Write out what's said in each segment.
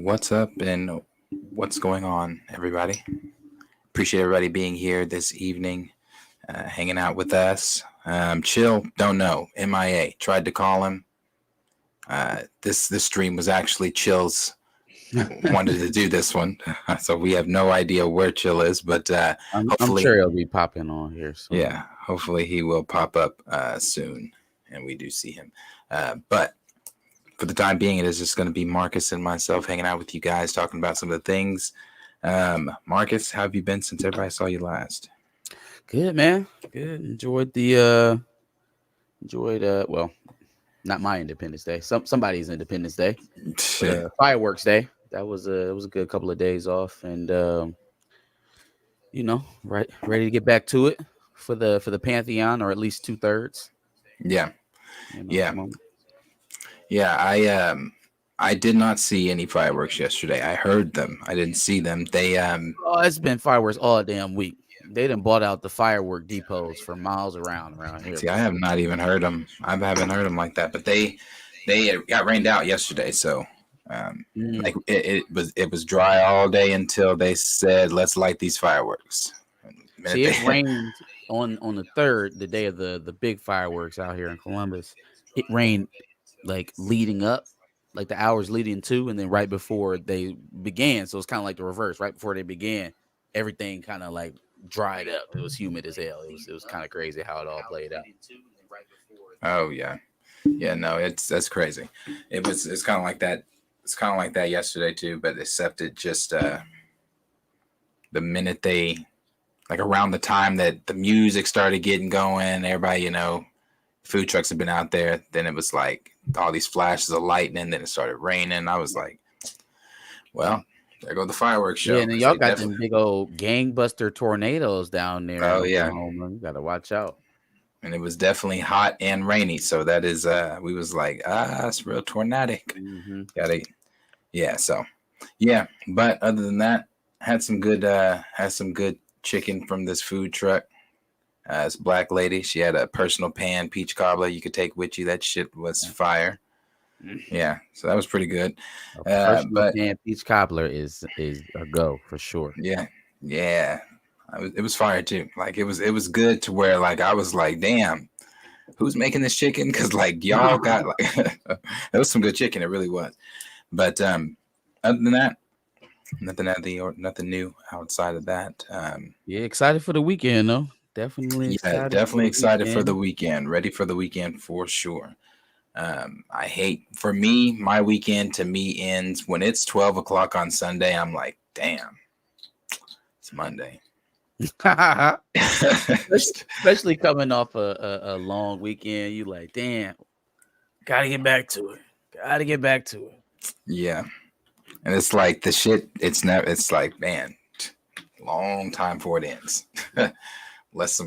What's up and what's going on, everybody? Appreciate everybody being here this evening, hanging out with us. Chill, don't know. MIA. Tried to call him. This stream was actually Chill's. Wanted to do this one, so we have no idea where Chill is, but I'm sure he'll be popping on here soon. Yeah, hopefully he will pop up soon, and we do see him. But for the time being, it is just going to be Marcus and myself hanging out with you guys, talking about some of the things. Marcus, how have you been since everybody saw you last? Good, man. Good. Enjoyed well, not my Independence Day. Somebody's Independence Day. But, fireworks Day. It was a good couple of days off, and ready to get back to it for the Pantheon, or at least 2/3. Yeah. I did not see any fireworks yesterday. I heard them. I didn't see them. They it's been fireworks all damn week. They done bought out the firework depots for miles around here. See, I have not even heard them. I haven't heard them like that. But they got rained out yesterday, so like it was dry all day until they said, let's light these fireworks. See, it rained on the 3rd, the day of the big fireworks out here in Columbus. It rained like leading up, like the hours leading to, and then right before they began. So it's kind of like the reverse. Right before they began, everything kind of like dried up. It was humid as hell. It was kind of crazy how it all played out. Oh yeah. No, that's crazy. It's kind of like that. It's kind of like that yesterday too, but except it just the minute they, like around the time that the music started getting going, everybody, food trucks have been out there. Then it was like all these flashes of lightning. Then it started raining. I was like, well, there go the fireworks show. Yeah, and then y'all got them big old gangbuster tornadoes down there. Oh yeah, you gotta watch out. And it was definitely hot and rainy, so that is we was like, it's real tornadic. Mm-hmm. But other than that, had some good chicken from this food truck. This black lady, she had a personal pan peach cobbler you could take with you. That shit was fire. Yeah, so that was pretty good. But pan peach cobbler is a go for sure. Yeah. It was fire too. Like it was good to where like I was like, damn, who's making this chicken? Because like y'all got like it was some good chicken. It really was. But other than that, nothing new outside of that. Excited for the weekend though. Definitely excited for the weekend. Ready for the weekend for sure. I hate, for me, my weekend to me ends when it's 12 o'clock on Sunday. I'm like, damn, it's Monday. Especially coming off a long weekend, you like, damn, gotta get back to it. Yeah, and it's like the shit. It's like, man, long time before it ends. Unless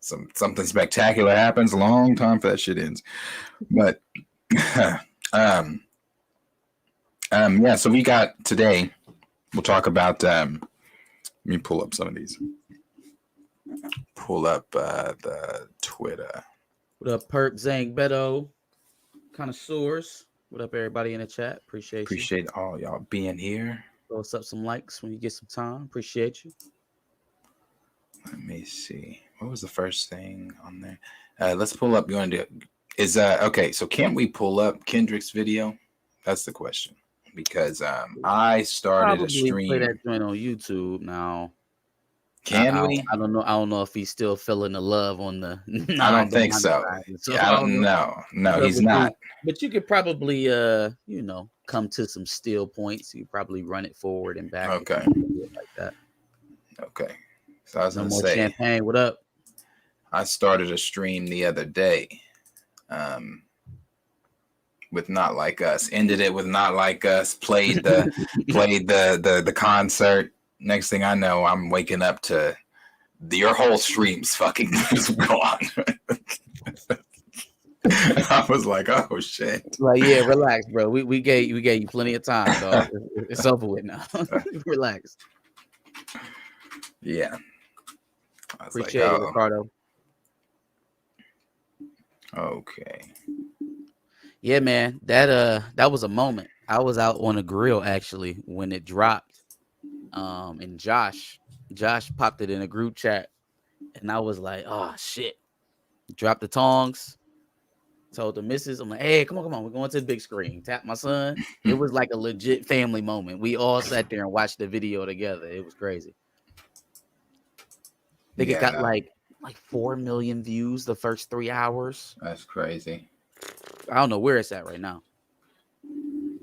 something spectacular happens, a long time for that shit ends. But so we got today. We'll talk about. Let me pull up some of these. Pull up the Twitter. What up, Perp, Zang, Beto, Connoisseurs? What up, everybody in the chat? Appreciate all y'all being here. Throw us up some likes when you get some time. Appreciate you. Let me see. What was the first thing on there? Let's pull up. You want to do? Okay? So can we pull up Kendrick's video? That's the question. Because I started a stream. Play that joint on YouTube now. Can we? I don't know. I don't know if he's still feeling the love on the. I don't think so. I don't know. No, he's not. But you could probably, come to some still points. You probably run it forward and back. Okay. Like that. Okay. So I was no more champagne. What up? I started a stream the other day, with Not Like Us. Ended it with Not Like Us. Played the concert. Next thing I know, I'm waking up to your whole stream's fucking gone. I was like, oh shit. Like, yeah, relax, bro. We gave you plenty of time, dog. It's over with now. Relax. Yeah. Appreciate it, Ricardo. Okay. Yeah, man. That was a moment. I was out on a grill actually when it dropped. And Josh popped it in a group chat, and I was like, oh shit. Dropped the tongs, told the missus, I'm like, hey, come on, we're going to the big screen. Tap my son. It was like a legit family moment. We all sat there and watched the video together. It was crazy. I think it Yeah, got no, like 4 million views the first 3 hours. that's crazy. I don't know where it's at right now.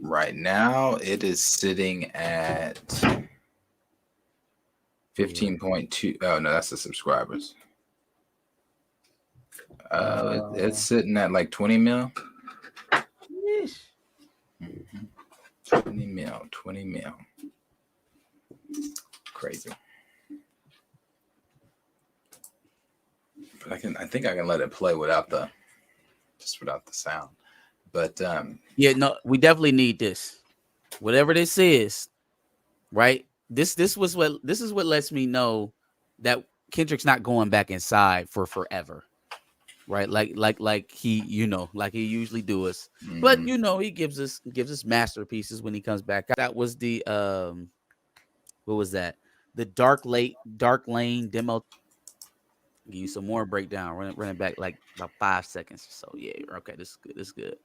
Right now, it is sitting at 15.2. Oh no, that's the subscribers. It's sitting at like 20 mil. Yeesh. 20 mil. Crazy. But I think I can let it play without the sound. But Yeah, no, we definitely need this. Whatever this is, right? This is what lets me know that Kendrick's not going back inside for forever. Right? Like he, like he usually do us. But he gives us masterpieces when he comes back. That was the what was that? The Dark Lane demo. Give you some more breakdown. Running back like about 5 seconds or so. Yeah, okay, this is good. This is good.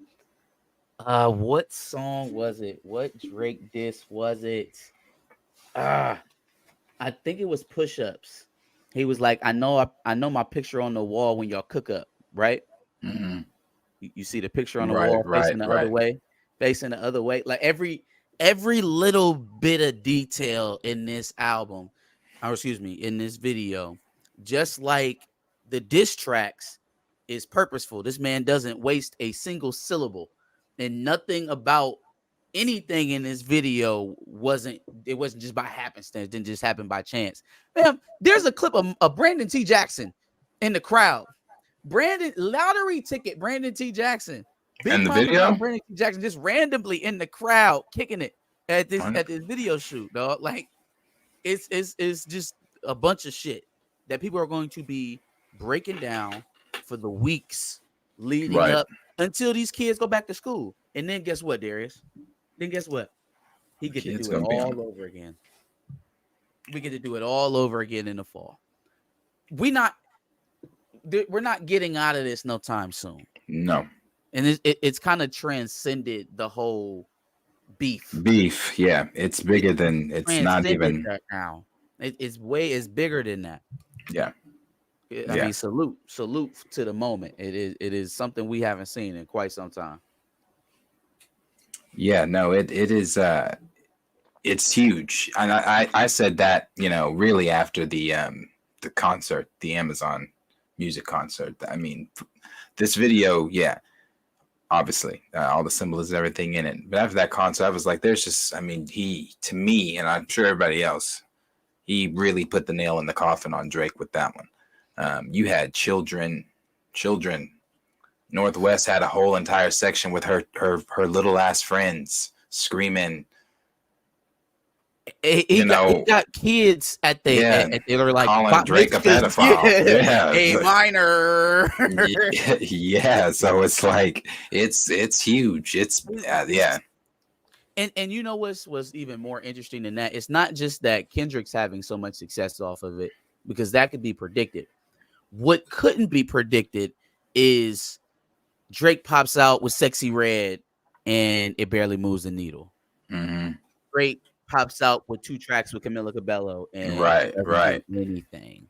What song was it? What Drake diss was it? I think it was Push Ups. He was like, I know my picture on the wall when y'all cook up, right? mm-hmm. You see the picture on the Right, wall facing the other way, Like every little bit of detail in this album, or excuse me, in this video, just like the diss tracks, is purposeful. This man doesn't waste a single syllable, and nothing about anything in this video wasn't just by happenstance, didn't just happen by chance. Man, there's a clip of Brandon T. Jackson in the crowd. Lottery ticket, Brandon T. Jackson. Big And the Mama video? Brandon T. Jackson just randomly in the crowd kicking it at this video shoot, dog. Like it's just a bunch of shit that people are going to be breaking down for the weeks leading Right. up until these kids go back to school. And then guess what, Darius? Then guess what? He get to do it all over again. We get to do it all over again in the fall. We're not getting out of this no time soon. No. And it's kind of transcended the whole beef. Yeah. It's bigger than it's not even that now. It's bigger than that. Yeah. I mean, salute to the moment. It is something we haven't seen in quite some time. Yeah, no, it is it's huge. And I said that, really after the concert, the Amazon music concert. I mean, this video, yeah, obviously, all the symbolism, everything in it. But after that concert, I was like, there's just, I mean, to me, and I'm sure everybody else, he really put the nail in the coffin on Drake with that one. You had children. Northwest had a whole entire section with her little ass friends screaming. It got kids at they were like calling Drake a pedophile. A minor. Yeah, so it's like it's huge. It's yeah. And you know what's even more interesting than that? It's not just that Kendrick's having so much success off of it, because that could be predicted. What couldn't be predicted is Drake pops out with Sexy Red and it barely moves the needle. Mm-hmm. Drake pops out with 2 tracks with Camila Cabello and right. anything.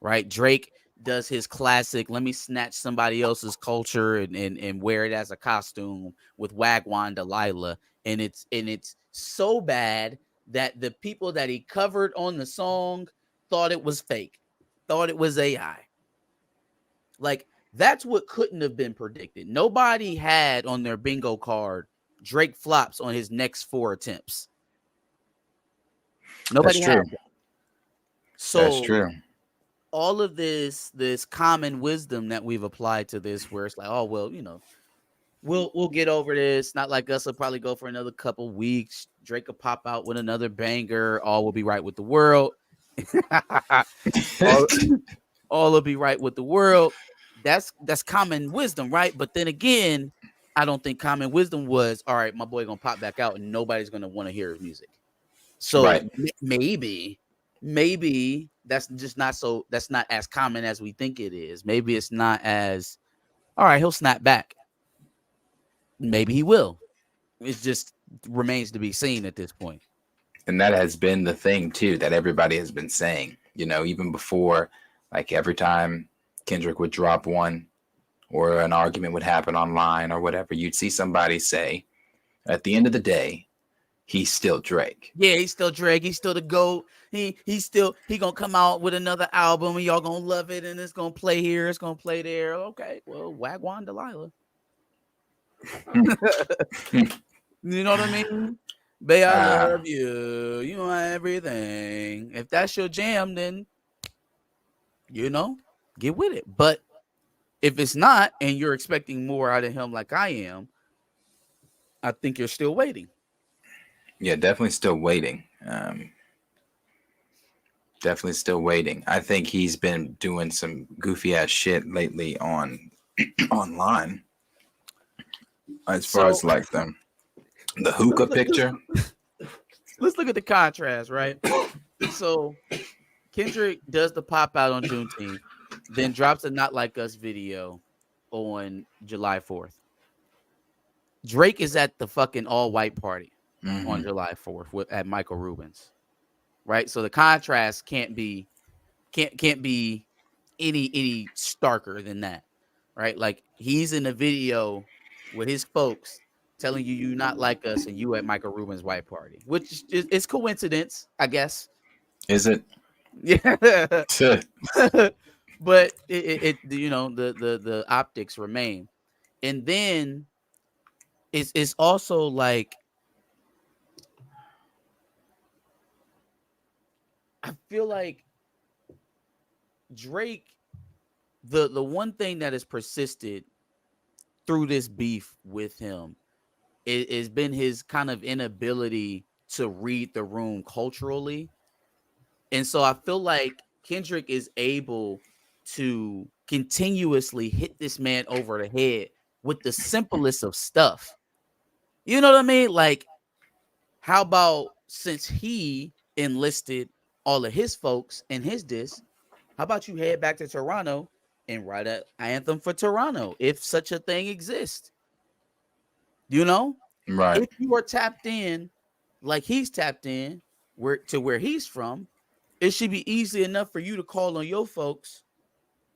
Right? Drake does his classic, let me snatch somebody else's culture and wear it as a costume with Wagwan Delilah. And it's so bad that the people that he covered on the song thought it was fake, thought it was AI. Like, that's what couldn't have been predicted. Nobody had on their bingo card Drake flops on his next 4 attempts. Nobody had that. So that's true. All of this common wisdom that we've applied to this, where it's like, oh well, we'll get over this. Not like us will probably go for another couple weeks. Drake will pop out with another banger. All will be right with the world. all will be right with the world. That's common wisdom, right? But then again, I don't think common wisdom was, all right, my boy gonna pop back out and nobody's gonna want to hear his music. So Right. maybe that's just not so. That's not as common as we think it is. Maybe it's not as, all right, he'll snap back. Maybe he will. It just remains to be seen at this point. And that has been the thing too that everybody has been saying, even before, like every time Kendrick would drop one or an argument would happen online or whatever, you'd see somebody say, at the end of the day, he's still Drake. Yeah, he's still Drake. He's still the GOAT. He gonna come out with another album and y'all gonna love it and it's gonna play here, it's gonna play there. Okay, well, Wagwan Delilah. You know what I mean? Babe, I love you. You know everything. If that's your jam, then get with it. But if it's not, and you're expecting more out of him like I am, I think you're still waiting. Yeah, definitely still waiting. Definitely still waiting. I think he's been doing some goofy ass shit lately online. As far as like the hookah picture. Let's look at the contrast, right? So Kendrick does the pop out on Juneteenth, then drops a Not Like Us video on July 4th. Drake is at the fucking all-white party on July 4th at Michael Rubin's. Right? So the contrast can't be any starker than that. Right? Like he's in a video with his folks telling you not like us and you at Michael Rubin's white party, which is coincidence, I guess. Is it? Yeah. But the optics remain. And then it's also like I feel like Drake, the one thing that has persisted through this beef with him has been his kind of inability to read the room culturally. And so I feel like Kendrick is able to continuously hit this man over the head with the simplest of stuff. You know what I mean? Like, how about since he enlisted all of his folks in his diss, how about you head back to Toronto and write an anthem for Toronto, if such a thing exists? Right. If you are tapped in like he's tapped in where he's from, it should be easy enough for you to call on your folks,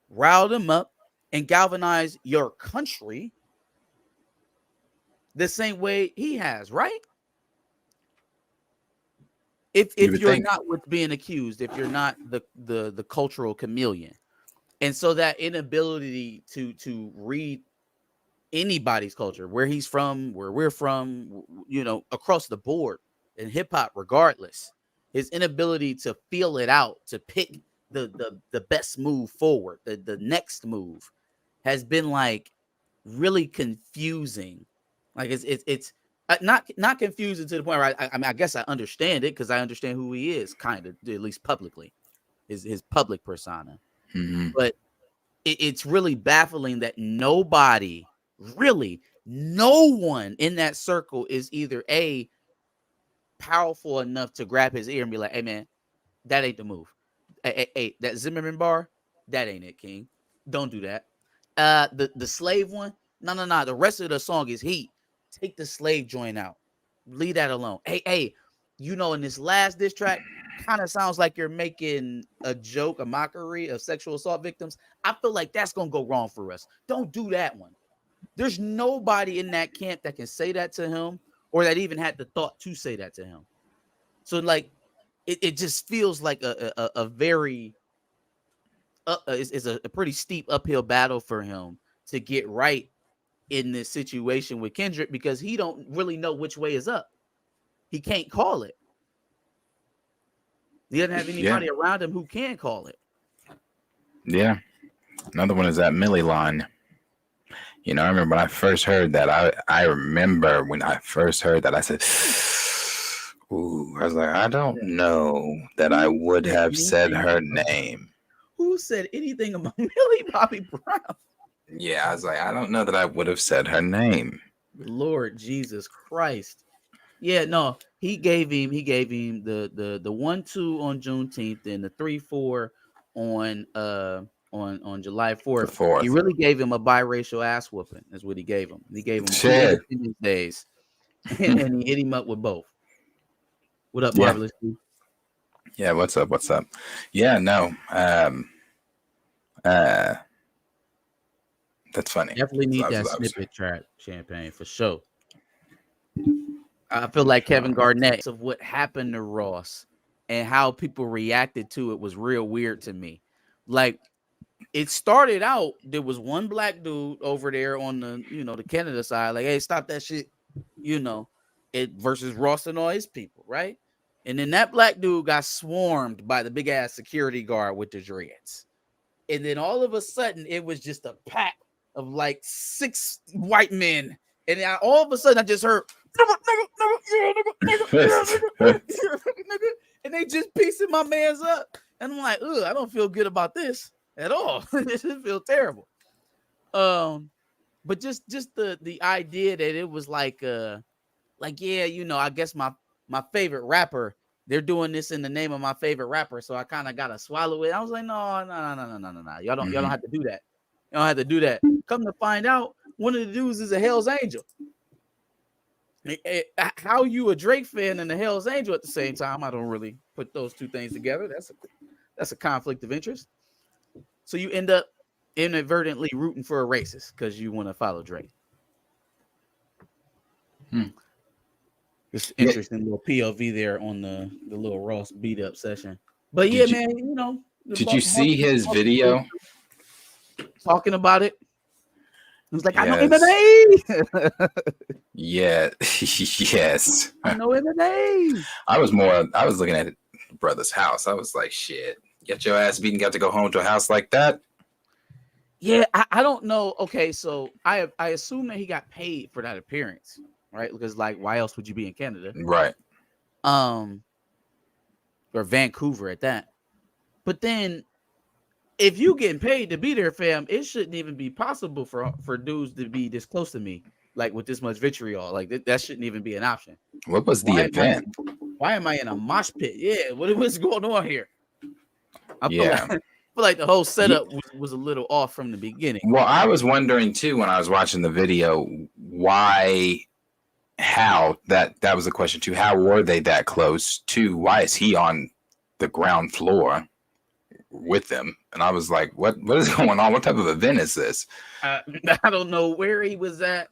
rile them up, and galvanize your country the same way he has, right? If you're not what's being accused, if you're not the cultural chameleon. And so that inability to read anybody's culture, where he's from, where we're from, across the board in hip hop, regardless, his inability to feel it out, to pick the best move forward, the next move, has been like really confusing. Like it's not confusing to the point where I guess I understand it because I understand who he is, kind of, at least publicly, his public persona. Mm-hmm. But it's really baffling that nobody, really, no one in that circle is either A, powerful enough to grab his ear and be like, hey, man, that ain't the move. Hey, that Zimmerman bar, that ain't it, King. Don't do that. The slave one, no. The rest of the song is heat. Take the slave joint out. Leave that alone. Hey, in this last diss track, kind of sounds like you're making a joke, a mockery of sexual assault victims. I feel like that's going to go wrong for us. Don't do that one. There's nobody in that camp that can say that to him or that even had the thought to say that to him. So, like, it just feels like a very, it's a pretty steep uphill battle for him to get right in this situation with Kendrick because he don't really know which way is up. He can't call it. He doesn't have anybody around him who can call it. Yeah. Another one is that Millie line. I remember when I first heard that. I remember when I first heard that, I said, ooh, I was like, I don't know that I would have said her name. Who said anything about Millie Bobby Brown? Yeah, I was like, I don't know that I would have said her name. Lord Jesus Christ. Yeah, no, he gave him the 1-2 on Juneteenth and the 3-4 on on July The 4th. He fourth. really gave him a biracial ass whooping. Is what he gave him. He gave him 2 Shit. Independence Days, and he hit him up with both. What up, Yeah. Marvelous? Yeah. What's up? What's up? Yeah. No. That's funny. Definitely need that snippet track, Champagne, for sure. I feel like Kevin Garnett of what happened to Ross and how people reacted to it was real weird to me. Like, it started out, there was one black dude over there on the, the Canada side, like, hey, stop that shit, it versus Ross and all his people, right? And then that black dude got swarmed by the big ass security guard with the dreads. And then all of a sudden, it was just a pack of like 6 white men. And all of a sudden, I just heard, and they just piecing my man's up. And I'm like, ugh, I don't feel good about this at all. This feels terrible. But just the idea that it was like yeah, I guess my favorite rapper, they're doing this in the name of my favorite rapper, so I kind of gotta swallow it. I was like, no. Y'all don't have to do that. You don't have to do that. Come to find out, one of the dudes is a Hell's Angel. How you a Drake fan and a Hell's Angel at the same time? I don't really put those two things together. That's a conflict of interest. So you end up inadvertently rooting for a racist because you want to follow Drake. It's interesting little POV there on the little Ross beat up session. But yeah, man, did you see his video talking about it? He was like, I know MMA. Yeah, yes. I know MMA. I was looking at brother's house. I was like, shit, get your ass beaten, got to go home to a house like that. Yeah, I don't know. Okay, so I assume that he got paid for that appearance, right? Because like, why else would you be in Canada? Right. Or Vancouver at that. But then if you getting paid to be there, fam, it shouldn't even be possible for dudes to be this close to me, like with this much vitriol. Like that shouldn't even be an option. What was the event? Why am I in a mosh pit? Yeah, what's going on here? I feel like the whole setup was a little off from the beginning. Well, I was wondering too when I was watching the video, how that was the question too. How were they that close to? Why is he on the ground floor with them? And I was like, what is going on? What type of event is this? I don't know where he was at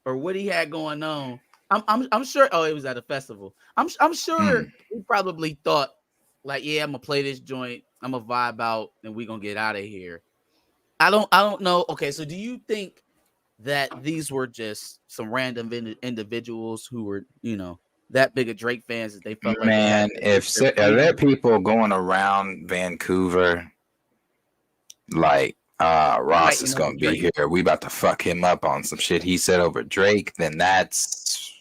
or what he had going on. I'm sure. Oh, it was at a festival. I'm sure he probably thought like, yeah, I'm gonna play this joint. I'm gonna vibe out, and we gonna get out of here. I don't know. Okay, so do you think that these were just some random individuals who were, that big of Drake fans that they felt like? Man, are there people going around Vancouver like, Ross is gonna be here, we about to fuck him up on some shit he said over Drake, then that's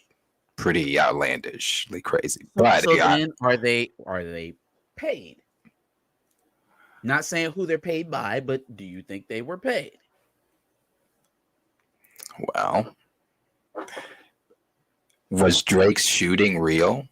pretty outlandishly crazy. But then are they paid? Not saying who they're paid by, but do you think they were paid? Well, was Drake's shooting real?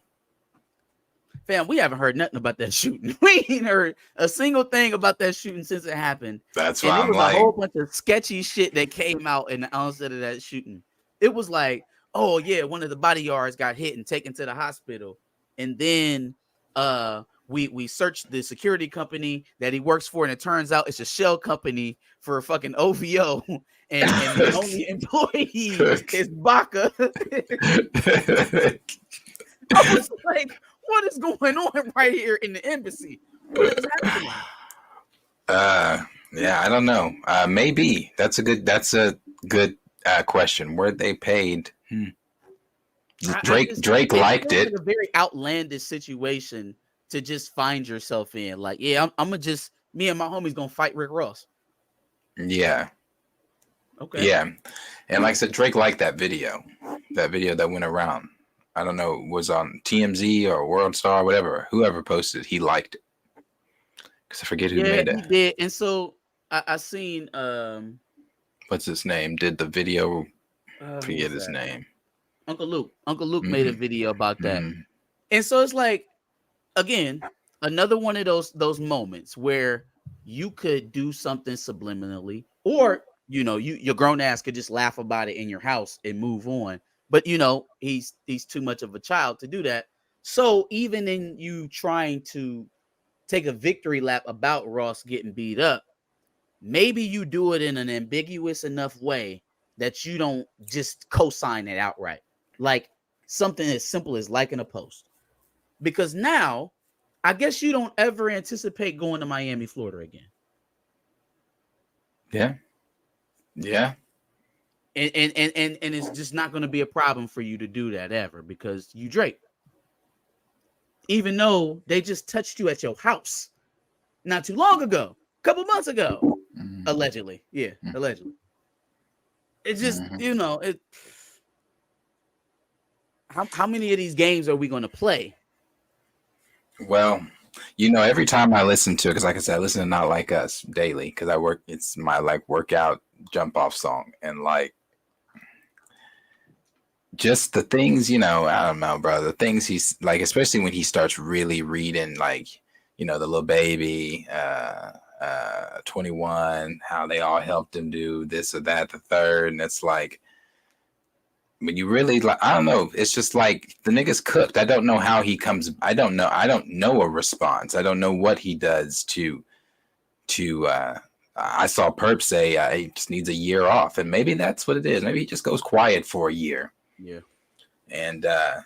Fam, we haven't heard nothing about that shooting. We ain't heard a single thing about that shooting since it happened. That's why I'm like, a whole bunch of sketchy shit that came out in the onset of that shooting. It was like, oh yeah, one of the bodyguards got hit and taken to the hospital, and then we searched the security company that he works for, and it turns out it's a shell company for a fucking OVO, and the only employee is Baca. I was like, what is going on right here in the embassy? What is happening? Yeah, I don't know. Maybe that's a good question. Were they paid? Drake liked it. Like a very outlandish situation to just find yourself in. Like, yeah, I'm gonna just, me and my homies gonna fight Rick Ross. Yeah. Okay. Yeah, and like I said, Drake liked that video that went around. I don't know, it was on TMZ or World Star, whatever. Whoever posted, he liked it. Because I forget who made it. He did. And so I seen what's his name? Did the video Who Forget was his that? name. Uncle Luke. Uncle Luke made a video about that. Mm-hmm. And so it's like, again, another one of those moments where you could do something subliminally, or your grown ass could just laugh about it in your house and move on. But he's too much of a child to do that. So even in you trying to take a victory lap about Ross getting beat up, maybe you do it in an ambiguous enough way that you don't just co-sign it outright. Like something as simple as liking a post. Because now, I guess you don't ever anticipate going to Miami, Florida again. Yeah. Yeah. And it's just not going to be a problem for you to do that ever because you Drake. Even though they just touched you at your house not too long ago, a couple months ago, allegedly. Yeah, allegedly. It's just, it. How many of these games are we going to play? Well, every time I listen to it, because like I said, I listen to Not Like Us daily because it's my like workout jump off song. And like, just the things, I don't know, bro, the things he's like, especially when he starts really reading, like, the little baby, 21, how they all helped him do this or that, the third. And it's like, when you really like, I don't know, it's just like the nigga's cooked. I don't know how he comes. I don't know a response. I don't know what he does to I saw Perp say he just needs a year off, and maybe that's what it is. Maybe he just goes quiet for a year. Yeah. And or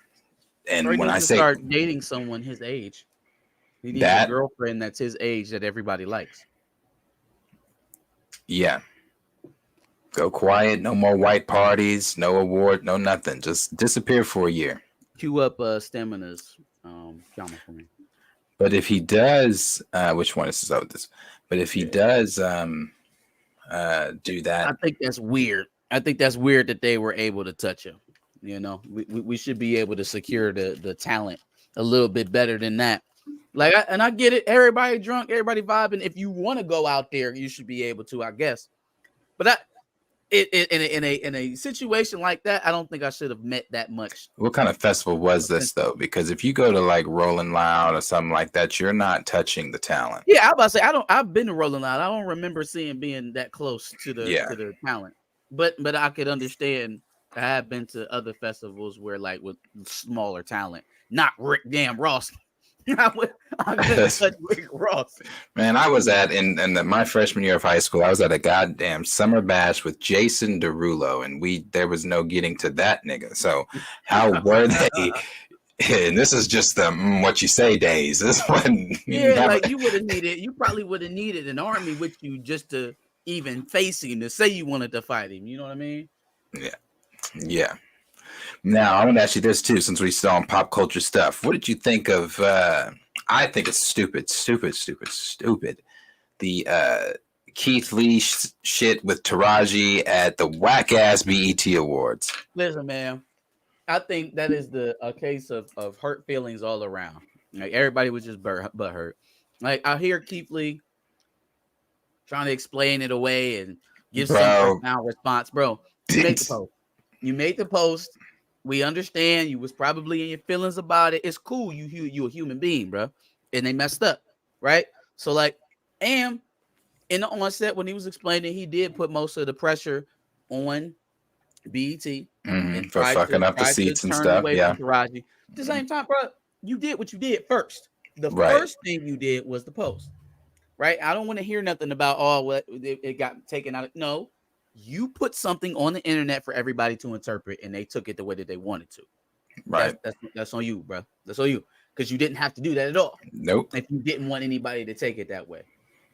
when I say start dating someone his age, he needs a girlfriend that's his age that everybody likes. Yeah. Go quiet, no more white parties, no award, no nothing. Just disappear for a year. Cue up Stamina's genre for me. But if he does, which one is this? But if he does do that, I think that's weird. I think that's weird that they were able to touch him. We should be able to secure the talent a little bit better than that. Like, I get it. Everybody drunk, everybody vibing. If you want to go out there, you should be able to, I guess. But in a situation like that, I don't think I should have met that much. What kind of festival was this though? Because if you go to like Rolling Loud or something like that, you're not touching the talent. Yeah, I was about to say I've been to Rolling Loud. I don't remember being that close to the talent. But I could understand. I have been to other festivals where like with smaller talent, not Rick damn Ross. I couldn't touch Rick Ross. Man, I was in my freshman year of high school. I was at a goddamn summer bash with Jason Derulo, and there was no getting to that nigga. So how were they? And this is just the what you say days. This one, you probably would have needed an army with you just to even face him, to say you wanted to fight him. You know what I mean? Yeah. Now, I want to ask you this, too, since we're still on pop culture stuff. What did you think of, I think it's stupid. The Keith Lee shit with Taraji at the whack-ass BET Awards. Listen, man, I think that is a case of hurt feelings all around. Like, everybody was just butthurt. Like, I hear Keith Lee trying to explain it away and give some profound response. Bro, you made the post. We understand you was probably in your feelings about it. It's cool. You a human being, bro. And they messed up, right? So like, in the onset when he was explaining, he did put most of the pressure on BET and for fucking up the seats and stuff. Yeah. At the same time, bro, you did what you did first. The first thing you did was the post, right? I don't want to hear nothing about what it got taken out. No. You put something on the internet for everybody to interpret, and they took it the way that they wanted to. Right. That's on you, bro. That's on you, because you didn't have to do that at all. Nope. If you didn't want anybody to take it that way.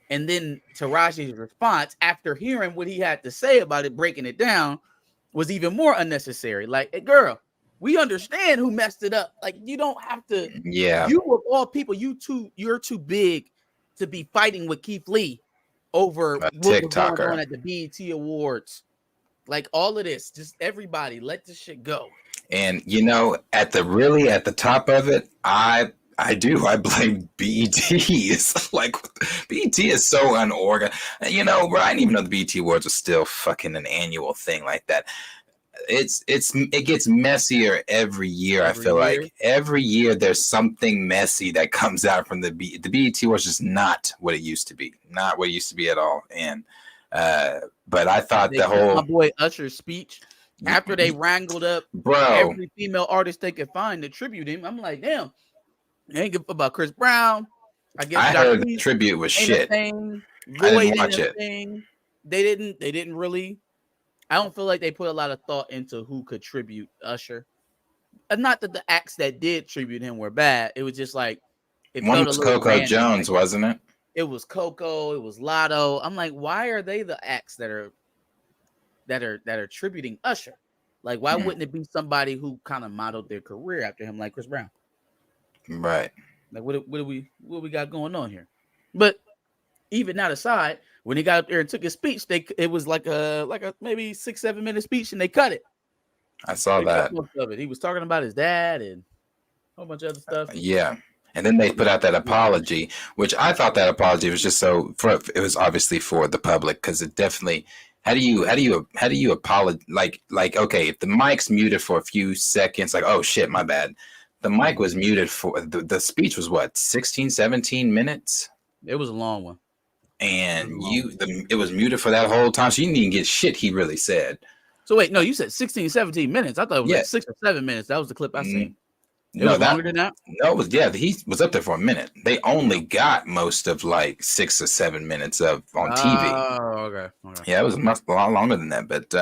And then Taraji's response, after hearing what he had to say about it, breaking it down, was even more unnecessary. Like, hey, girl, we understand who messed it up. Like, you don't have to. Yeah. You of all people, you're too big to be fighting with Keith Lee over what was going on at the BET Awards. Like, all of this, just everybody let this shit go. And at the top of it, I blame BET. It's like, BET is so unorganized. Bro, I didn't even know the BET Awards was still fucking an annual thing like that. it gets messier every year. I feel like every year there's something messy that comes out from the BET was just not what it used to be, not what it used to be at all. And but I thought They the whole my boy Usher's speech after they wrangled up every female artist they could find to tribute him. I'm like, damn, they ain't give a fuck about Chris Brown. I guess I heard the tribute was shit. I didn't watch it. They didn't really. I don't feel like they put a lot of thought into who could tribute Usher. Not that the acts that did tribute him were bad. It was just like one was Coco Jones, wasn't it? It was Coco. It was Lotto. I'm like, why are they the acts that are tributing Usher? Like, why wouldn't it be somebody who kind of modeled their career after him, like Chris Brown? Right. Like, what we got going on here? But even that aside, when he got up there and took his speech, it was like a maybe 6-7 minute speech, and they cut it. I saw that. Of it. He was talking about his dad and a whole bunch of other stuff. Yeah. And then they put out that apology, which I thought that apology was just it was obviously for the public, because it definitely, how do you apologize? Like, okay, if the mic's muted for a few seconds, like, oh shit, my bad. The mic was muted for the speech was what, 16, 17 minutes? It was a long one. And it was muted for that whole time. So you didn't even get shit he really said. So wait, no, you said 16, 17 minutes. I thought it was like 6 or 7 minutes. That was the clip I seen. It was longer than that? No, it was, he was up there for a minute. They only got most of like 6 or 7 minutes on TV. Oh, okay. Yeah, it was a lot longer than that. But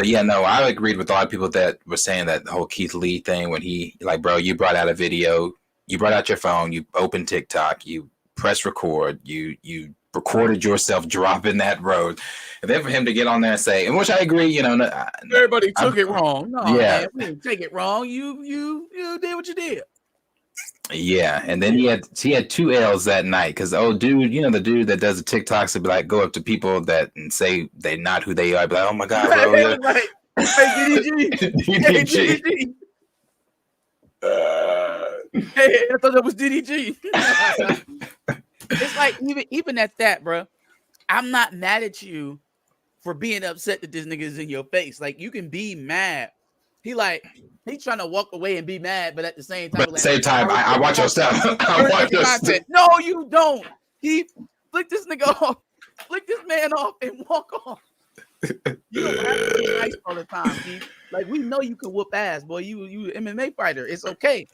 yeah, no, I agreed with a lot of people that were saying that the whole Keith Lee thing, when he, like, bro, you brought out a video, you brought out your phone, you opened TikTok, you press record, you recorded yourself dropping that road, and then for him to get on there and say, and which I agree, everybody took it wrong. No, man, we didn't take it wrong. You did what you did. Yeah, and then he had 2 L's that night, because the dude, the dude that does the TikToks would be like, go up to people that and say they're not who they are, be like, oh my god, bro, yeah. Right. Hey, DDG. Hey, I thought that was DDG. It's like even at that, bro. I'm not mad at you for being upset that this nigga is in your face. Like, you can be mad. He's trying to walk away and be mad, but at the same time, but at the same time, I watch your stuff. I watch your stuff. No, you don't. He flick this nigga off, flick this man off, and walk off. You don't have to be nice all the time, Keith. Like, we know you can whoop ass, boy. You MMA fighter. It's okay.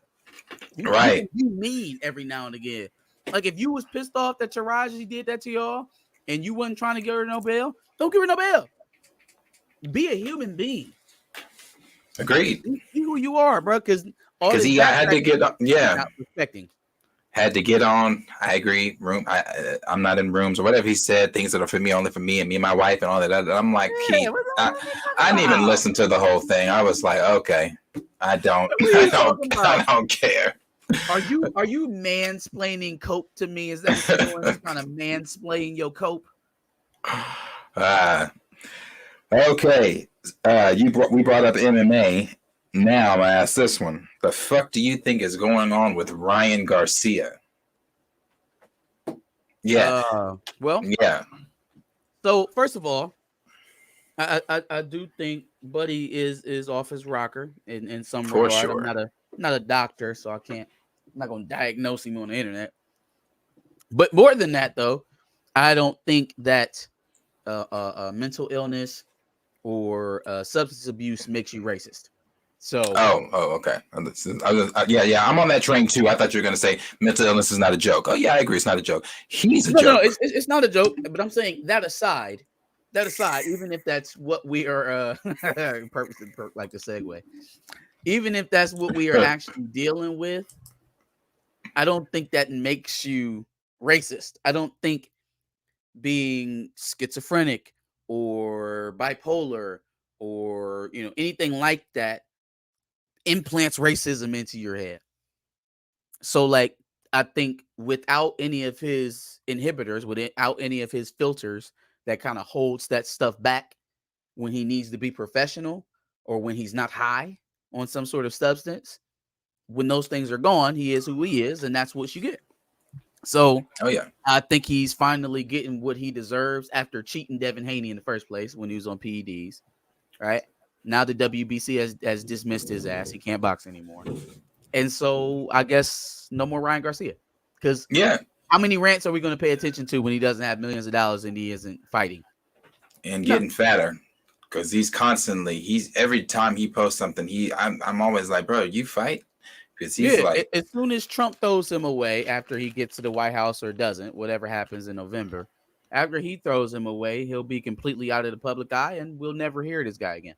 Right. You mean every now and again. Like, if you was pissed off that Taraji did that to y'all and you wasn't trying to give her no bail, don't give her no bail. Be a human being. Agreed. Be who you are, bro. Because he had to get respecting. Had to get on. I agree. I'm not in rooms or whatever he said. Things that are for me, only for me and me and my wife and all that. I'm like, Keith, I didn't even listen to the whole thing. I was like, okay, I don't care. Are you mansplaining cope to me? Is that what you're doing? Kind of mansplaining your cope? Okay. We brought up MMA. Now I'm gonna ask this one. The fuck do you think is going on with Ryan Garcia? Yeah. Yeah. So first of all, I do think Buddy is off his rocker in some regard. Sure. I'm not a doctor, so I'm not gonna diagnose him on the internet. But more than that, though, I don't think that mental illness or substance abuse makes you racist. So okay. Yeah, I'm on that train too. I thought you were gonna say mental illness is not a joke. Oh yeah, I agree, it's not a joke. He's a joke. No, it's not a joke. But I'm saying that aside, even if that's what we are purposely like the segue, even if that's what we are actually dealing with, I don't think that makes you racist. I don't think being schizophrenic or bipolar or anything like that implants racism into your head. So, like, I think without any of his inhibitors, without any of his filters that kind of holds that stuff back when he needs to be professional or when he's not high on some sort of substance, when those things are gone, he is who he is, and that's what you get. So, I think he's finally getting what he deserves after cheating Devin Haney in the first place when he was on PEDs. right? Now the WBC has dismissed his ass. He can't box anymore. And so I guess no more Ryan Garcia. Because Yeah. how many rants are we going to pay attention to when he doesn't have millions of dollars and he isn't fighting? And getting fatter. Because he's every time he posts something, I'm always like, bro, you fight? Because he's like, as soon as Trump throws him away after he gets to the White House or doesn't, whatever happens in November, after he throws him away, he'll be completely out of the public eye and we'll never hear this guy again.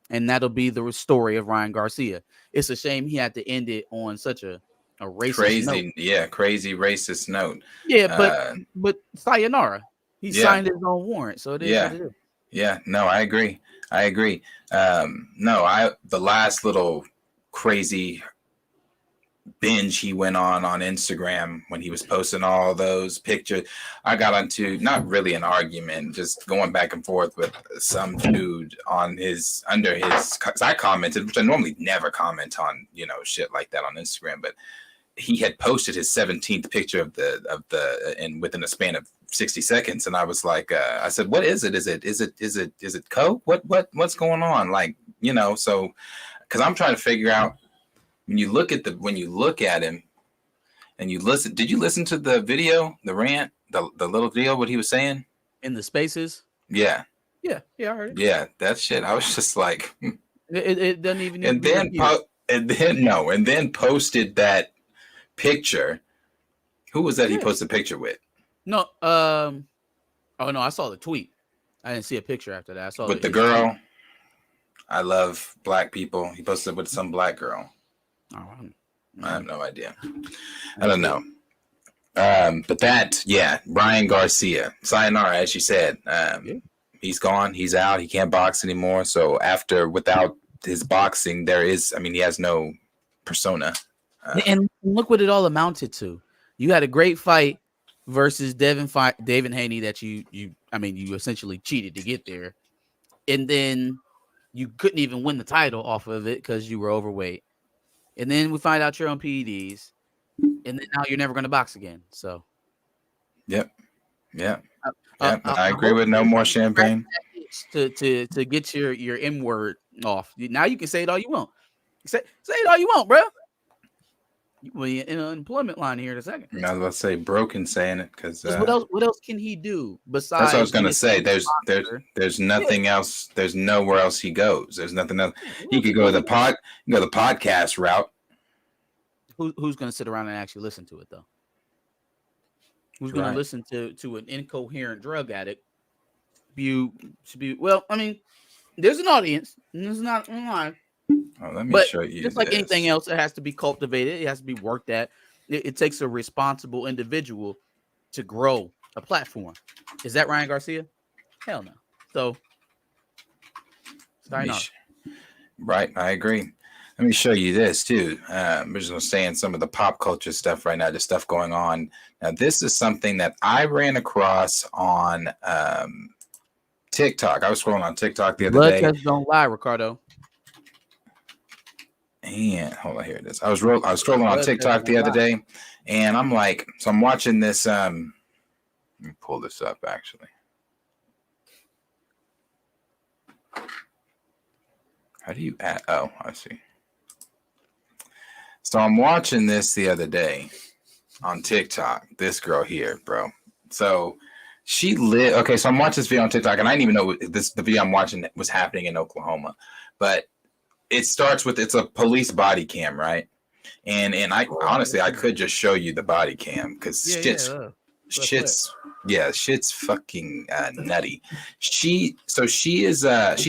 And that'll be the story of Ryan Garcia. It's a shame he had to end it on such a racist note. Crazy racist note. Yeah, but sayonara. He signed his own warrant, so it is what it is. Yeah, no, I agree. The last little crazy binge he went on Instagram when he was posting all those pictures, I got into not really an argument, just going back and forth with some dude under his, because I commented, which I normally never comment on, shit like that on Instagram, but he had posted his 17th picture of the and within a span of 60 seconds, and I was like, I said, what is it? Is it coke? What's going on? Like, so because I'm trying to figure out. When you look at him and you listen, did you listen to the video, the rant, the little video, what he was saying? In the spaces? Yeah. Yeah, I heard it. Yeah, that shit. I was just like, it doesn't even. And then posted that picture. Who was that he posted a picture with? No, oh no, I saw the tweet. I didn't see a picture after that. I saw with the girl. Tweet. I love black people. He posted with some black girl. Oh, I have no idea. I don't know. But Ryan Garcia, sayonara, as you said. He's gone. He's out. He can't box anymore. So without his boxing, he has no persona. And look what it all amounted to. You had a great fight versus David Haney that you essentially cheated to get there. And then you couldn't even win the title off of it because you were overweight. And then we find out you're on PEDs, and then now you're never going to box again. So, yep. I agree with no more champagne. To get your M word off. Now you can say it all you want. Say it all you want, bro. You will be in an employment line here in a second. I was about to say broken saying it because what else can he do besides? That's what I was gonna say. There's nothing else. There's nowhere else he goes. There's nothing else. He could go the podcast route. Who's gonna sit around and actually listen to it though? Who's gonna listen to an incoherent drug addict? Well, there's an audience. And it's not online. Let me show you. Just like anything else, it has to be cultivated. It has to be worked at. It takes a responsible individual to grow a platform. Is that Ryan Garcia? Hell no. So, right, I agree. Let me show you this too. We're just gonna stay in some of the pop culture stuff right now. Just stuff going on. Now, this is something that I ran across on TikTok. I was scrolling on TikTok the other day. Blood tests don't lie, Ricardo. And hold on, here it is. I was scrolling on TikTok the other day, and I'm like, so I'm watching this. Let me pull this up actually. How do you add? Oh, I see. So I'm watching this the other day on TikTok. This girl here, bro. So she lived. Okay, so I'm watching this video on TikTok, and I didn't even know the video I'm watching was happening in Oklahoma, but it starts with it's a police body cam, right? And I honestly I could just show you the body cam because shit's fucking nutty. She's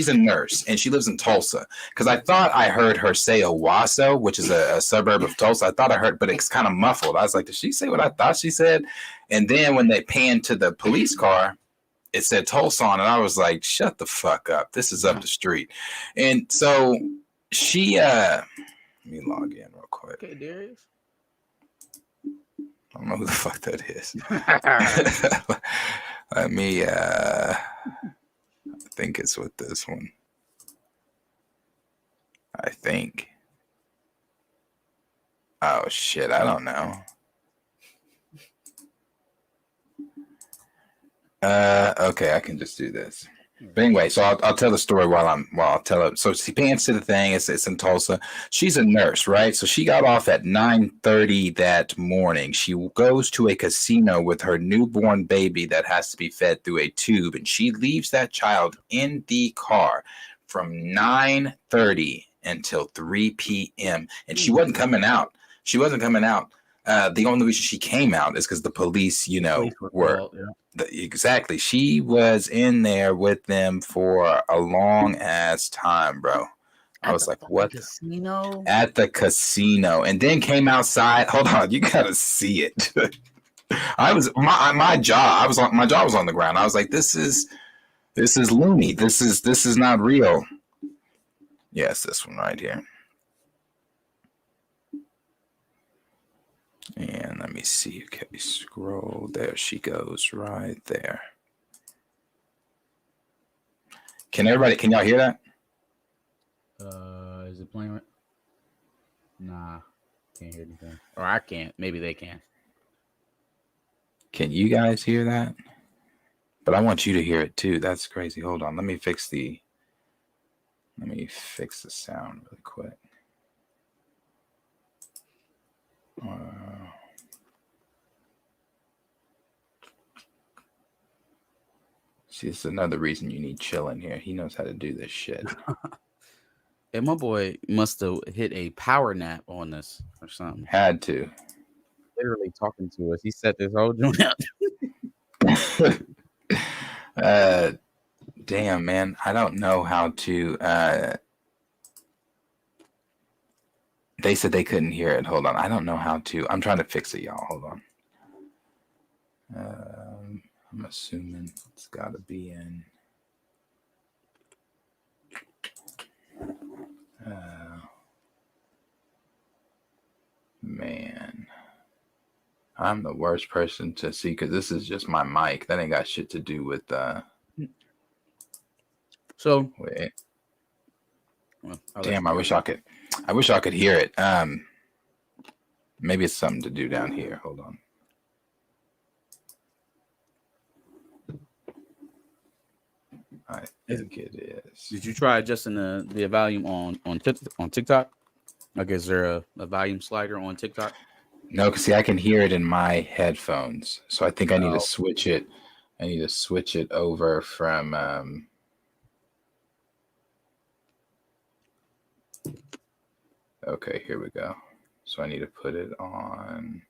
a nurse and she lives in Tulsa because I thought I heard her say Owasso, which is a suburb of Tulsa. I thought I heard, but it's kind of muffled. I was like, did she say what I thought she said? And then when they panned to the police car, it said Tulsa on it. I was like, shut the fuck up. This is up the street. And so she let me log in real quick. Okay, Darius. I don't know who the fuck that is. Let me I think it's with this one. I think. Oh shit, I don't know. Okay, I can just do this. But anyway, so I'll tell the story while I'll tell it. So she pants to the thing. It's in Tulsa. She's a nurse, right? So she got off at 9:30 that morning. She goes to a casino with her newborn baby that has to be fed through a tube, and she leaves that child in the car from 9:30 until 3 p.m. And she wasn't coming out. She wasn't coming out. The only reason she came out is because the police, were. Exactly. She was in there with them for a long ass time, bro. I was like, what? Casino? At the casino. And then came outside. Hold on, you gotta see it. I was my jaw. My jaw was on the ground. I was like, this is loony. This is not real. Yes, this one right here. And let me see. Okay, scroll. There she goes, right there. Can y'all hear that? Is it playing? Nah, can't hear anything. Or I can't. Maybe they can. Can you guys hear that? But I want you to hear it too. That's crazy. Hold on. Let me fix the sound really quick. See, it's another reason you need Chill in here. He knows how to do this shit. And my boy must have hit a power nap on this or something. Had to. Literally talking to us. He set this whole joint up. Damn, man. I don't know how to. They said they couldn't hear it. Hold on. I don't know how to. I'm trying to fix it, y'all. Hold on. I'm assuming it's got to be in. Man. I'm the worst person to see because this is just my mic. That ain't got shit to do with. So. Wait. Well, damn, I wish I could hear it. Maybe it's something to do down here. Hold on. I think it is. Did you try adjusting the volume on TikTok? Like, is there a volume slider on TikTok? No, because see, I can hear it in my headphones. So I think I need to switch it. I need to switch it over from. Okay, here we go. So I need to put it on.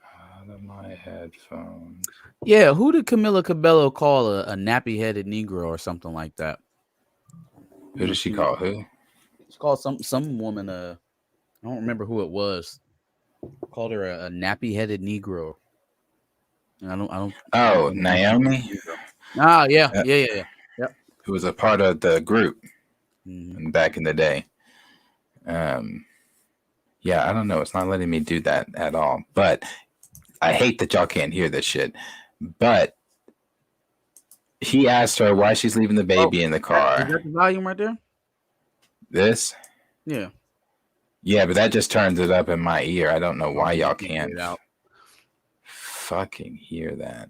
Out of my headphones. Yeah, who did Camila Cabello call a nappy-headed Negro or something like that? Who did she call? Who? She called some woman. I don't remember who it was. Called her a nappy-headed Negro. And I don't. Oh, Naomi. Ah, yeah. Yep. Who was a part of the group back in the day. Yeah, I don't know. It's not letting me do that at all. But I hate that y'all can't hear this shit. But he asked her why she's leaving the baby in the car. Is that the volume right there? This? Yeah. Yeah, but that just turns it up in my ear. I don't know why y'all can't fucking hear that.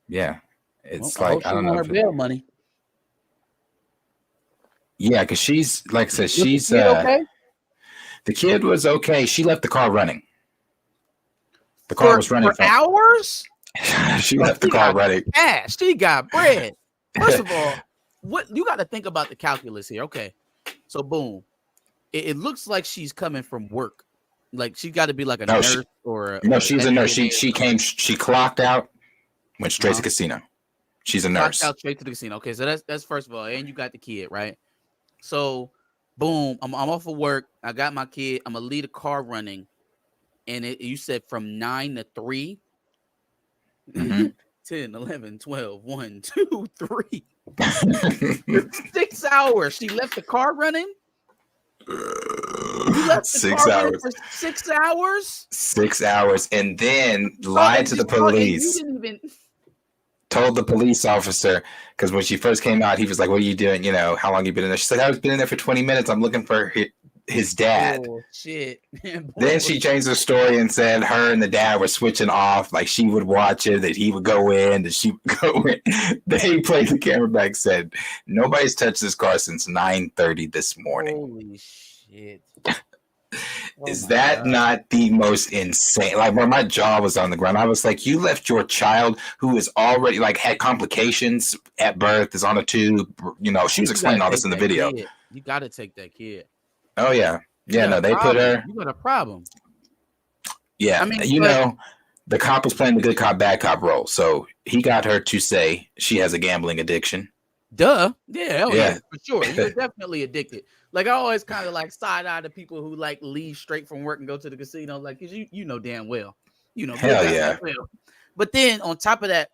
Yeah, it's like I don't know. Her bail money. Yeah, because she's like I said, she's the kid okay? The kid was okay. She left the car running. The car was running for hours. She left the car running. Cash. She got bread. First of all, what you got to think about the calculus here? Okay, so boom, it looks like she's coming from work. Like she got to be like a nurse or she's a nurse. She clocked out. Went straight to casino. She's a nurse. Clocked out straight to the casino. Okay, so that's first of all, and you got the kid, right? So, boom, I'm off of work. I got my kid. I'm gonna leave the car running, and you said from 9 to 3, 10, 11, 12, 1, 2, 3, 6 hours. She left the car running. You left the 6 hours. For 6 hours. 6 hours, and then lied to the police. You didn't even. Told the police officer, because when she first came out, he was like, "What are you doing? You know, how long you been in there?" She's like, "I've been in there for 20 minutes. I'm looking for his dad. Oh shit! Then she changed the story and said her and the dad were switching off. Like she would watch it, that he would go in, that she would go in. They played the camera back. Said nobody's touched this car since 9:30 this morning. Holy shit! Is that not the most insane? Like when my jaw was on the ground, I was like, you left your child who is already like had complications at birth, is on a tube. You know, she was explaining all this in the video. Kid. You got to take that kid. Oh yeah. Yeah, no, they put her. You got a problem. Yeah, I mean, you know, the cop was playing the good cop, bad cop role. So he got her to say she has a gambling addiction. Duh. Yeah, yeah, for sure. You're definitely addicted. Like I always kind of like side eye to people who like leave straight from work and go to the casino, like because you know damn well, you know. Hell yeah. Well. But then on top of that,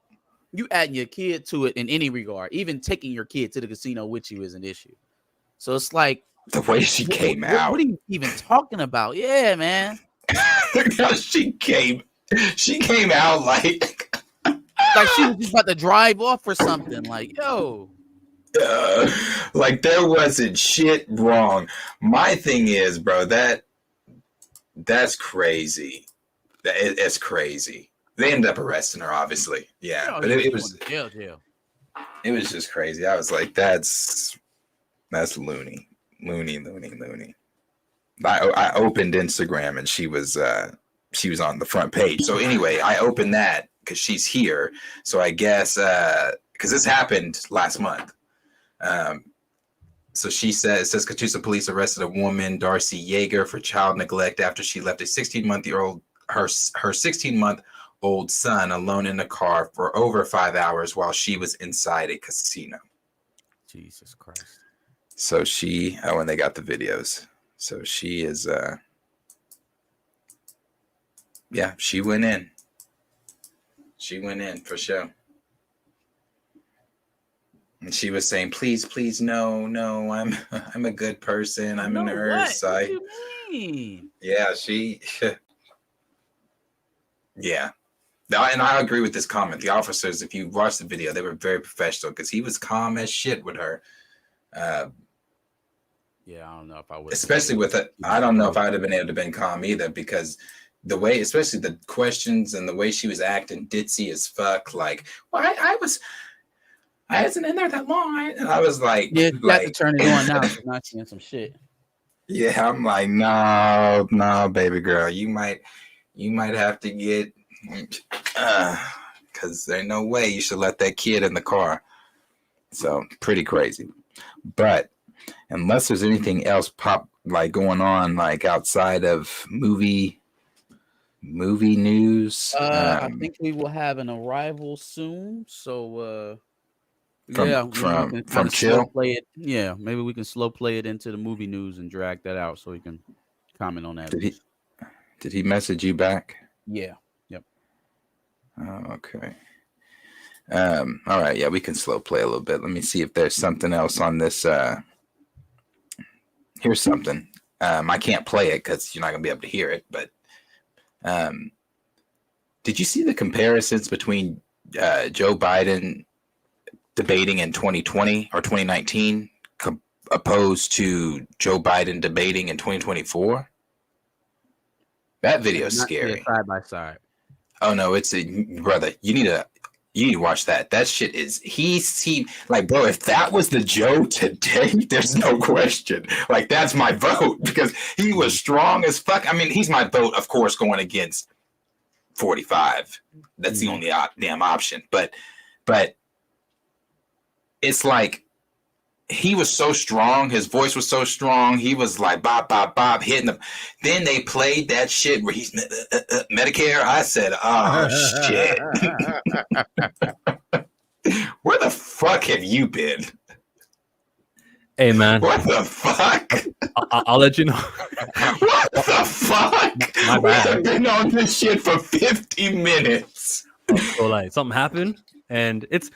you adding your kid to it in any regard, even taking your kid to the casino with you is an issue. So it's like the way she came out. What are you even talking about? Yeah, man. she came out like she was just about to drive off or something. Like, yo. Like there wasn't shit wrong. My thing is, bro, that's crazy. It's crazy. They ended up arresting her, obviously. Yeah, but it was jail. It was just crazy. I was like, that's loony. I opened Instagram and she was on the front page. So anyway, I opened that because she's here. So I guess because this happened last month. So she says Tulsa police arrested a woman, Darcy Yeager, for child neglect after she left a 16-month-old her 16-month-old son alone in a car for over 5 hours while she was inside a casino. Jesus Christ. So and they got the videos. So she is she went in. She went in for sure. And she was saying, please, no, I'm a good person. I'm a nurse. What do you mean? Yeah, yeah. And I agree with this comment. The officers, if you watch the video, they were very professional because he was calm as shit with her. Yeah, I don't know if I would. Especially with it, I don't know if I would have been able to been calm either because the way, especially the questions and the way she was acting, ditzy as fuck. Like, well, I wasn't in there that long. I was like, yeah, you got to turn it on now. I'm not seeing some shit. Yeah, I'm like, no, baby girl, you might have to get, because there's no way you should let that kid in the car. So pretty crazy, but unless there's anything else going on like outside of movie news, I think we will have an arrival soon. So. From Chill. Play it. Yeah, maybe we can slow play it into the movie news and drag that out so we can comment on that. Did he message you back? Yeah. Yep. Oh, okay. All right. Yeah, we can slow play a little bit. Let me see if there's something else on this. Here's something. I can't play it because you're not gonna be able to hear it. But did you see the comparisons between Joe Biden debating in 2020 or 2019 opposed to Joe Biden debating in 2024? That video is scary. Side by side. Oh no, brother. You need to watch that. That shit is he like, bro. If that was the Joe today, there's no question. Like that's my vote because he was strong as fuck. I mean, he's my vote, of course, going against 45. That's the only damn option. But it's like he was so strong. His voice was so strong. He was like, bop, bop, bop, hitting them. Then they played that shit where he's Medicare. I said, oh, shit. Where the fuck have you been? Hey, man. What the fuck? I'll let you know. What the fuck? My bad. We've been on this shit for 50 minutes. So, like, something happened. And it's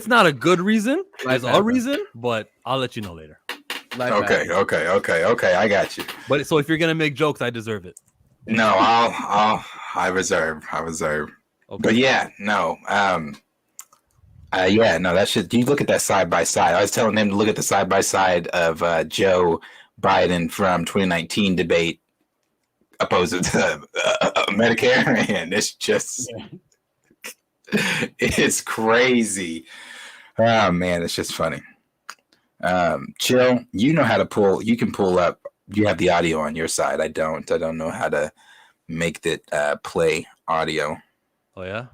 not a good reason. There's a reason, but I'll let you know later. Okay. I got you. But so if you're gonna make jokes, I deserve it. No, I reserve. Okay. But yeah, no. That should. You look at that side by side. I was telling him to look at the side by side of Joe Biden from 2019 debate opposing to Medicare, and it's just it's crazy. Oh man, it's just funny. Chill, you know how to pull. You can pull up. You have the audio on your side. I don't know how to make that play audio. Oh yeah,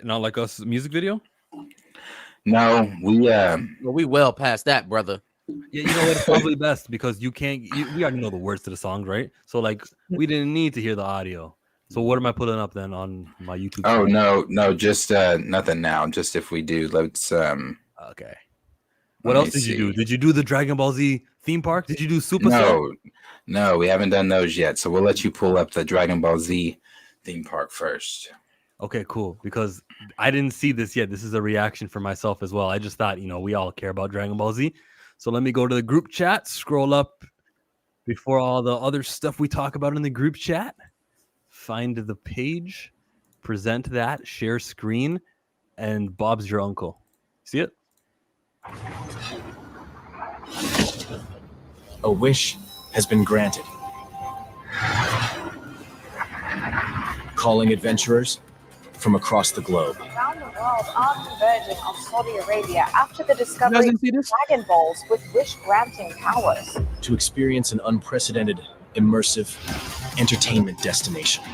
not like us music video. No, we well past that, brother. Yeah, you know what? It's probably best because we already know the words to the songs, right? So like, we didn't need to hear the audio. So what am I putting up then on my YouTube? Oh channel? No, just nothing now. Just if we do, let's Okay. What else did you do? Did you do the Dragon Ball Z theme park? Did you do Supacell? No, we haven't done those yet. So we'll let you pull up the Dragon Ball Z theme park first. Okay, cool. Because I didn't see this yet. This is a reaction for myself as well. I just thought, we all care about Dragon Ball Z. So let me go to the group chat, scroll up before all the other stuff we talk about in the group chat. Find the page, present that, share screen, and Bob's your uncle. See it? A wish has been granted. Calling adventurers from across the globe. Around the world are converging on Saudi Arabia after the discovery of Dragon Balls with wish-granting powers. To experience an unprecedented, immersive entertainment destination.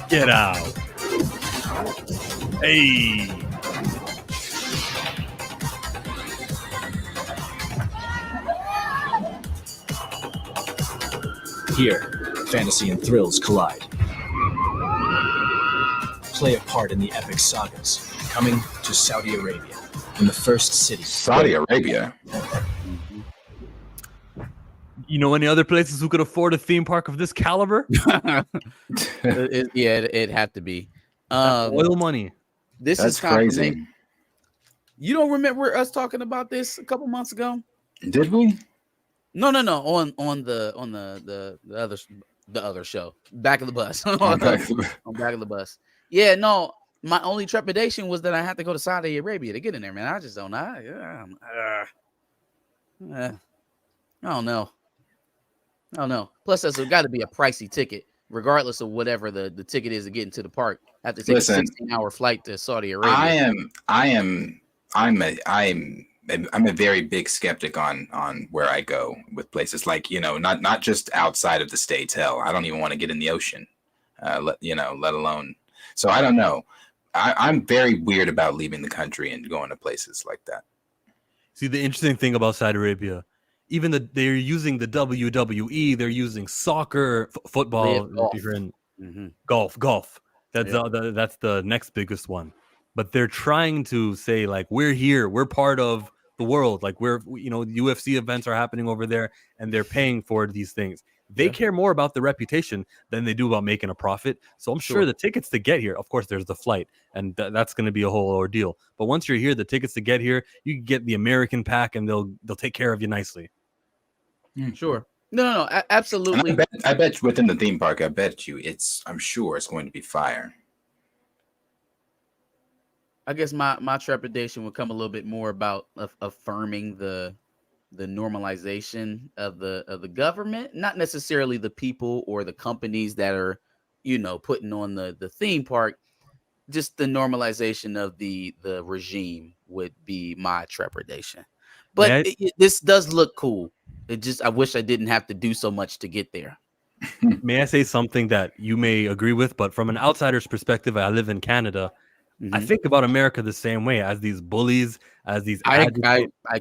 Get out. Hey. Here, fantasy and thrills collide. Play a part in the epic sagas coming to Saudi Arabia in the first city. Saudi Arabia? You know any other places who could afford a theme park of this caliber? It'd have to be. Oil money. That's crazy. You don't remember us talking about this a couple months ago? Did we? No. On the other show, Back of the Bus. On Back of the Bus. Yeah, no. My only trepidation was that I had to go to Saudi Arabia to get in there, man. I just don't know. I don't know. Plus, there's got to be a pricey ticket, regardless of whatever the ticket is to get into the park. I have to take a 16-hour flight to Saudi Arabia. I'm a very big skeptic on where I go with places like, not just outside of the States. Hell, I don't even want to get in the ocean, let alone. So I don't know. I'm very weird about leaving the country and going to places like that. See, the interesting thing about Saudi Arabia, even they're using the WWE, they're using soccer, football, golf. That's the next biggest one. But they're trying to say, like, we're here, we're part of the world. Like, UFC events are happening over there, and they're paying for these things. They care more about the reputation than they do about making a profit. So I'm sure the tickets to get here, of course, there's the flight, and that's going to be a whole ordeal. But once you're here, the tickets to get here, you can get the American pack, and they'll take care of you nicely. Sure. No, absolutely. I bet within the theme park, I'm sure it's going to be fire. I guess my trepidation would come a little bit more about affirming the normalization of the government, not necessarily the people or the companies that are, putting on the theme park. Just the normalization of the regime would be my trepidation. But this does look cool. I wish I didn't have to do so much to get there. May I say something that you may agree with, but from an outsider's perspective, I live in Canada. I think about America the same way, as these bullies, as these. I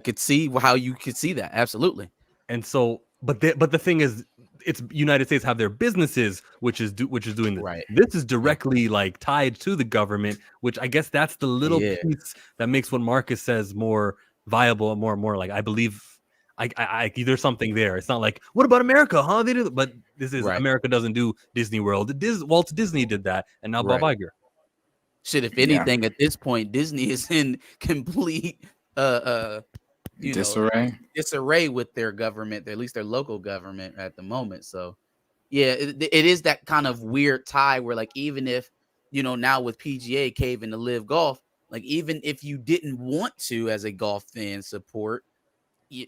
could see how you could see that, absolutely. And so, but the thing is, it's United States have their businesses, which is doing this. Right. This is directly like tied to the government, which I guess that's the little piece that makes what Marcus says more viable, more like I believe. I there's something there. It's not like, what about America? Huh? They do, but this is America doesn't do Disney World. Walt Disney did that, and now Bob Iger. Shit, if anything, at this point, Disney is in complete disarray with their government, at least their local government at the moment. So, yeah, it is that kind of weird tie where, like, even if now with PGA caving to Live Golf, like even if you didn't want to, as a golf fan, support,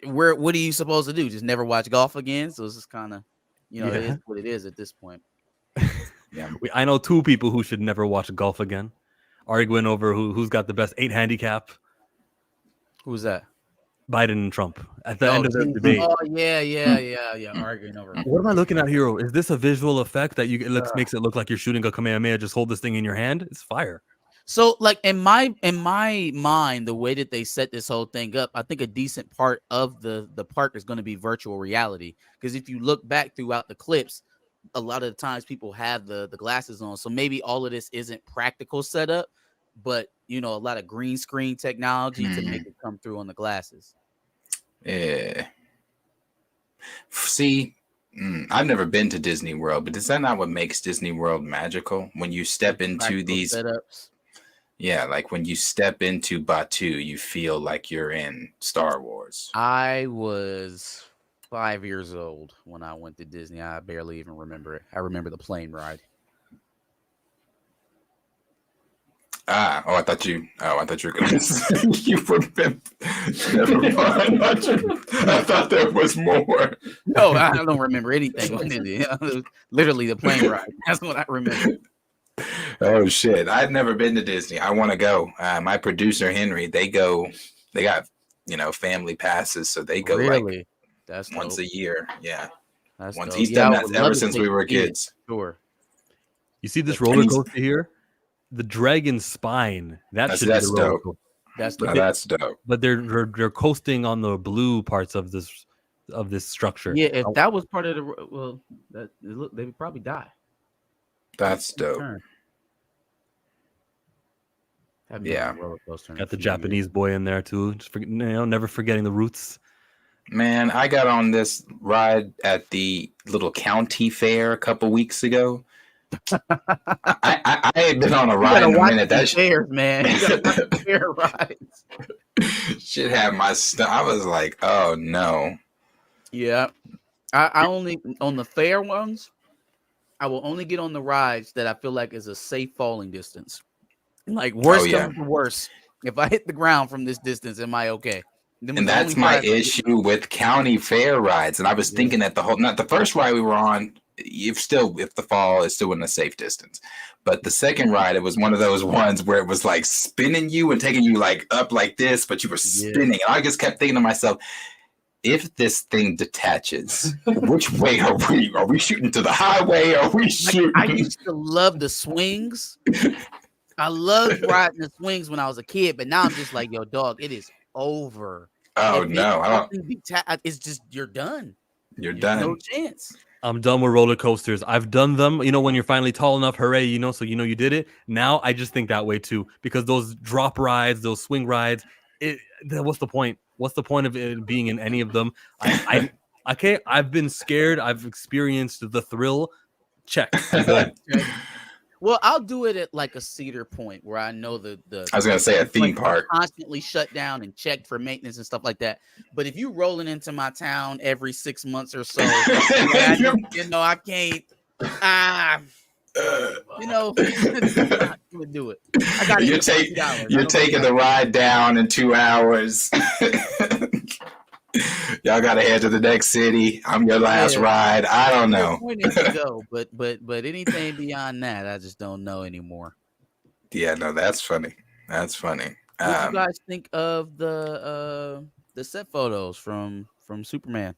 what are you supposed to do? Just never watch golf again? So it's just kind of, it is what it is at this point. Yeah, I know 2 people who should never watch golf again, arguing over who's got the best 8 handicap. Who's that? Biden and Trump at the end of the debate. Oh yeah. Arguing over. What am I looking at here? Is this a visual effect that makes it look like you're shooting a Kamehameha? Just hold this thing in your hand. It's fire. So, like in my mind, the way that they set this whole thing up, I think a decent part of the park is going to be virtual reality. Because if you look back throughout the clips, a lot of the times people have the glasses on. So maybe all of this isn't practical setup, but a lot of green screen technology to make it come through on the glasses. Yeah. See, I've never been to Disney World, but is that not what makes Disney World magical? When you step into these setups. Yeah, like when you step into Batu, you feel like you're in Star Wars. I was 5 years old when I went to Disney. I barely even remember it. I remember the plane ride. I thought you were gonna say you remember. Never mind. I thought there was more. No, I don't remember anything. Literally the plane ride. That's what I remember. Oh shit! I've never been to Disney. I want to go. My producer Henry, they got family passes, so they go like that's once dope. a year. Yeah, that's once dope. he's done that ever since we were kids. Sure. You see this roller coaster here? The dragon spine. That's the roller dope. Coaster. That's dope. But they're coasting on the blue parts of this structure. Yeah, if that was part of the they would probably die. That's dope. Yeah. Got the Japanese boy in there too. Just never forgetting the roots. Man, I got on this ride at the little county fair a couple weeks ago. I had been on a ride in a minute. That shit, man. You gotta watch the fair rides. Shit had my stuff. I was like, oh no. Yeah, I only on the fair ones. I will only get on the rides that I feel like is a safe falling distance. Like worst comes to worst, if I hit the ground from this distance, am I okay? And that's my issue with county fair rides. And I was thinking that not the first ride we were on, if the fall is still in a safe distance, but the second ride, it was one of those ones where it was like spinning you and taking you like up like this, but you were spinning. And I just kept thinking to myself, if this thing detaches, which way are we? Are we shooting to the highway? Are we shooting? I used to love the swings. I loved riding the swings when I was a kid, but now I'm just like, yo, dog, it is over. Oh no! It's just you're done. You're done. No chance. I'm done with roller coasters. I've done them. When you're finally tall enough, hooray! So you did it. Now I just think that way too, because those drop rides, those swing rides, what's the point? What's the point of it being in any of them? I've been scared. I've experienced the thrill. Check. Well, I'll do it at like a Cedar Point where I know the I was gonna say a theme park constantly shut down and checked for maintenance and stuff like that. But if you rolling into my town every 6 months or so, I can't. I'm not gonna do it. I got you're taking the ride down in 2 hours. Y'all gotta head to the next city. I'm your last ride. I don't know. Go, but anything beyond that, I just don't know anymore. Yeah, no, that's funny. That's funny. What do you guys think of the set photos from SuperMan?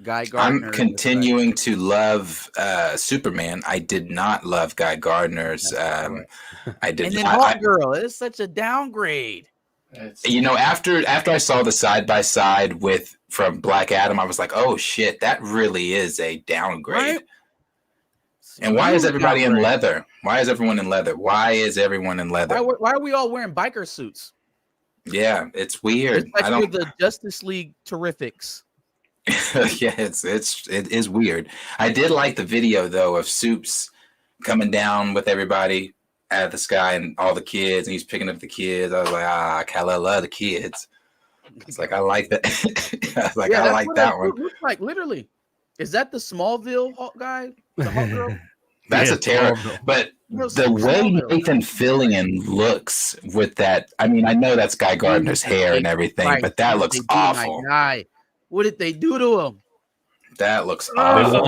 Guy Gardner. I'm continuing to love SuperMan. I did not love Guy Gardner's. I did. And then Hot Girl, it's such a downgrade. After I saw the side by side from Black Adam, I was like, oh shit, that really is a downgrade. Right? And why is everybody in leather? Why is everyone in leather? Why is everyone in leather? Why are we all wearing biker suits? Yeah, it's weird. It's like the Justice League Terrifics. Yeah, it is weird. I did like the video though of Supes coming down with everybody out of the sky and all the kids, and he's picking up the kids. I was like, I kind of love the kids. It's like I like that. I was like, I like that one. Like literally, is that the Smallville Hawk guy? The Hawk Girl? That's a terrible. But the way Nathan Fillion looks with that, I mean, I know that's Guy Gardner's hair and everything, but that looks awful. What did they do to him? That looks awful. They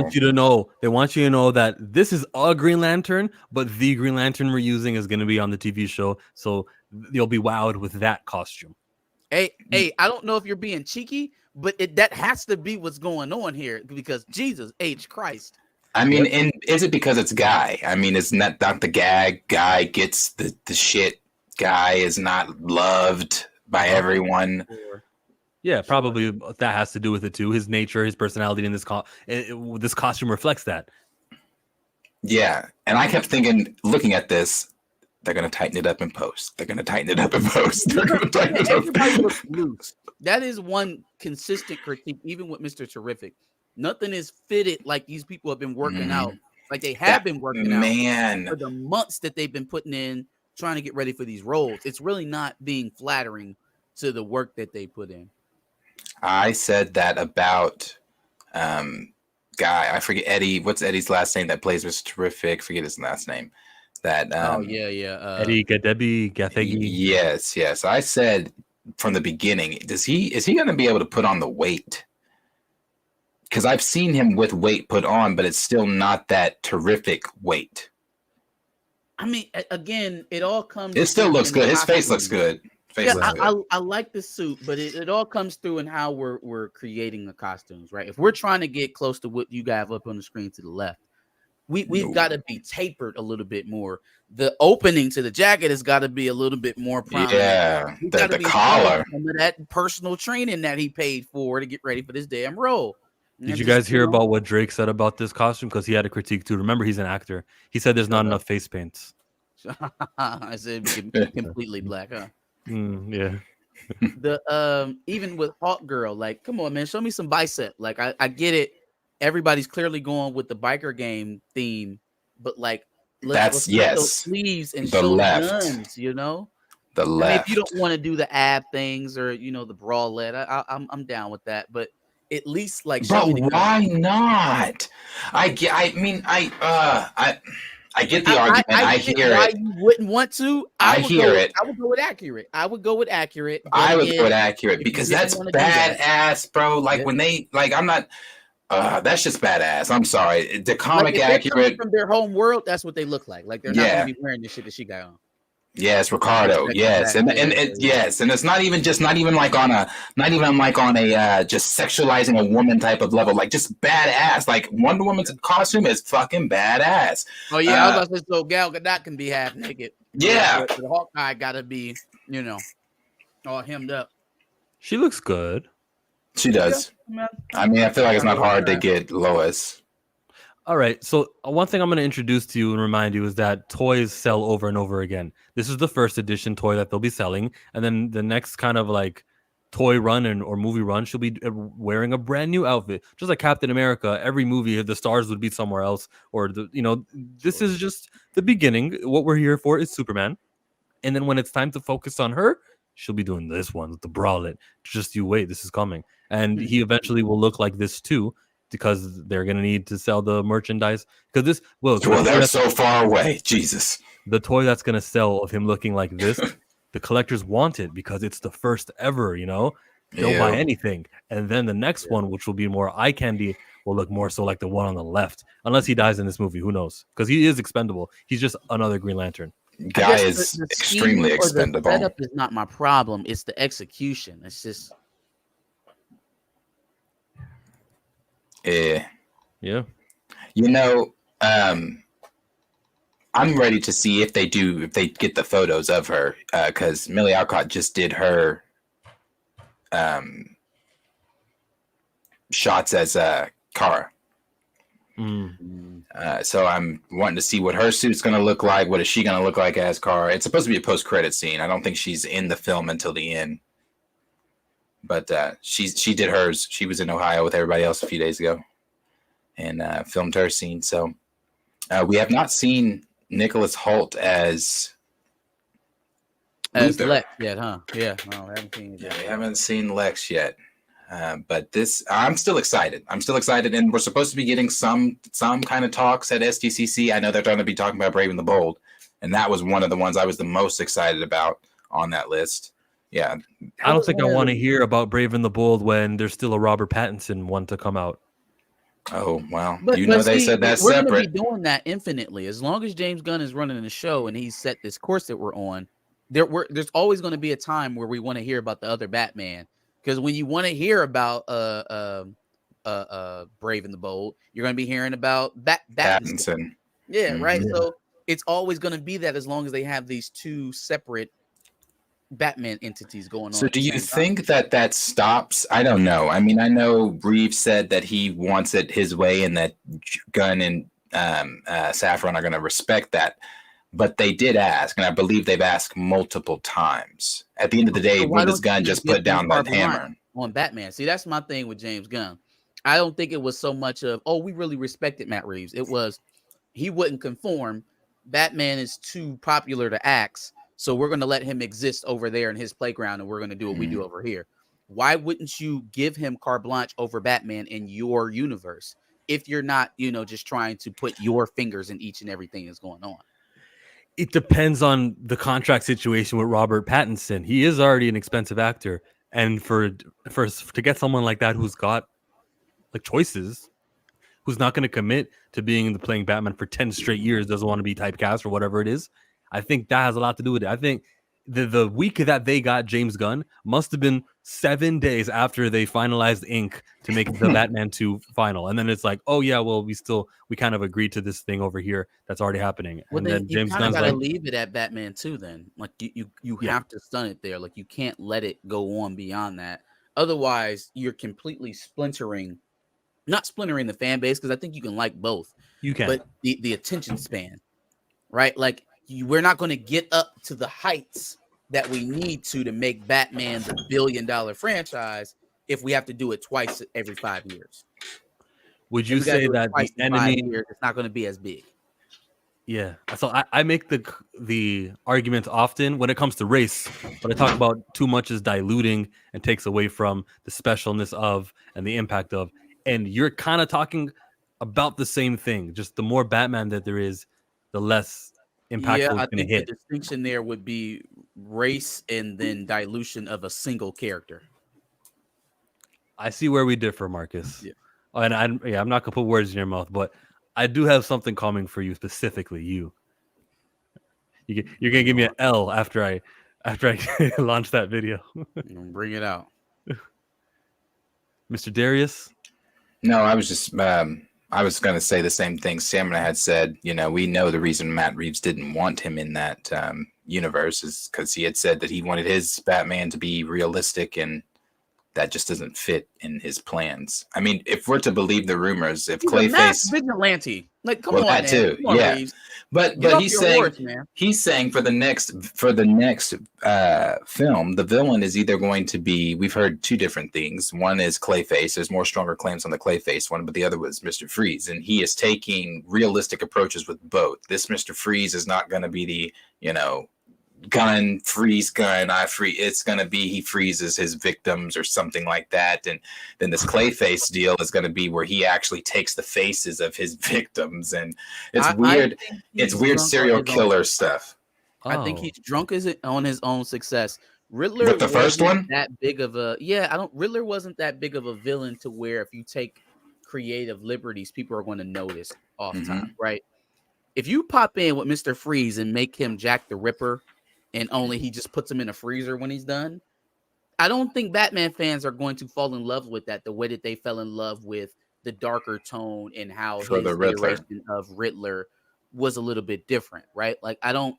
want you to know that this is a Green Lantern, but the Green Lantern we're using is going to be on the TV show, so you'll be wowed with that costume. Hey, I don't know if you're being cheeky, but that has to be what's going on here because Jesus H. Christ. I mean, and is it because it's Guy? I mean, it's not the gag. Guy gets the shit. Guy is not loved by everyone. Yeah, probably that has to do with it too. His nature, his personality in this costume reflects that. Yeah, and I kept thinking, looking at this, they're gonna tighten it up in post. They're gonna tighten it up in post. They're gonna tighten it up. Everybody looks loose. That is one consistent critique, even with Mr. Terrific. Nothing is fitted like these people have been working out, like they have been working out for the months that they've been putting in, trying to get ready for these roles. It's really not being flattering to the work that they put in. I said that about Guy. I forget Eddie. What's Eddie's last name that plays Mr. Terrific? Forget his last name. That Eddie Gathegi. Yes. I said from the beginning, is he going to be able to put on the weight? Because I've seen him with weight put on, but it's still not that terrific weight. I mean, again, it all comes. It still looks good. His face looks good. I like the suit, but it all comes through in how we're creating the costumes, right? If we're trying to get close to what you have up on the screen to the left, we've got to be tapered a little bit more. The opening to the jacket has got to be a little bit more prominent. Yeah, the collar. Some of that personal training that he paid for to get ready for this damn role. Did you guys hear about what Drake said about this costume? Because he had a critique too. Remember, he's an actor. He said there's not enough face paint. I said completely black, huh? Yeah. The even with Hawk Girl, like, come on, man, show me some bicep. Like, I get it. Everybody's clearly going with the biker game theme, but like, let's those sleeves and show the guns. You know, the left. I mean, if you don't want to do the ab things or the bralette, I'm down with that, but. At least like, bro, why not? I get the argument. I hear it. You wouldn't want to. I hear it. I would go with accurate. I would go with accurate because that's badass, bro. Like when they I'm not. That's just badass. I'm sorry. The comic accurate from their home world. That's what they look like. Like they're not going to be wearing this shit that she got on. Yes, Ricardo. Yes, and it's not even like on a just sexualizing a woman type of level. Like just badass. Like Wonder Woman's costume is fucking badass. Oh yeah, I was about to say so Gal Gadot can be half naked. Yeah, but the Hawkeye gotta be all hemmed up. She looks good. She does. I mean, I feel like it's not hard to get Lois. All right, so one thing I'm going to introduce to you and remind you is that toys sell over and over again. This is the first edition toy that they'll be selling, and then the next kind of like toy run or movie run, she'll be wearing a brand new outfit, just like Captain America. Every movie, the stars would be somewhere else, or this is just the beginning. What we're here for is Superman, and then when it's time to focus on her, she'll be doing this one with the bralette. Just you wait, this is coming, and he eventually will look like this too. Because they're going to need to sell the merchandise. Because they're so far away. Jesus. The toy that's going to sell of him looking like this, the collectors want it because it's the first ever, They'll buy anything. And then the next one, which will be more eye candy, will look more so like the one on the left. Unless he dies in this movie. Who knows? Because he is expendable. He's just another Green Lantern. Guy is extremely expendable. The setup is not my problem. It's the execution. It's just... Yeah. I'm ready to see if they get the photos of her, because Millie Alcott just did her shots as Kara. So I'm wanting to see what her suit's going to look like. What is she going to look like as Kara? It's supposed to be a post-credit scene. I don't think she's in the film until the end. But she did hers. She was in Ohio with everybody else a few days ago and filmed her scene. So we have not seen Nicholas Hoult as Lex yet, huh? Yeah, no, I haven't seen it yet. We haven't seen Lex yet. But I'm still excited. And we're supposed to be getting some kind of talks at SDCC. I know they're going to be talking about Brave and the Bold, and that was one of the ones I was the most excited about on that list. Yeah, I don't think I want to hear about Brave and the Bold when there's still a Robert Pattinson one to come out. Oh, well, but they said that's we're separate. We're going to be doing that infinitely. As long as James Gunn is running the show and he's set this course that we're on, there's always going to be a time where we want to hear about the other Batman. Because when you want to hear about Brave and the Bold, you're going to be hearing about Pattinson. Yeah, right? Yeah. So it's always going to be that as long as they have these two separate Batman entities going on. So do you think that stops? I don't know. I mean, I know Reeves said that he wants it his way and that Gunn and Safran are going to respect that. But they did ask, and I believe they've asked multiple times. At the end of the day, when does Gunn just put down that hammer? On Batman. See, that's my thing with James Gunn. I don't think it was so much of, we really respected Matt Reeves. It was, he wouldn't conform. Batman is too popular to axe. So we're going to let him exist over there in his playground, and we're going to do what we do over here. Why wouldn't you give him carte blanche over Batman in your universe if you're not, just trying to put your fingers in each and everything that's going on? It depends on the contract situation with Robert Pattinson. He is already an expensive actor, and to get someone like that who's got like choices, who's not going to commit to playing Batman for 10 straight years, doesn't want to be typecast or whatever it is. I think that has a lot to do with it. I think the week that they got James Gunn must have been 7 days after they finalized ink to make the Batman 2 final. And then it's like, oh yeah, well, we kind of agreed to this thing over here that's already happening. Well, and then James Gunn's gotta leave it at Batman 2 then. Like you have to stun it there. Like you can't let it go on beyond that. Otherwise, you're completely not splintering the fan base, because I think you can like both. You can. But the attention span, right? Like we're not going to get up to the heights that we need to make Batman the $1 billion franchise if we have to do it twice every 5 years. Would you say that the enemy it's not going to be as big? Yeah. So I make the argument often when it comes to race, but I talk about too much is diluting and takes away from the specialness of and the impact of. And you're kind of talking about the same thing. Just the more Batman that there is, the less impactful it's going to hit. The distinction there would be race and then dilution of a single character. I see where we differ, Marcus. Yeah. And I'm not gonna put words in your mouth, but I do have something coming for you specifically. You're gonna give me an L after I launch that video. Bring it out, Mr. Darius. No, I was just I was going to say the same thing Sam and I had said. We know the reason Matt Reeves didn't want him in that universe is because he had said that he wanted his Batman to be realistic, and that just doesn't fit in his plans. I mean, if we're to believe the rumors, if Clayface vigilante, like come on, that man. too, on, yeah. Reeves. But he's saying for the next film, the villain is either going to be. We've heard two different things. One is Clayface. There's more stronger claims on the Clayface one, but the other was Mr. Freeze, and he is taking realistic approaches with both. This Mr. Freeze is not going to be the gun freeze gun I free. It's going to be he freezes his victims or something like that, and then this Clayface deal is going to be where he actually takes the faces of his victims, and it's weird. It's weird serial killer stuff. I think he's drunk on his own success. Riddler with the first one that big of a Riddler wasn't that big of a villain to where if you take creative liberties, people are going to notice off time, right? If you pop in with Mr. Freeze and make him Jack the Ripper, and only he just puts him in a freezer when he's done, I don't think Batman fans are going to fall in love with that the way that they fell in love with the darker tone and how his iteration of Riddler was a little bit different, right? Like I don't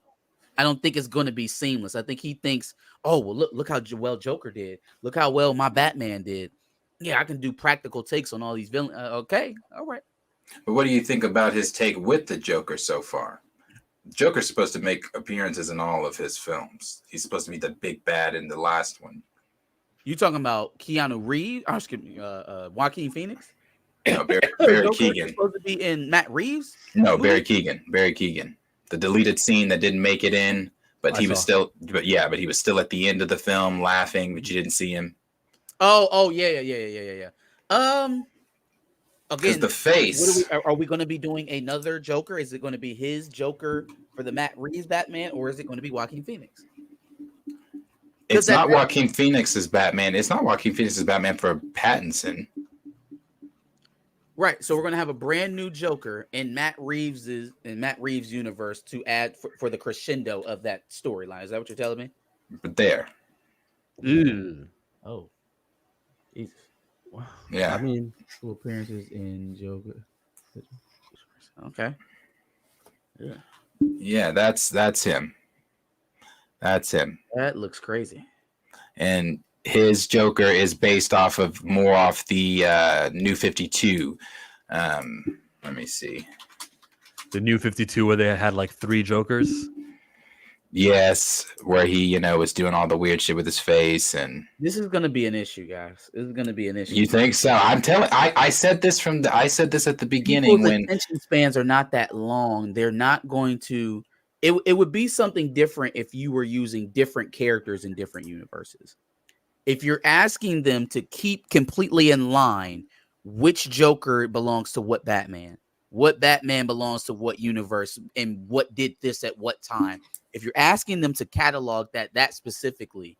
think it's going to be seamless. I think he thinks, oh well, look how well Joker did. Look how well my Batman did. Yeah, I can do practical takes on all these villains. Okay, all right. But what do you think about his take with the Joker so far? Joker's supposed to make appearances in all of his films. He's supposed to be the big bad in the last one. You talking about Keanu Reeves? Oh, excuse me, Joaquin Phoenix? No, Barry Keoghan. Supposed to be in Matt Reeves? No, Barry Keoghan. Barry Keoghan. The deleted scene that didn't make it in, but he was still at the end of the film laughing, but you didn't see him. Oh, yeah. Again, the face. Are we going to be doing another Joker? Is it going to be his Joker for the Matt Reeves Batman, or is it going to be Joaquin Phoenix? It's not Joaquin Phoenix's Batman. It's not Joaquin Phoenix's Batman for Pattinson. Right. So we're going to have a brand new Joker in Matt Reeves' universe to add for the crescendo of that storyline. Is that what you're telling me? But there. Oh. Jesus. Wow. Yeah. I mean, two appearances in Joker. Okay. Yeah. Yeah, that's him. That's him. That looks crazy. And his Joker is based off the New 52. Let me see. The New 52, where they had like 3 Jokers. Yes, where he, was doing all the weird shit with his face, and this is going to be an issue, guys. This is going to be an issue. You think so? I'm telling. I said this at the beginning. People's attention spans are not that long. They're not going to. It would be something different if you were using different characters in different universes. If you're asking them to keep completely in line, which Joker belongs to what Batman belongs to what universe, and what did this at what time. If you're asking them to catalog that specifically,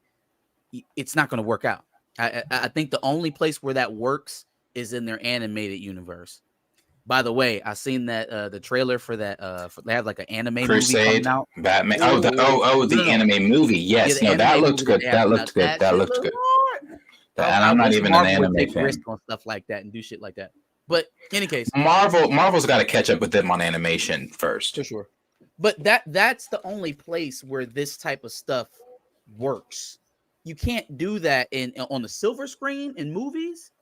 it's not going to work out. I think the only place where that works is in their animated universe. By the way, I seen that the trailer for that. They have like an anime Crusade, movie coming out. Batman. The anime movie. Yes, that looked good. That looked good. That looked good. And I'm not even an anime fan. Risk on stuff like that and do shit like that. But in any case, Marvel's got to catch up with them on animation first, for sure. But that's the only place where this type of stuff works. You can't do that on the silver screen in movies.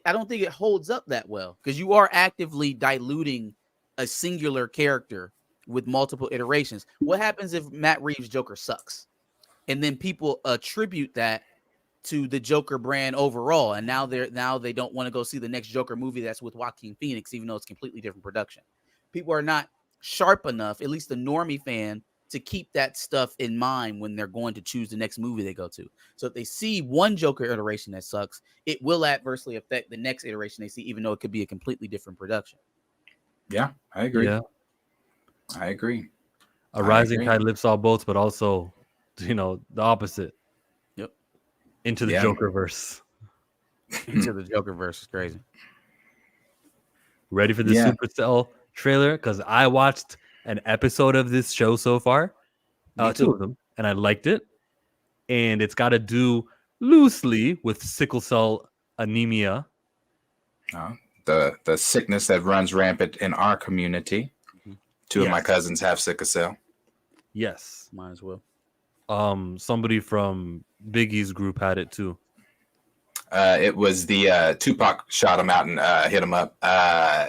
I don't think it holds up that well, because you are actively diluting a singular character with multiple iterations. What happens if Matt Reeves' Joker sucks, and then people attribute that to the Joker brand overall, and now they don't want to go see the next Joker movie that's with Joaquin Phoenix, even though it's completely different production. People are not sharp enough, at least the normie fan, to keep that stuff in mind when they're going to choose the next movie they go to. So if they see one Joker iteration that sucks, it will adversely affect the next iteration they see, even though it could be a completely different production. Yeah, I agree. Yeah, I agree. A rising tide lifts all boats, but also, the opposite. Yep. Into the Jokerverse. Into the Jokerverse is crazy. Ready for the Supercell trailer? Because I watched an episode of this show so far, 2 of them, and I liked it. And it's got to do loosely with sickle cell anemia. The sickness that runs rampant in our community. 2 of my cousins have sickle cell. Yes, might as well. Somebody from Biggie's group had it too. It was the Tupac shot him out and hit him up.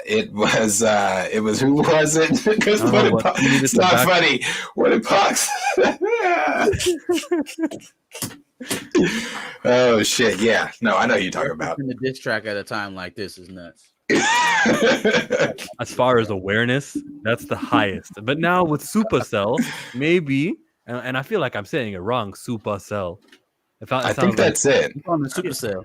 It was who was it? Because it's not funny. What did Pac? Oh shit! Yeah, no, I know who you're talking about. The diss track at a time like this is nuts. As far as awareness, that's the highest. But now with Supacell, maybe, and I feel like I'm saying it wrong. Supacell. I think that's it. On the Supacell.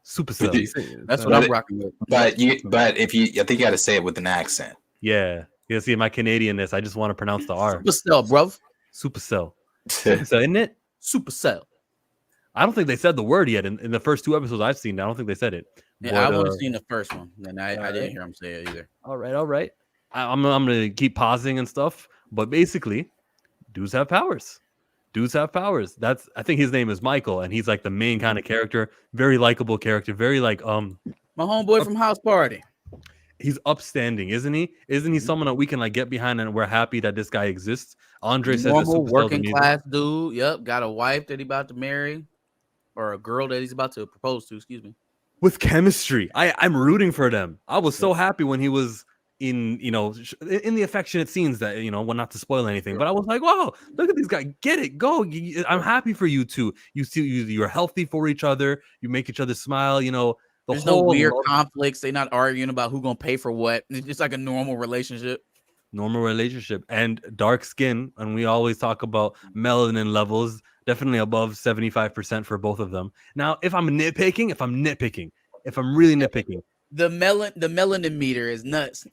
Supacell. That's what I'm rocking with. But I think you got to say it with an accent. Yeah. You see my Canadianness. I just want to pronounce the R. Supacell, bro. Supacell. Supacell, isn't it? Supacell. I don't think they said the word yet in the first 2 episodes I've seen. I don't think they said it. Yeah, but, I've only seen the first one, and I didn't hear him say it either. All right. I'm gonna keep pausing and stuff, but basically, dudes have powers. I think his name is Michael, and he's like the main kind of character, very likable character, very like my homeboy from House Party. He's upstanding, isn't he? Isn't he someone that we can like get behind, and we're happy that this guy exists? Andre says normal working class dude. Yep, got a wife that he's about to marry, or a girl that he's about to propose to. Excuse me. With chemistry, I'm rooting for them. I was so happy when he was in the affectionate scenes that well, not to spoil anything, but I was like, wow, look at these guys, get it, go. I'm happy for you two. You see, you're healthy for each other. You make each other smile. There's no weird conflicts. They're not arguing about who's gonna pay for what. It's just like a normal relationship. normal relationship. And dark skin, and we always talk about melanin levels, definitely above 75% for both of them. Now, if I'm really nitpicking, the melanin meter is nuts.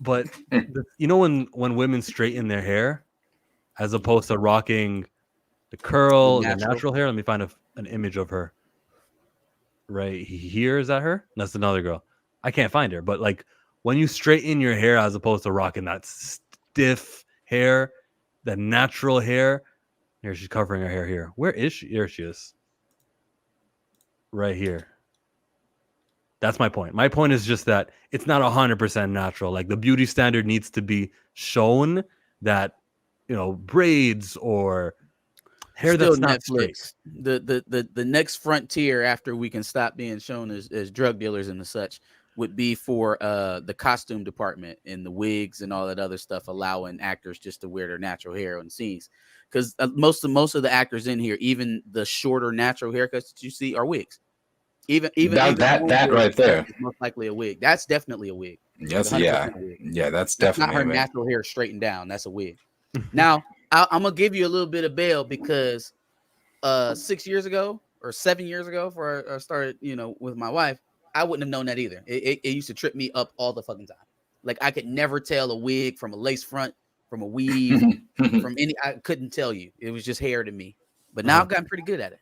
but you know when women straighten their hair as opposed to rocking the curl, the natural hair. Let me find an image of her. Right here, is that her? That's another girl. I can't find her, but like when you straighten your hair as opposed to rocking that stiff hair, that natural hair. Here, she's covering her hair here. Where is she? Here she is. Right here. That's my point. My point is just that it's not 100% natural. Like the beauty standard needs to be shown that, braids or hair Still that's not Netflix. The next frontier after we can stop being shown as drug dealers and the such would be for the costume department and the wigs and all that other stuff, allowing actors just to wear their natural hair on scenes. Because most of the actors in here, even the shorter natural haircuts that you see, are wigs. Even that right there is most likely a wig. That's definitely a wig. Yes, yeah, yeah. That's definitely not her natural hair straightened down. That's a wig. Now I'm gonna give you a little bit of bail because 6 years ago or 7 years ago, before I started, with my wife, I wouldn't have known that either. It used to trip me up all the fucking time. Like I could never tell a wig from a lace front, from a weave, from any. I couldn't tell you. It was just hair to me. But now I've gotten pretty good at it.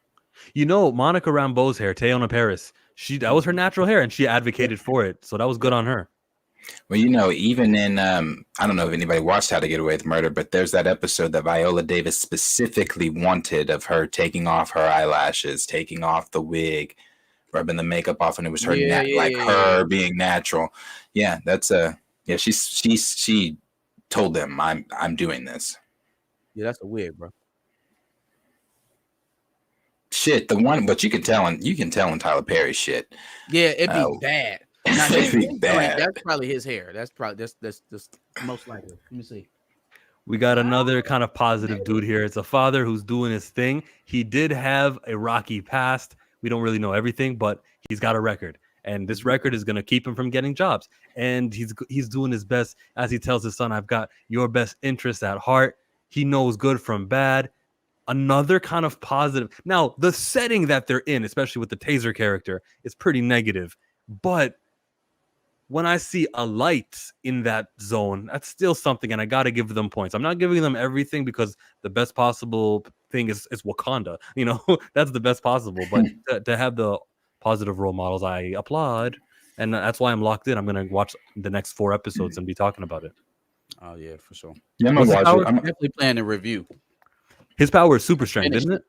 Monica Rambeau's hair, Teyona Paris, that was her natural hair, and she advocated for it, so that was good on her. Well, even in I don't know if anybody watched How to Get Away with Murder, but there's that episode that Viola Davis specifically wanted of her taking off her eyelashes, taking off the wig, rubbing the makeup off, and it was her her being natural. Yeah, that's she told them I'm doing this. Yeah, that's a wig, bro. Shit, the one, but you can tell in Tyler Perry's shit. Yeah, it'd be bad. Now, It'd be bad. That's probably his hair. That's probably that's most likely. Let me see. We got another kind of positive dude here. It's a father who's doing his thing. He did have a rocky past. We don't really know everything, but he's got a record, and this record is going to keep him from getting jobs. And he's doing his best as he tells his son, "I've got your best interest at heart." He knows good from bad. Another kind of positive. Now, the setting that they're in, especially with the Taser character, is pretty negative. But when I see a light in that zone, that's still something, and I got to give them points. I'm not giving them everything because the best possible thing is Wakanda. That's the best possible. But to have the positive role models, I applaud. And that's why I'm locked in. I'm going to watch the next 4 episodes and be talking about it. Oh, yeah, for sure. Yeah, I'm definitely planning a review. His power is super strength, isn't it?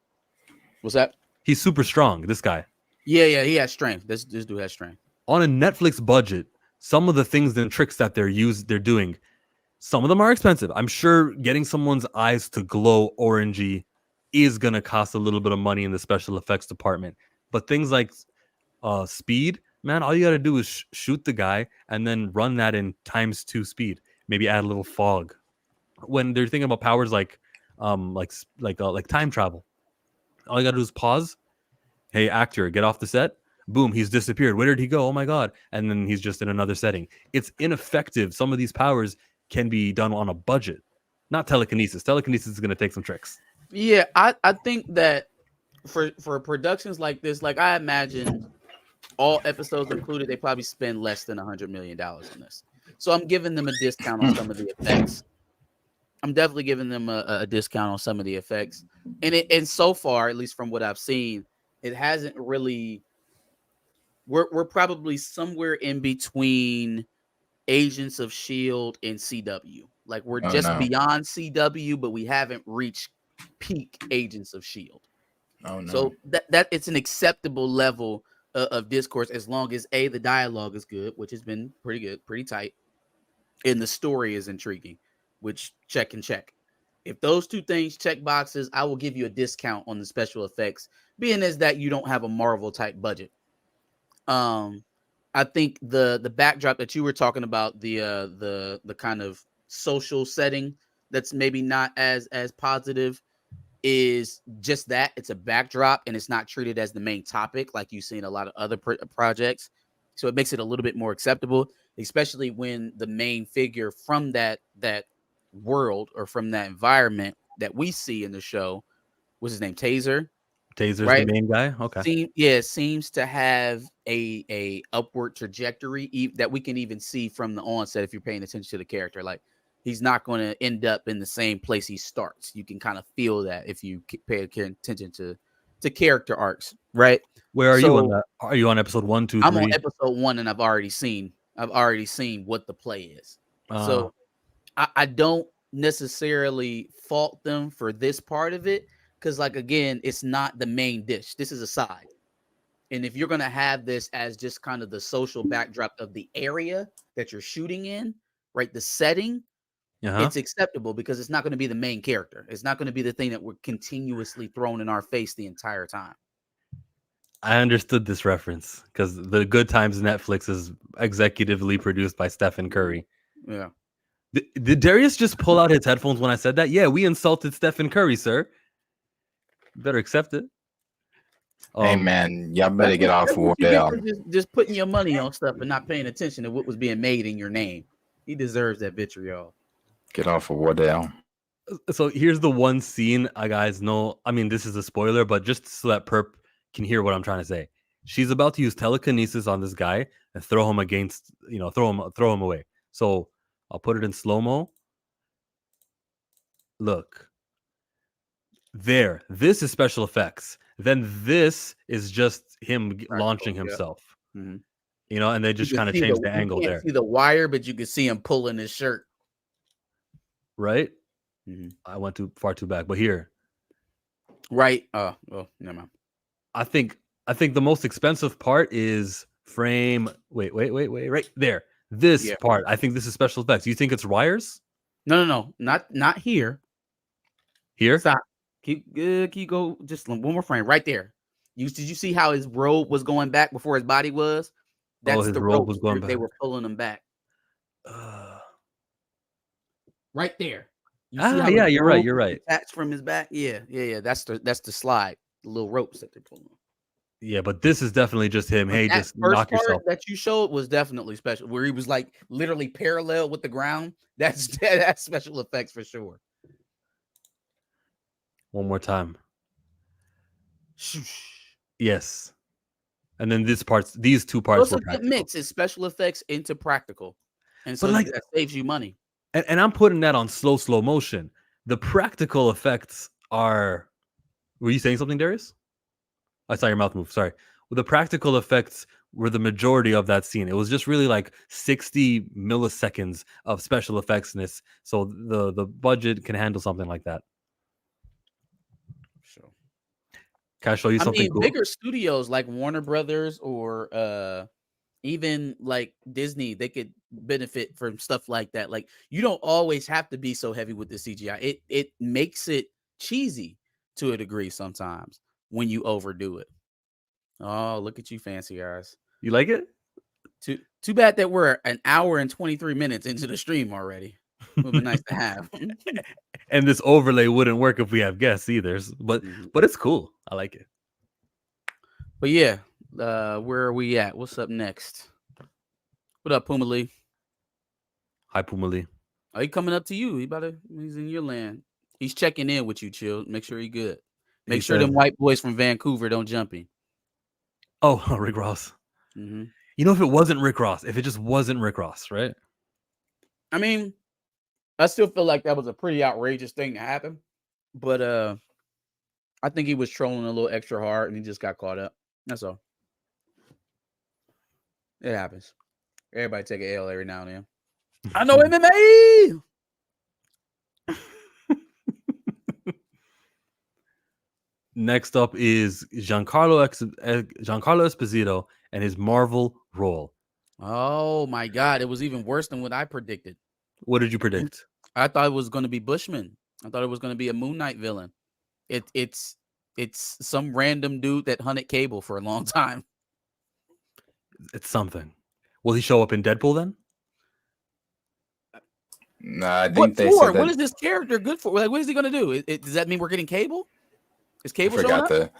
What's that? He's super strong, this guy. Yeah, he has strength. This dude has strength. On a Netflix budget, some of the things and tricks that they're doing, some of them are expensive. I'm sure getting someone's eyes to glow orangey is going to cost a little bit of money in the special effects department. But things like speed, man, all you got to do is shoot the guy and then run that in ×2 speed. Maybe add a little fog. When they're thinking about powers like time travel, all you gotta do is pause. Hey, actor, get off the set. Boom, he's disappeared. Where did he go? Oh my god! And then he's just in another setting. It's ineffective. Some of these powers can be done on a budget, not telekinesis. Telekinesis is gonna take some tricks. Yeah, I think that for productions like this, like I imagine all episodes included, they probably spend less than $100 million on this. So I'm giving them a discount on some of the effects. I'm definitely giving them a discount on some of the effects. And so far, at least from what I've seen, it hasn't really. We're probably somewhere in between Agents of S.H.I.E.L.D. and CW. Like we're beyond CW, but we haven't reached peak Agents of S.H.I.E.L.D. Oh no. So that it's an acceptable level of discourse as long as the dialogue is good, which has been pretty good, pretty tight, and the story is intriguing, which check. If those 2 things check boxes, I will give you a discount on the special effects, being as that you don't have a Marvel type budget. I think the backdrop that you were talking about, the kind of social setting that's maybe not as positive, is just that. It's a backdrop and it's not treated as the main topic like you see in a lot of other projects. So it makes it a little bit more acceptable, especially when the main figure from that world or from that environment that we see in the show, what's his name? Taser's the main guy. Okay. Seems to have a upward trajectory that we can even see from the onset if you're paying attention to the character. Like, he's not going to end up in the same place he starts. You can kind of feel that if you pay attention to character arcs, right? Where are you on that? Are you on episode 1, 2, 3? I'm on episode 1, and I've already seen what the play is. So I don't necessarily fault them for this part of it, because, like, again, it's not the main dish. This is a side. And if you're going to have this as just kind of the social backdrop of the area that you're shooting in, right, the setting, it's acceptable because it's not going to be the main character. It's not going to be the thing that we're continuously thrown in our face the entire time. I understood this reference because The Good Times Netflix is executively produced by Stephen Curry. Yeah. Did Darius just pull out his headphones when I said that? Yeah, we insulted Stephen Curry, sir. You better accept it. Hey, man, y'all better get off Wardell. Just putting your money on stuff and not paying attention to what was being made in your name. He deserves that vitriol. Get off of Wardell. So here's the one scene I guys know. I mean, this is a spoiler, but just so that Perp can hear what I'm trying to say. She's about to use telekinesis on this guy and throw him against, throw him away. So I'll put it in slow-mo. Look. There. This is special effects. Then this is just him launching himself. Mm-hmm. And they just kind of change the angle there. You can't see the wire, but you can see him pulling his shirt. Right? Mm-hmm. I went far too back, but here. Right. Oh, never mind. I think the most expensive part is frame. Wait. Right there. This part. I think this is special effects. You think it's wires? No. Not here. Here? Stop. Keep go. Just one more frame right there. Did you see how his robe was going back before his body was? That's his the robe was going back. They were pulling him back. Right there. Yeah, you're right. Attached from his back. Yeah. That's the slide. The little ropes that they're pulling. Yeah, but this is definitely just him. Hey, just knock yourself. That you showed was definitely special, where he was like literally parallel with the ground. That's special effects for sure. One more time. Yes. And then these two parts were practical. Mix is special effects into practical. And so that saves you money. And I'm putting that on slow motion. The practical effects are... Were you saying something, Darius? I saw your mouth move. Sorry. Well, the practical effects were the majority of that scene. It was just really like 60 milliseconds of special effectsness. So the budget can handle something like that. Sure. Can I show you something cool? Bigger studios like Warner Brothers or even like Disney, they could benefit from stuff like that. Like, you don't always have to be so heavy with the CGI. It makes it cheesy to a degree sometimes when you overdo it. Oh, look at you fancy guys. You like it? Too bad that we're an hour and 23 minutes into the stream already. It would be nice to have. And this overlay wouldn't work if we have guests either. But it's cool. I like it. But yeah, where are we at? What's up next? What up, Puma Lee? Hi, Puma Lee. Are he coming up to you? He's in your land. He's checking in with you, Chill. Make sure he's good. Make sure them white boys from Vancouver don't jump in. Oh, Rick Ross. Mm-hmm. If it wasn't Rick Ross, if it just wasn't Rick Ross, right? I mean, I still feel like that was a pretty outrageous thing to happen. But I think he was trolling a little extra hard and he just got caught up. That's all. It happens. Everybody take an L every now and then. I know MMA. Next up is Giancarlo Esposito and his Marvel role. Oh my God. It was even worse than what I predicted. What did you predict? I thought it was going to be Bushman. I thought it was going to be a Moon Knight villain. It's some random dude that hunted Cable for a long time. It's something. Will he show up in Deadpool then? No, I think they said that. What is this character good for? Like, what is he going to do? Does that mean we're getting Cable? Is Cable showing up?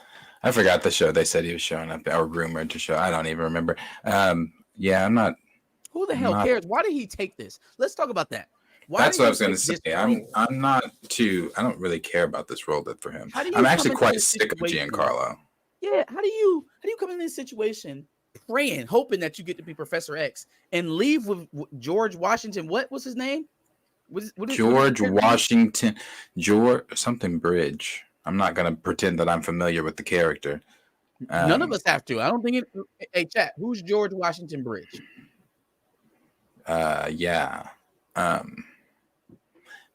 I forgot the show they said he was showing up, or rumored to show. I don't even remember. Yeah, I'm not. Who the hell cares? Why did he take this? Let's talk about that. That's what I was going to say. I'm not too. I don't really care about this role for him. I'm actually quite sick of Giancarlo. Yeah, how do you come in this situation praying, hoping that you get to be Professor X and leave with George Washington? What was his name? George Washington, George something Bridge. I'm not going to pretend that I'm familiar with the character. None of us have to. I don't think it. Hey, chat. Who's George Washington Bridge? Yeah.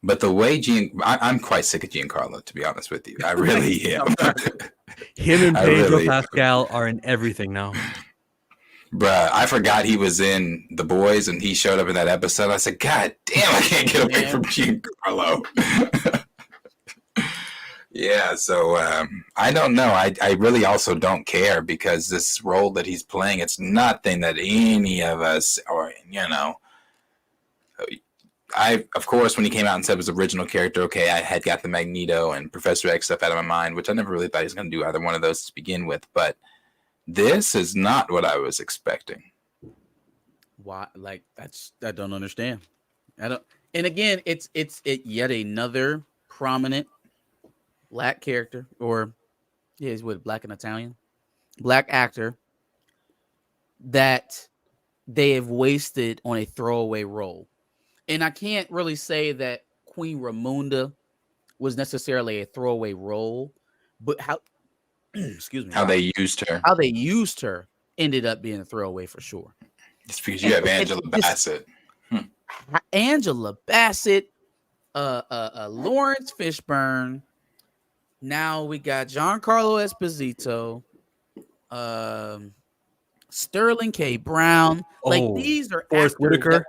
But the way I'm quite sick of Giancarlo, to be honest with you. I really am. Him and Pedro Pascal are in everything now. Bruh, I forgot he was in The Boys and he showed up in that episode. I said, God damn, I can't get away from Giancarlo. Yeah, so I don't know. I really also don't care because this role that he's playing, it's nothing that any of us, or, of course, when he came out and said it was original character, okay, I had got the Magneto and Professor X stuff out of my mind, which I never really thought he was going to do either one of those to begin with. But this is not what I was expecting. Why? Like, I don't understand. I don't. And again, it's yet another prominent Black character, or he's with Black and Italian, Black actor that they have wasted on a throwaway role. And I can't really say that Queen Ramonda was necessarily a throwaway role, but how they used her. How they used her ended up being a throwaway for sure. It's because you have Angela Bassett. Angela Bassett, Lawrence Fishburne. Now we got Giancarlo Esposito, Sterling K. Brown. Like, these are Forrest Whitaker.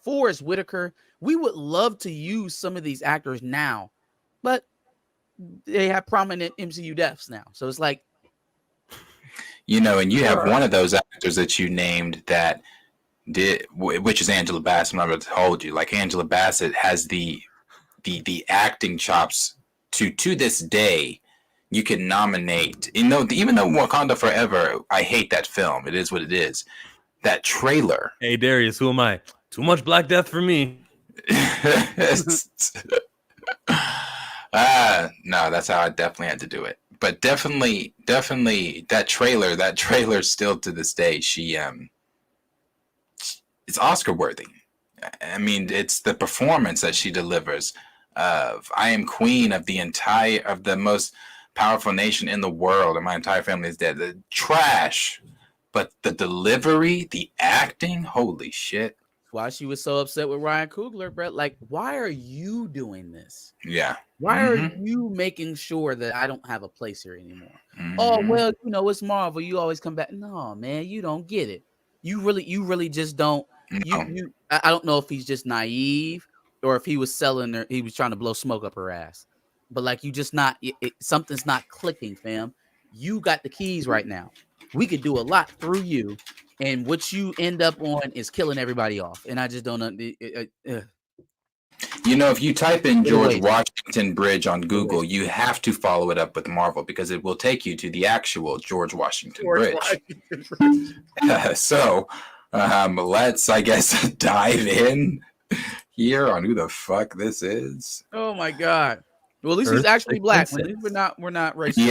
Forrest Whitaker. We would love to use some of these actors now, but they have prominent MCU deaths now. So it's like, and you have one of those actors that you named that did, which is Angela Bassett. I'm not going to hold you. Like, Angela Bassett has the acting chops to this day. You can nominate, even though Wakanda Forever, I hate that film. It is what it is. That trailer. Hey, Darius, who am I? Too much Black Death for me. No, that's how I definitely had to do it. But definitely that trailer still to this day, it's Oscar worthy. I mean, it's the performance that she delivers of I am queen of the most powerful nation in the world, and my entire family is dead. The trash, but the delivery, the acting, holy shit. Why she was so upset with Ryan Coogler, Brett? Like, why are you doing this? Yeah. Why are you making sure that I don't have a place here anymore? Oh, well, it's Marvel. You always come back. No, man, you don't get it. You really just don't. No. I don't know if he's just naive or if he was selling her. He was trying to blow smoke up her ass. But like, you just not. Something's not clicking, fam. You got the keys right now. We could do a lot through you, and what you end up on is killing everybody off. And I just don't. If you type in George Washington Bridge on Google, you have to follow it up with Marvel because it will take you to the actual George Washington Bridge. So let's, I guess, dive in here on who the fuck this is. Oh my God. Well, at least he's actually Black. At least we're not racist. He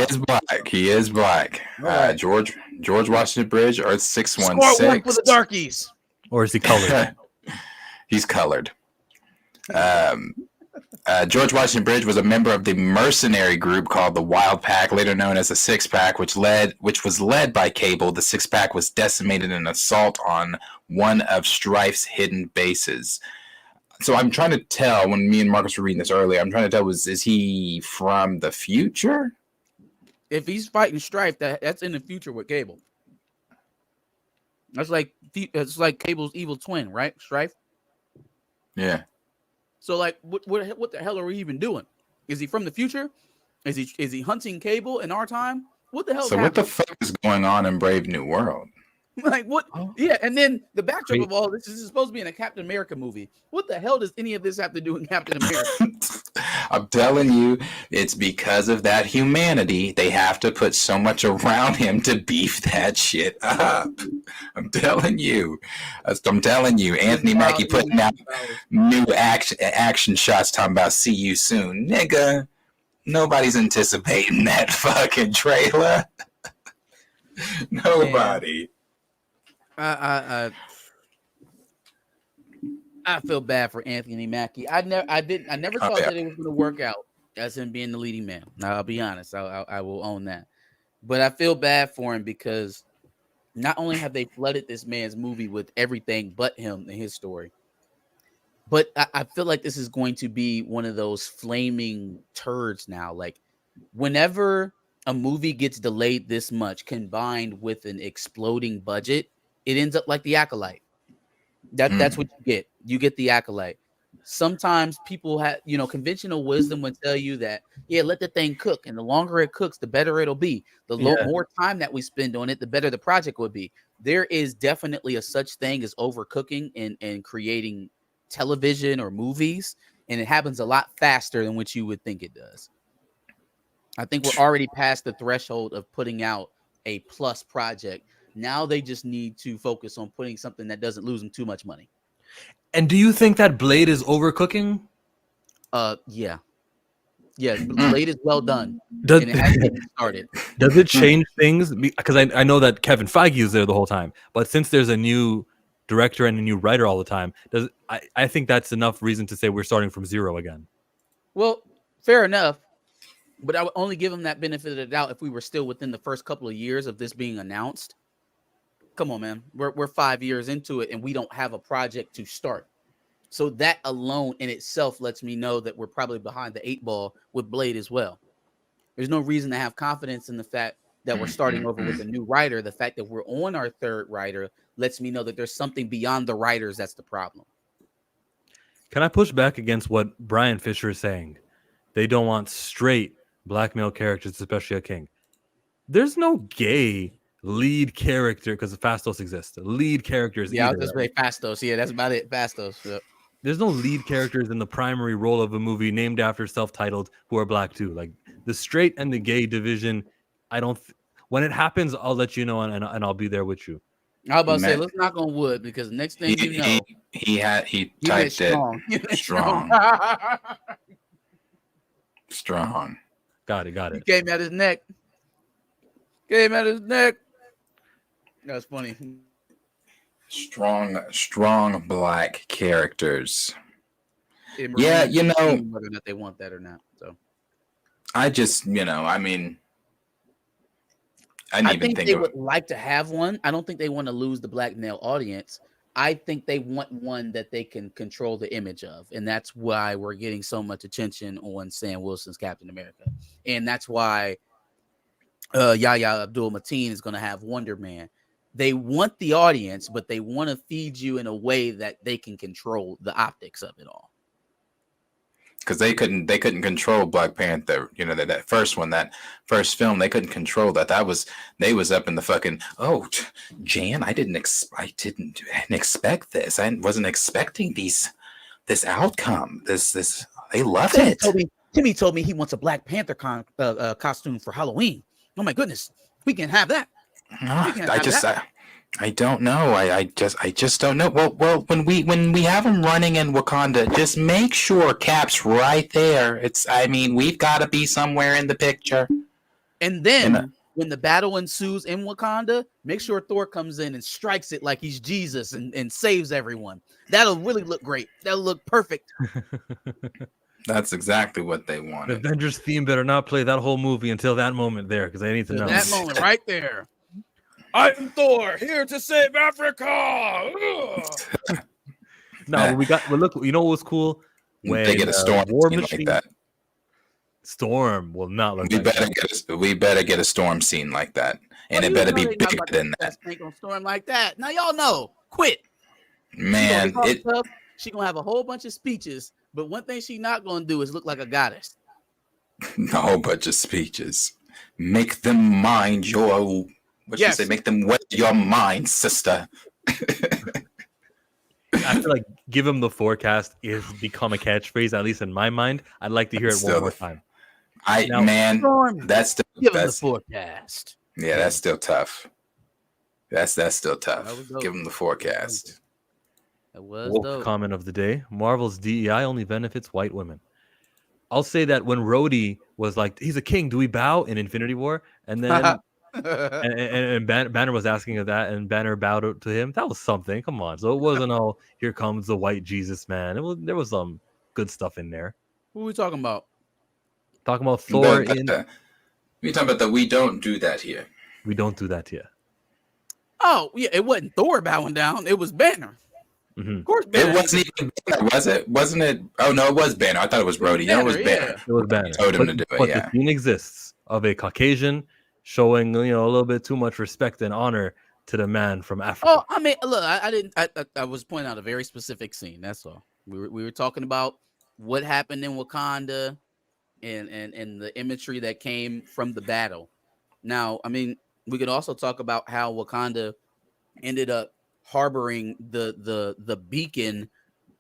is black. Right. George Washington Bridge, Earth 616. Score one for the darkies. Or is he colored? He's colored. George Washington Bridge was a member of the mercenary group called the Wild Pack, later known as the Six Pack, which was led by Cable. The Six Pack was decimated in an assault on one of Strife's hidden bases. So I'm trying to tell, when me and Marcus were reading this earlier, I'm trying to tell, is he from the future? If he's fighting Strife, that's in the future with Cable. It's like Cable's evil twin, right? Strife. Yeah. So like, what the hell are we even doing? Is he from the future? Is he hunting Cable in our time? What the hell? So what the fuck is going on in Brave New World? Like what? Oh. Yeah, and then the backdrop of all this is supposed to be in a Captain America movie. What the hell does any of this have to do with Captain America? I'm telling you, it's because of that humanity. They have to put so much around him to beef that shit up. I'm telling you. Anthony Mackie putting out new action shots talking about see you soon. Nigga, nobody's anticipating that fucking trailer. Nobody. I feel bad for Anthony Mackie. I never thought that it was going to work out as him being the leading man. Now, I'll be honest. I will own that. But I feel bad for him because not only have they flooded this man's movie with everything but him and his story, but I feel like this is going to be one of those flaming turds now. Like, whenever a movie gets delayed this much combined with an exploding budget, it ends up like The Acolyte. That's what you get. You get The Acolyte. Sometimes people have, conventional wisdom would tell you that, let the thing cook. And the longer it cooks, the better it'll be. The more time that we spend on it, the better the project would be. There is definitely a such thing as overcooking and creating television or movies. And it happens a lot faster than what you would think it does. I think we're already past the threshold of putting out a plus project. Now they just need to focus on putting something that doesn't lose them too much money. And do you think that Blade is overcooking? Yeah. Blade is well done. And it hasn't even started. Does it change things? Because I know that Kevin Feige is there the whole time, but since there's a new director and a new writer all the time, I think that's enough reason to say we're starting from zero again. Well, fair enough. But I would only give him that benefit of the doubt if we were still within the first couple of years of this being announced. Come on, man. We're 5 years into it, and we don't have a project to start. So that alone in itself lets me know that we're probably behind the 8 ball with Blade as well. There's no reason to have confidence in the fact that we're starting over with a new writer. The fact that we're on our third writer lets me know that there's something beyond the writers that's the problem. Can I push back against what Brian Fisher is saying? They don't want straight black male characters, especially a king. There's no gay lead character because Fastos exists. Lead characters. Yeah, I'll just say Fastos. Yeah, that's about it. Fastos. Yep. There's no lead characters in the primary role of a movie named after self-titled who are black too. Like the straight and the gay division, when it happens, I'll let you know and I'll be there with you. I was about to say, let's knock on wood because next thing you know, he typed it strong. Strong. Got it. He came at his neck. That's funny. Strong black characters. Yeah, whether or not they want that or not. So I just, I think they would like to have one. I don't think they want to lose the black male audience. I think they want one that they can control the image of. And that's why we're getting so much attention on Sam Wilson's Captain America. And that's why Yahya Abdul-Mateen is going to have Wonder Man. They want the audience, but they want to feed you in a way that they can control the optics of it all. Because they couldn't control Black Panther. That first one, that first film, they couldn't control that. They was up in the fucking, Jan, I didn't expect this. I wasn't expecting this outcome. This they loved it. Timmy told me he wants a Black Panther costume for Halloween. Oh my goodness, we can have that. I don't know. I just don't know. Well, when we have him running in Wakanda, just make sure Cap's right there. We've got to be somewhere in the picture. And then when the battle ensues in Wakanda, make sure Thor comes in and strikes it like he's Jesus and saves everyone. That'll really look great. That'll look perfect. That's exactly what they wanted. The Avengers theme better not play that whole movie until that moment there, because I need to know. That moment right there. I'm Thor, here to save Africa. Look, you know what was cool? When they get a storm War scene Machine, like that. Storm will not look. We better get a storm scene like that, and it better be bigger than that. Ain't gonna storm like that. Now y'all know. Quit. Man, she gonna have a whole bunch of speeches, but one thing she not gonna do is look like a goddess. A whole bunch of speeches. Make them mind your. What she say? Make them wet your mind, sister. I feel like "give him the forecast" is become a catchphrase, at least in my mind. I'd like to hear it one more time. Now, that's give him the forecast. Yeah, that's still tough. That's still tough. Give him the forecast. It was woke dope. comment of the day: Marvel's DEI only benefits white women. I'll say that when Rhodey was like, "He's a king, do we bow?" in Infinity War, and then and Banner was asking of that, and Banner bowed to him. That was something. Come on, so it wasn't all "here comes the white Jesus man." There was some good stuff in there. Who are we talking about? Talking about Thor. We're talking about that. We don't do that here. We don't do that here. Oh yeah, it wasn't Thor bowing down. It was Banner. Mm-hmm. Of course, Banner. It wasn't even Banner, was it? Wasn't it? Oh no, it was Banner. I thought it was Rhodey. No, it was Banner. It was Banner. Told him to do it. But Yeah. the scene exists of a Caucasian showing a little bit too much respect and honor to the man from Africa. Oh, I mean, look, I didn't. I was pointing out a very specific scene. That's all. We were talking about what happened in Wakanda, and the imagery that came from the battle. Now, I mean, we could also talk about how Wakanda ended up harboring the beacon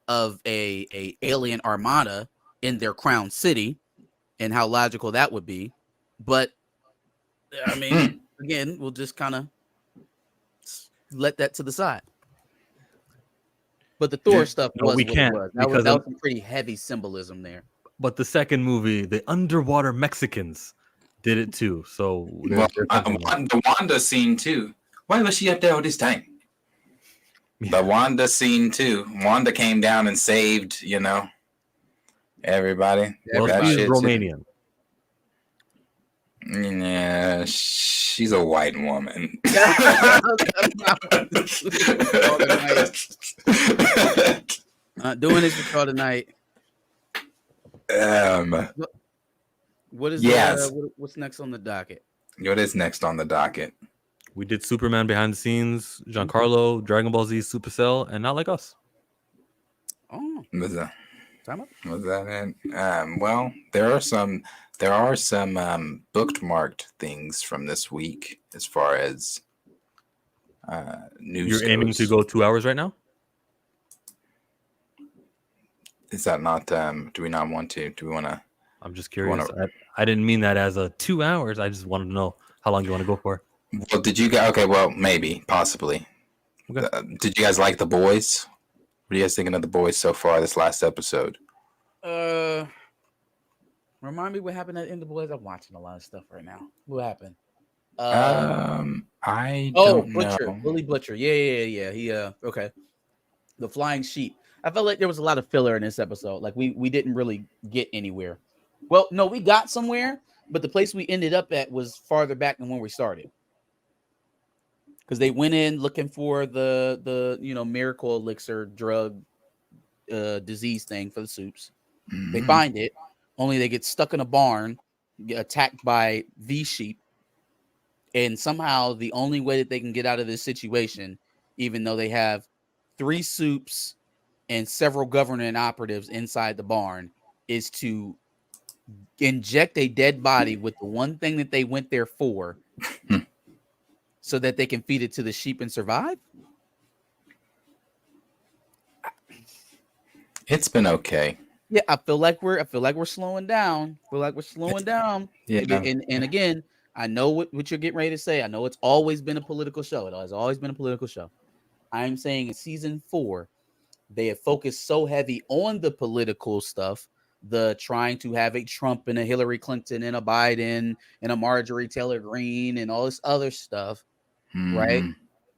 of a alien armada in their crown city, and how logical that would be. But I mean, again, we'll just kind of let that to the side. But the Thor stuff was we what can't, it was. That was some pretty heavy symbolism there. But the second movie, the underwater Mexicans did it too. So the Wanda scene too. Why was she up there all this time? The Wanda scene too. Wanda came down and saved, everybody. Well, she's Romanian. Yeah, she's a white woman. Not doing this for y'all tonight. What is what's next on the docket? What is next on the docket? We did Superman behind the scenes, Giancarlo, Dragon Ball Z, Supacell, and Not Like Us. Oh, Was that it? Well, there are some bookmarked things from this week as far as news. You're aiming to go 2 hours right now? Is that not? Do we not want to? Do we want to? I'm just curious. I didn't mean that as a 2 hours. I just wanted to know how long you want to go for. Well, did you guys? Okay, well, maybe, possibly. Okay. Did you guys like The Boys? What are you guys thinking of The Boys so far? This last episode. Remind me what happened at the end of The Boys. I'm watching a lot of stuff right now. What happened? I don't Butcher, know. Willie Butcher. Yeah. He okay. The Flying Sheep. I felt like there was a lot of filler in this episode. Like we didn't really get anywhere. Well, no, we got somewhere, but the place we ended up at was farther back than when we started. Because they went in looking for the miracle elixir drug disease thing for the soups. Mm-hmm. They find it, only they get stuck in a barn, get attacked by V sheep, and somehow the only way that they can get out of this situation, even though they have 3 soups and several government operatives inside the barn, is to inject a dead body with the one thing that they went there for so that they can feed it to the sheep and survive. It's been okay. Yeah, I feel like we're slowing down. Yeah. And again, I know what you're getting ready to say. I know it's always been a political show. It has always been a political show. I'm saying in season 4, they have focused so heavy on the political stuff, the trying to have a Trump and a Hillary Clinton and a Biden and a Marjorie Taylor Greene and all this other stuff, right?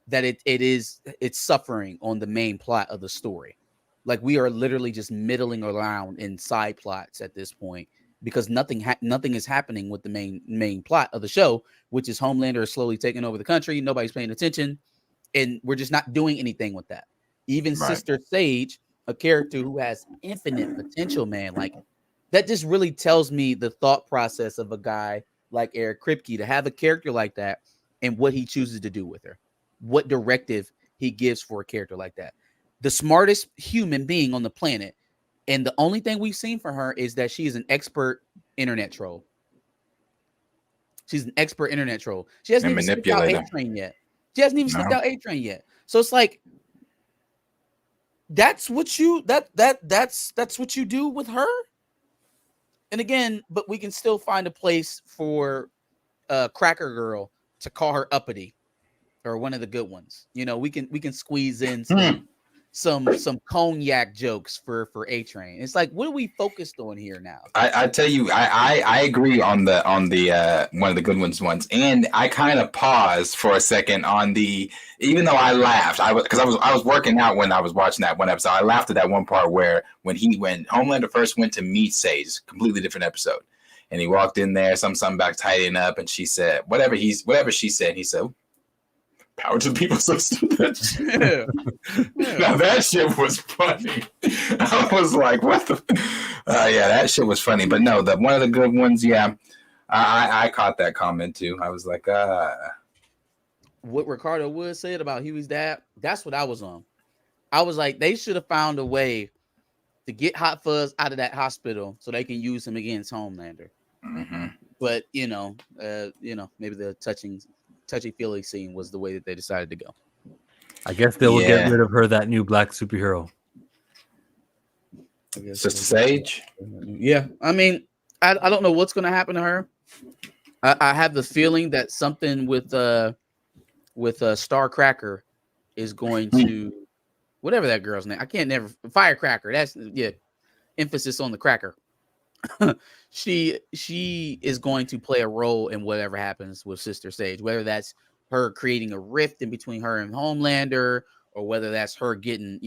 That it's suffering on the main plot of the story. Like we are literally just middling around in side plots at this point because nothing is happening with the main plot of the show, which is Homelander is slowly taking over the country. Nobody's paying attention, and we're just not doing anything with that. Even right. Sister Sage, a character who has infinite potential, man, like that just really tells me the thought process of a guy like Eric Kripke to have a character like that and what he chooses to do with her, what directive he gives for a character like that. The smartest human being on the planet, and the only thing we've seen from her is that she is an expert internet troll. She's an expert internet troll. She hasn't even sniffed out A-Train yet. So it's like, that's what you that's what you do with her. And again, but we can still find a place for Cracker Girl to call her uppity or one of the good ones. You know, we can squeeze in some cognac jokes for A-Train. It's like, what are we focused on here now? I tell you, I agree on the one of the good ones, and I kind of paused for a second on the, even though I laughed, I was working out when I was watching that one episode. I laughed at that one part where when Homelander first went to meet Sage, completely different episode, and he walked in there, something about tidying up, and she said whatever she said, he said, "Power to the people, so stupid." Now that shit was funny. I was like, "What the?" Yeah, that shit was funny. But no, one of the good ones. Yeah, I caught that comment too. I was like, What Ricardo Wood said about Huey's dad. That's what I was on. I was like, they should have found a way to get Hot Fuzz out of that hospital so they can use him against Homelander. Mm-hmm. But maybe the touchy-feely scene was the way that they decided to go. I guess they will get rid of her, that new black superhero. Sister Sage? Yeah. I mean, I don't know what's going to happen to her. I have the feeling that something with Star Cracker is going to, whatever that girl's name. I can't never, Firecracker. That's, emphasis on the cracker. She is going to play a role in whatever happens with Sister Sage, whether that's her creating a rift in between her and Homelander, or whether that's her getting,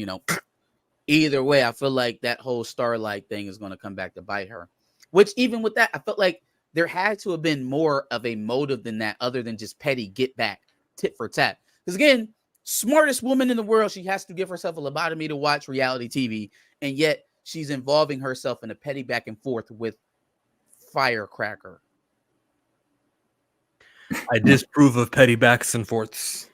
either way, I feel like that whole Starlight thing is going to come back to bite her. Which, even with that, I felt like there had to have been more of a motive than that, other than just petty get back, tit for tat. Because again, smartest woman in the world, she has to give herself a lobotomy to watch reality TV, and yet she's involving herself in a petty back and forth with Firecracker. I disapprove of petty backs and forths.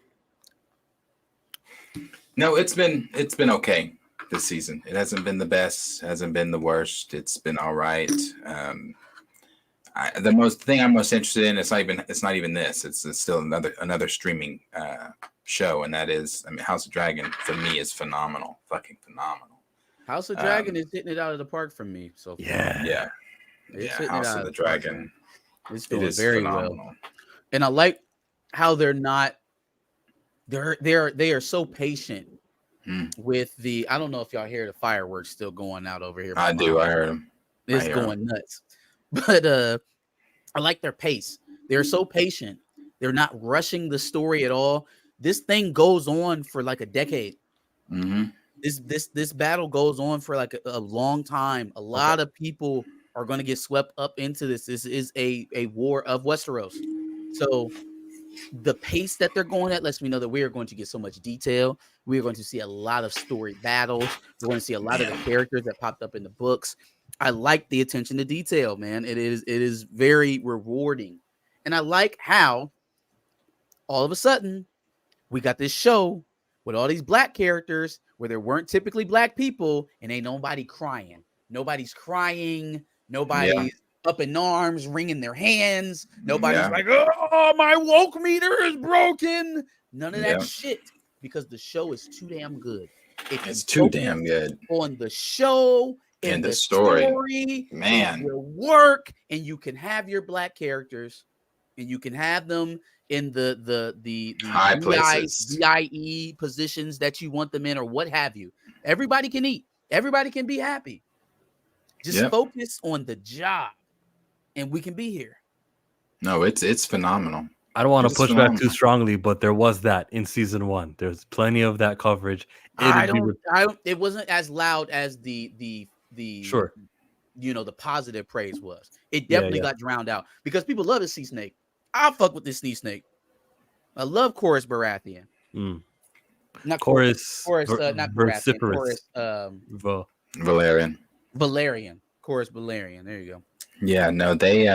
No, it's been okay this season. It hasn't been the best, hasn't been the worst. It's been all right. The thing I'm most interested in, it's not even this. It's still another streaming show, and that is, House of Dragon for me is phenomenal, fucking phenomenal. House of Dragon is hitting it out of the park for me. So far. Yeah. House of the Dragon. It's doing very phenomenal. Well, and I like how they're not. They are so patient with the. I don't know if y'all hear the fireworks still going out over here. I do. I heard them. It's going nuts. But I like their pace. They're so patient. They're not rushing the story at all. This thing goes on for like a decade. Mm-hmm. This battle goes on for like a long time. A lot of people are going to get swept up into this. This is a war of Westeros. So the pace that they're going at lets me know that we are going to get so much detail. We are going to see a lot of story battles. We're going to see a lot of the characters that popped up in the books. I like the attention to detail, man. It is very rewarding. And I like how all of a sudden we got this show with all these black characters where there weren't typically black people, and ain't nobody crying. Nobody's crying. Nobody's up in arms, wringing their hands. Nobody's like, oh, my woke meter is broken. None of that shit, because the show is too damn good. It's too damn good. On the show, in the story, man, your work, and you can have your black characters, and you can have them in the high places, VIE positions that you want them in, or what have you. Everybody can eat. Everybody can be happy. Just focus on the job, and we can be here. No, it's phenomenal. I don't want to push back too strongly, but there was that in season 1. There's plenty of that coverage. It wasn't as loud as the sure, the positive praise was. It definitely got drowned out because people love to see Snake. I'll fuck with this sea snake. I love Chorus Baratheon. Not Chorus, not Baratheon. Chorus, Valerian. Chorus Valerian. There you go. Yeah, no, they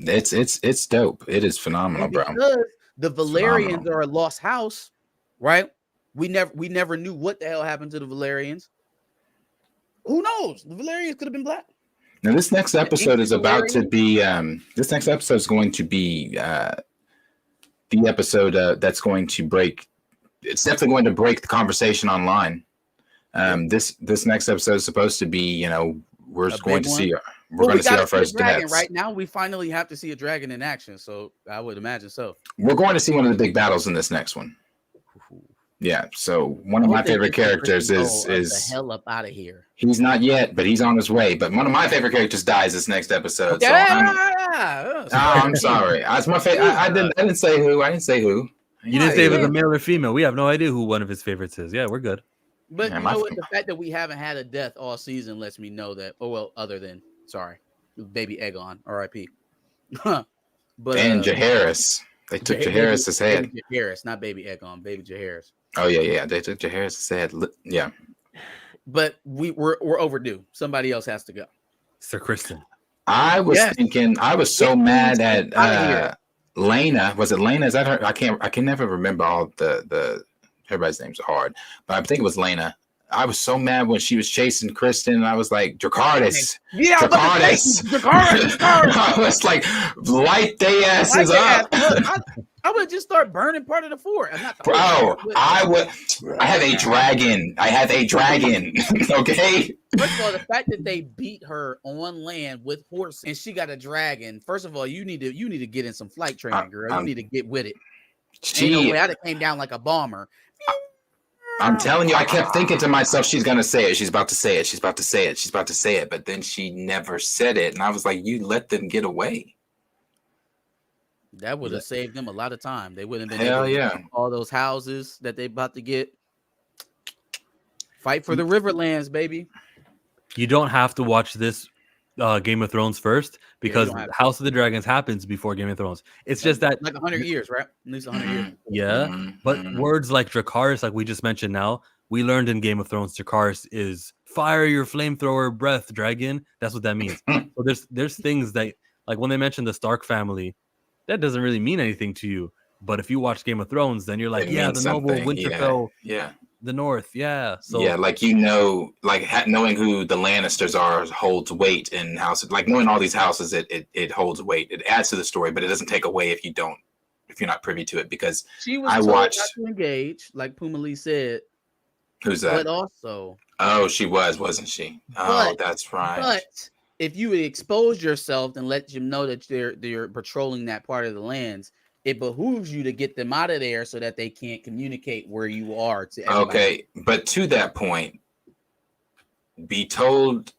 it's dope. It is phenomenal, bro. Because the Valerians are a lost house, right? We never knew what the hell happened to the Valerians. Who knows? The Valerians could have been black. Now, this next episode is about to be. This next episode is going to be the episode that's going to break. It's definitely going to break the conversation online. This next episode is supposed to be, you know, we're going to see our first dragon deaths. right now. We finally have to see a dragon in action, so I would imagine so. We're going to see one of the big battles in this next one. Yeah, so one of my favorite characters is the hell up out of here. He's not yet, but he's on his way. But one of my favorite characters dies this next episode. So I'm sorry. That's my favorite. I didn't say who. You didn't say if it was a male or female. We have no idea who one of his favorites is. Yeah, we're good. But you know what? The fact that we haven't had a death all season lets me know that. Oh well, other than baby Egon, R.I.P. But Jaehaerys. They took Jaehaerys' head. Baby Jaehaerys, not baby Egon, baby Jaehaerys. Oh yeah. They took Jaehaerys' head. Yeah. But we're overdue. Somebody else has to go. Sir Kristen. I was thinking. I was so mad at Lena. Was it Lena? Is that her? I can never remember all the. Everybody's names are hard, but I think it was Lena. I was so mad when she was chasing Kristen, and I was like, Dracarys. Yeah, Dracarys. I was like, light they asses up. I would just start burning part of the fort. I have a dragon. Okay. First of all, the fact that they beat her on land with horses and she got a dragon. First of all, you need to get in some flight training, girl. You need to get with it. I'd have came down like a bomber. I'm telling you, I kept thinking to myself, she's gonna say it. She's about to say it. But then she never said it, and I was like, you let them get away. That would have saved them a lot of time. They wouldn't have been able to get all those houses that they about to get. Fight for the Riverlands, baby. You don't have to watch this Game of Thrones first because House of the Dragons happens before Game of Thrones. It's just that like 100 years, right? At least 100 years. Yeah, but words like Dracarys, like we just mentioned now, we learned in Game of Thrones, Dracarys is fire your flamethrower breath, dragon. That's what that means. So there's things that, like when they mention the Stark family, that doesn't really mean anything to you. But if you watch Game of Thrones, then you're like, the noble Winterfell. Yeah. The North, So like knowing who the Lannisters are holds weight in houses. Like knowing all these houses, it holds weight. It adds to the story, but it doesn't take away if you're not privy to it. Because she was told not to engage, like Puma Lee said. Who's that? But also, she wasn't she? That's right. But if you expose yourself and let them know that they're patrolling that part of the lands, it behooves you to get them out of there so that they can't communicate where you are to everybody. Okay, but to that point, be told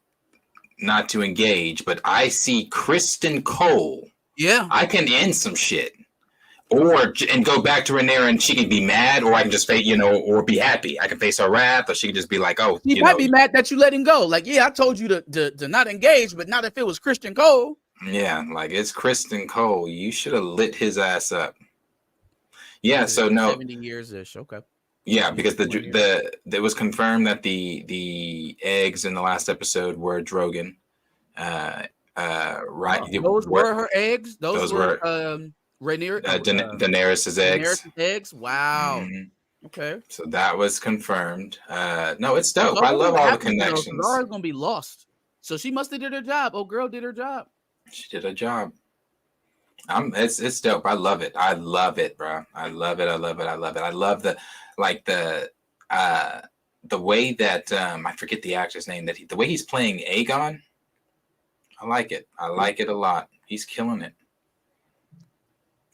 not to engage, but I see Kristen Cole. Yeah. I can end some shit. And go back to Rhaenyra and she can be mad, or I can just face, or be happy. I can face her wrath, or she can just be like, she might be mad that you let him go. Like, I told you to not engage, but not if it was Kristen Cole. Yeah, like it's Kristen Cole. You should have lit his ass up. Yeah, so no 70 years-ish. Okay. Yeah, because it was confirmed that the eggs in the last episode were Drogon. Right. Those were her eggs? Those were Rhaenyra, Daenerys' eggs. Daenerys' eggs. Wow. Mm-hmm. Okay. So that was confirmed. No, it's dope. I love all the connections. Laura's gonna be lost. So she must have did her job. Oh, girl did her job. She did a job. It's dope. I love it. I love it, bro. I love it. I love the way that I forget the actor's name, the way he's playing Aegon. I like it. I like it a lot. He's killing it.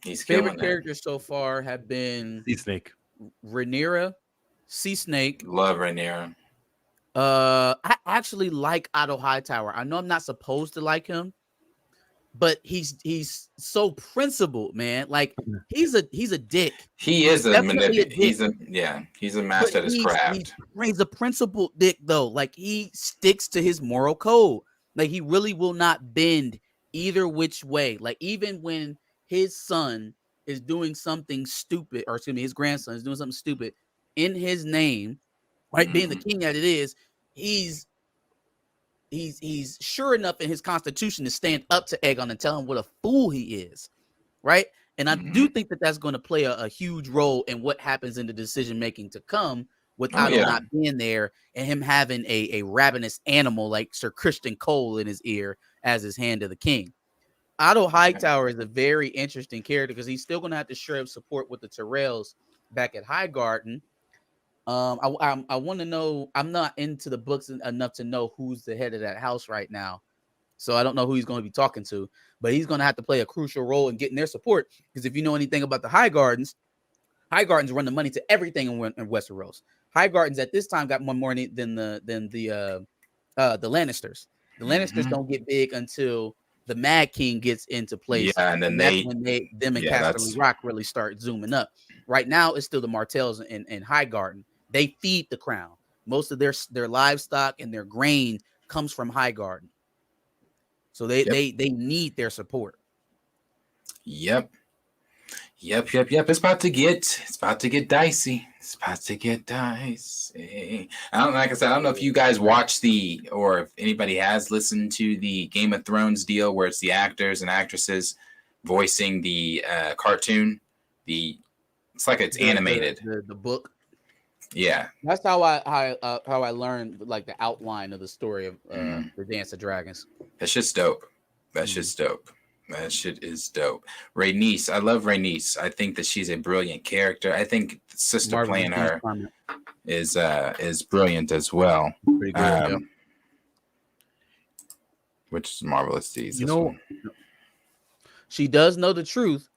Favorite characters so far have been Sea Snake, Rhaenyra, Sea Snake. Love Rhaenyra. I actually like Otto Hightower. I know I'm not supposed to like him, but he's so principled, man. Like he's a dick. He is a manipulator. He's a master at his craft. He's a principled dick though. Like he sticks to his moral code. Like he really will not bend either which way. Like even when his son is doing something stupid, or excuse me, his grandson is doing something stupid in his name, right? Being the king that it is, he's sure enough in his constitution to stand up to Aegon and tell him what a fool he is, right? And I do think that that's going to play a huge role in what happens in the decision making to come with Otto not being there and him having a ravenous animal like Sir Kristen Cole in his ear as his hand of the king. Otto Hightower is a very interesting character because he's still going to have to share support with the Tyrells back at Highgarden. I want to know. I'm not into the books enough to know who's the head of that house right now, so I don't know who he's going to be talking to. But he's going to have to play a crucial role in getting their support. Because if you know anything about the High Gardens run the money to everything in Westeros. High Gardens at this time got more money than the Lannisters. The Lannisters don't get big until the Mad King gets into place. Yeah, and then that's when them and Casterly Rock really start zooming up. Right now, it's still the Martells and High Garden. They feed the crown. Most of their livestock and their grain comes from High Garden. So they need their support. Yep. It's about to get dicey. It's about to get dicey. Like I said, I don't know if you guys watch or if anybody has listened to the Game of Thrones deal where it's the actors and actresses voicing the cartoon. It's like it's animated. The book. Yeah, that's how I learned like the outline of the story of the Dance of Dragons. That shit's dope. That shit's dope. That shit is dope. Rhaenys, I love Rhaenys. I think that she's a brilliant character. I think the sister playing her is brilliant as well. Pretty good, which is Marvelous Deeds. She does know the truth,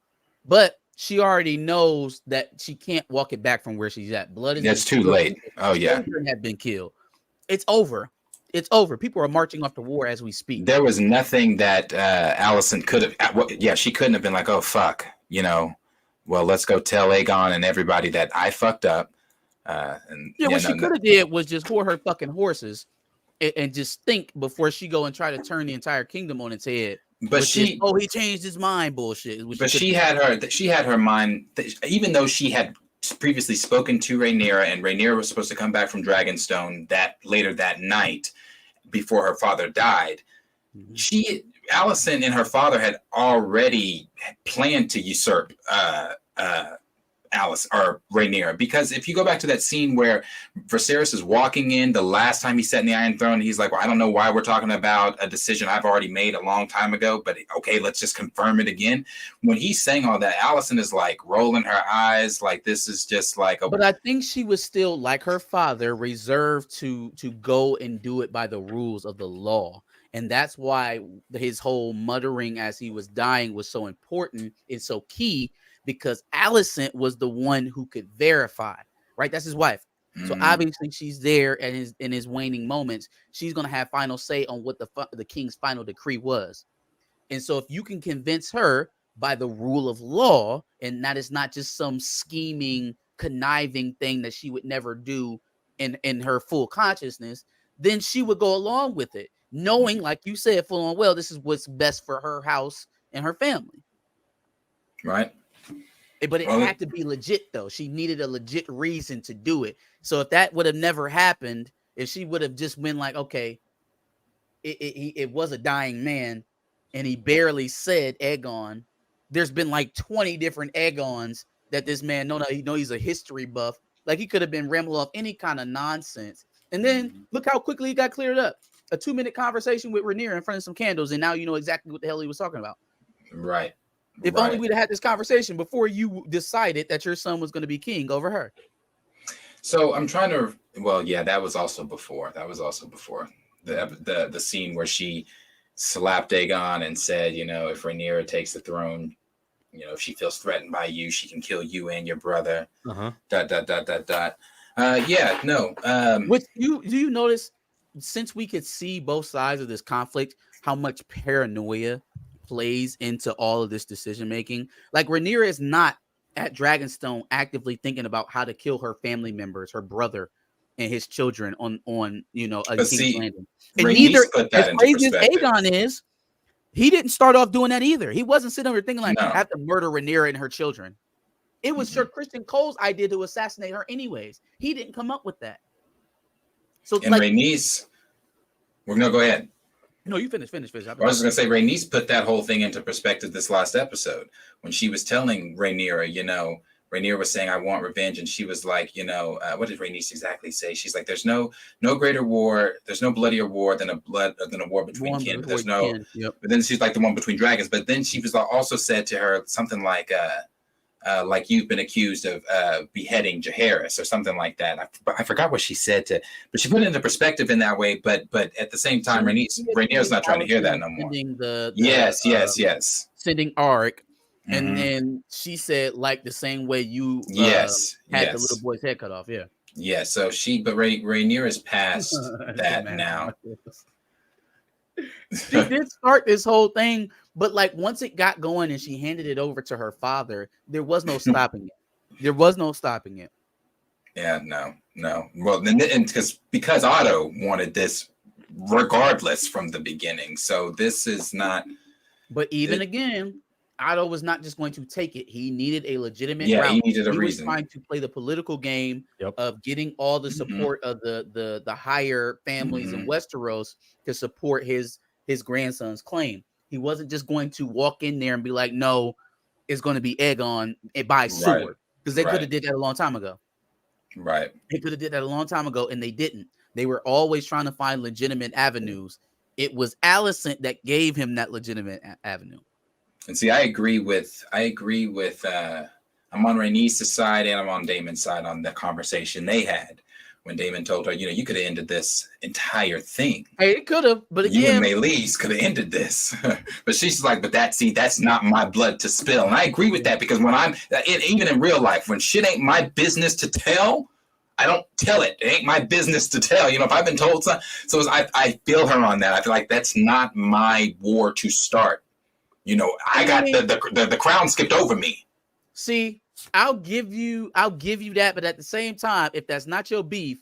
but she already knows that she can't walk it back from where she's at. That's too late. Oh yeah, have been killed. It's over. It's over. People are marching off to war as we speak. There was nothing that Alicent could have. Yeah, she couldn't have been like, "Oh fuck," Well, let's go tell Aegon and everybody that I fucked up. What she could have did was just whore her fucking horses and just think before she go and try to turn the entire kingdom on its head. But he changed his mind. Bullshit. But she had her mind. Even though she had previously spoken to Rhaenyra, and Rhaenyra was supposed to come back from Dragonstone later that night before her father died. Alicent and her father had already planned to usurp Alice or Rhaenyra, because if you go back to that scene where Viserys is walking in the last time he sat in the Iron Throne, he's like, well, I don't know why we're talking about a decision I've already made a long time ago, but okay, let's just confirm it again. When he's saying all that, Alicent is like rolling her eyes like this is just like But I think she was still, like her father, reserved to go and do it by the rules of the law. And that's why his whole muttering as he was dying was so important. It's so key, because Alicent was the one who could verify, right? That's his wife. So obviously she's there in his waning moments. She's going to have final say on what the king's final decree was. And so if you can convince her by the rule of law, and that is not just some scheming, conniving thing that she would never do in her full consciousness, then she would go along with it, knowing, like you said, full on well, this is what's best for her house and her family. Right. But it had to be legit, though. She needed a legit reason to do it. So if that would have never happened, if she would have just been like, okay, it was a dying man, and he barely said Aegon. There's been like 20 different Aegons that this man he's a history buff. Like, he could have been rambling off any kind of nonsense. And then look how quickly he got cleared up. A 2-minute conversation with Rhaenyra in front of some candles, and now you know exactly what the hell he was talking about. Right. If only we'd had this conversation before you decided that your son was going to be king over her. So I'm trying to. Well, yeah, that was also before. The scene where she slapped Aegon and said, if Rhaenyra takes the throne, if she feels threatened by you, she can kill you and your brother. Yeah. No. Which do you notice, since we could see both sides of this conflict, how much paranoia plays into all of this decision making? Like, Rhaenyra is not at Dragonstone actively thinking about how to kill her family members, her brother and his children on a King's Landing. And neither, as crazy as Aegon is, he didn't start off doing that either. He wasn't sitting over thinking like, I have to murder Rhaenyra and her children. It was Sir Christian Cole's idea to assassinate her anyways. He didn't come up with that. So Rhaenys, we're gonna go ahead. No, you finish. I was just going to say, Rhaenys put that whole thing into perspective this last episode when she was telling Rhaenyra, Rhaenyra was saying, I want revenge. And she was like, what did Rhaenys exactly say? She's like, there's no greater war. There's no bloodier war than a war between kin. But but then she's like the one between dragons. But then she was also said to her something like, like you've been accused of beheading Jaharis or something like that. I forgot what she said but she put it into perspective in that way. But at the same time, Rainier's not trying to hear that no more. Yes. Sending Arik, and Mm-hmm. then she said, like the same way you had the little boy's head cut off. Yeah. Yeah. So Rainier is past that now. She did start this whole thing, but like once it got going and she handed it over to her father, there was no stopping it. Yeah, no. Well, and because Otto wanted this regardless from the beginning, so this is not. But even again, Otto was not just going to take it. He needed a legitimate route. He needed a reason. Was trying to play the political game of getting all the support of the higher families in Westeros to support his grandson's claim. He wasn't just going to walk in there and be like, no, it's going to be Aegon and buy sword. Because they could have did that a long time ago. Right. They could have did that a long time ago, and they didn't. They were always trying to find legitimate avenues. It was Alicent that gave him that legitimate avenue. And see, I agree with I'm on Rhaenys' side and I'm on Daemon's side on the conversation they had when Daemon told her, you could have ended this entire thing. Hey, it could have, but again, you and Meleys could have ended this. But she's like, that's not my blood to spill. And I agree with that, because when even in real life, when shit ain't my business to tell, I don't tell it. It ain't my business to tell. If I've been told something, so I feel her on that. I feel like that's not my war to start. I got the crown skipped over me. See, I'll give you that, but at the same time, if that's not your beef,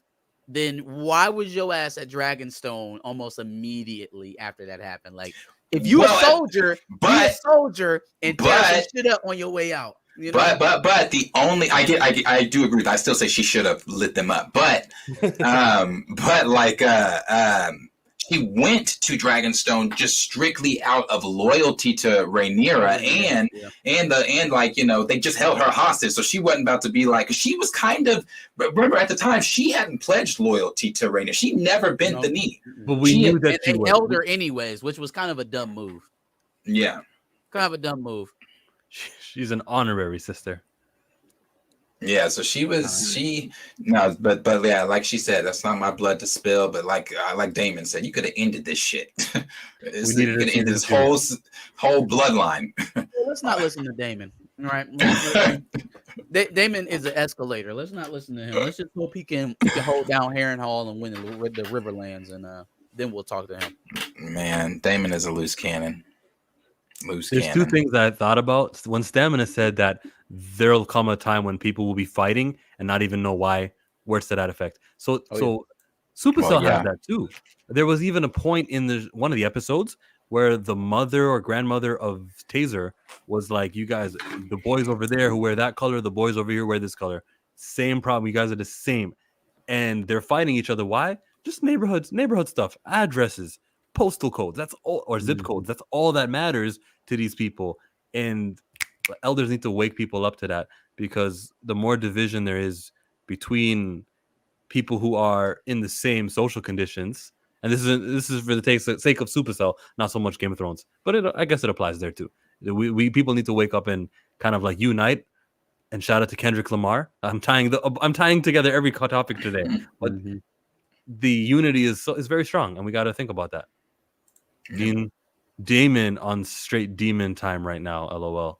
then why was your ass at Dragonstone almost immediately after that happened? Like, if you a soldier, and tear shit up on your way out. But the only I do agree with that. I still say she should have lit them up. But she went to Dragonstone just strictly out of loyalty to Rhaenyra, and they just held her hostage, so she wasn't about to be like, she was kind of, remember at the time she hadn't pledged loyalty to Rhaenyra. She never bent the knee, but we knew that they held her anyways, which was kind of a dumb move. Yeah, kind of a dumb move. She's an honorary sister. Yeah, so but yeah, like she said, that's not my blood to spill. But like Daemon said, you could have ended this shit. You could have ended this whole bloodline. Well, let's not listen to Daemon. All right, Daemon is an escalator. Let's not listen to him. Let's just hope he can hold down Harrenhal and win the Riverlands, and then we'll talk to him. Man, Daemon is a loose cannon. There's two things that I thought about. When Stamina said that there'll come a time when people will be fighting and not even know why. Words to that effect. So Supacell had that too. There was even a point in one of the episodes where the mother or grandmother of Taser was like, "You guys, the boys over there who wear that color, the boys over here wear this color. Same problem. You guys are the same," and they're fighting each other. Why? Just neighborhood stuff, addresses, postal codes. That's all, or zip codes. That's all that matters to these people. And elders need to wake people up to that, because the more division there is between people who are in the same social conditions, and this is for the sake of Supercell, not so much Game of Thrones, but I guess it applies there too. We people need to wake up and kind of like unite. And shout out to Kendrick Lamar. I'm tying together every topic today, but the unity is very strong, and we got to think about that. Daemon on straight demon time right now. LOL.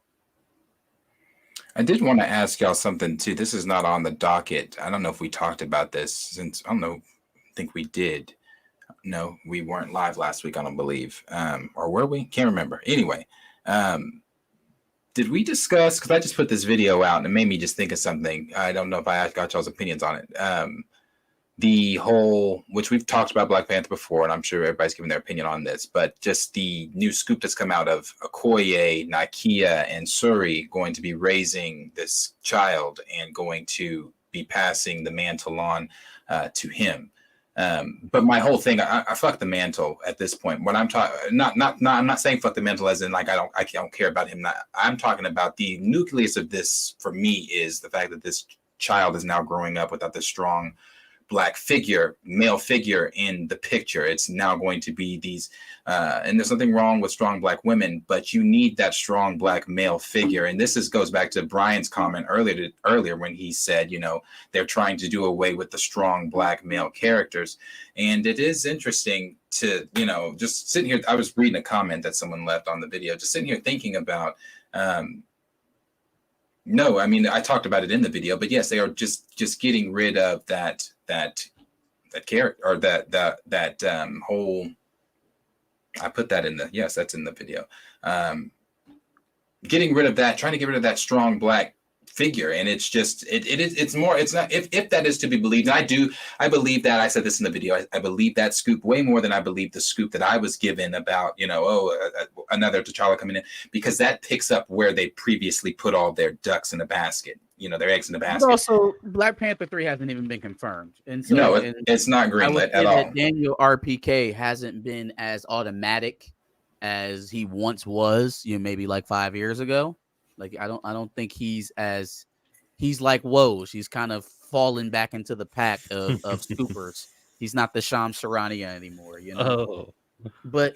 I did want to ask y'all something too. This is not on the docket. I don't know if we talked about this I think we did. No, we weren't live last week, I don't believe. Or were we? Can't remember. Anyway, did we discuss, because I just put this video out and it made me just think of something. I don't know if I got y'all's opinions on it. The whole, which we've talked about Black Panther before, and I'm sure everybody's giving their opinion on this, but just the new scoop that's come out of Okoye, Nakia, and Suri going to be raising this child and going to be passing the mantle on to him. But my whole thing, I fuck the mantle at this point. When I'm talking, I'm not saying fuck the mantle as in like I don't care about him. I'm talking about the nucleus of this for me is the fact that this child is now growing up without this strong black male figure in the picture. It's now going to be these, and there's nothing wrong with strong black women, but you need that strong black male figure. And goes back to Brian's comment earlier when he said, they're trying to do away with the strong black male characters. And it is interesting to, just sitting here. I was reading a comment that someone left on the video, just sitting here thinking about, no, I mean, I talked about it in the video, but yes, they are just getting rid of that character, or that whole. I put that in that's in the video. Getting rid of that, trying to get rid of that strong black figure, and it's just it's not, if that is to be believed, and I believe that. I said this in the video. I believe that scoop way more than I believe the scoop that I was given about another T'Challa coming in, because that picks up where they previously put all their ducks in a basket, their eggs in a basket. But also, Black Panther 3 hasn't even been confirmed, and so no, it's not greenlit at all. Daniel RPK hasn't been as automatic as he once was, maybe like 5 years ago. Like I don't think he's like Woj. He's kind of fallen back into the pack of scoopers. He's not the Sham Charania anymore, Oh. But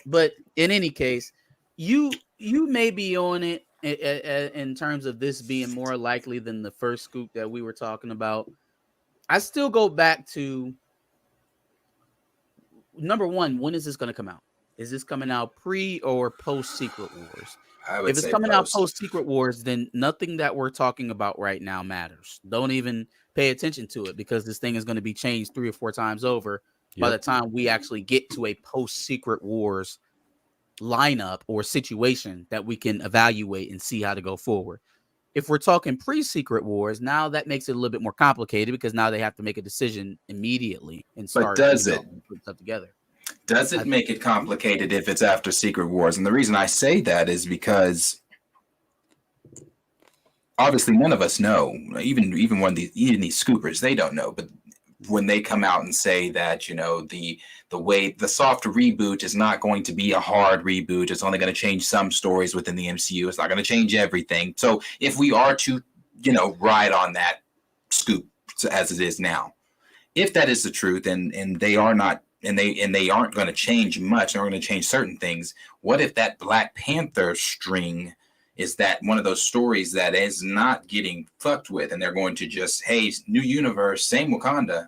in any case, you may be on it in terms of this being more likely than the first scoop that we were talking about. I still go back to number one. When is this going to come out? Is this coming out pre or post Secret Wars? If it's coming out post Secret Wars, then nothing that we're talking about right now matters. Don't even pay attention to it, because this thing is going to be changed 3 or 4 times over by the time we actually get to a post Secret Wars lineup or situation that we can evaluate and see how to go forward. If we're talking pre Secret Wars, now that makes it a little bit more complicated, because now they have to make a decision immediately and start put stuff together. Does it make it complicated if it's after Secret Wars? And the reason I say that is because obviously none of us know, even these scoopers, they don't know. But when they come out and say that, the way the soft reboot is not going to be a hard reboot, it's only going to change some stories within the MCU, it's not going to change everything. So if we are to, ride on that scoop as it is now, if that is the truth, and they are not, and they aren't going to change much, they're going to change certain things. What if that Black Panther string is that one of those stories that is not getting fucked with, and they're going to just, hey, new universe, same Wakanda,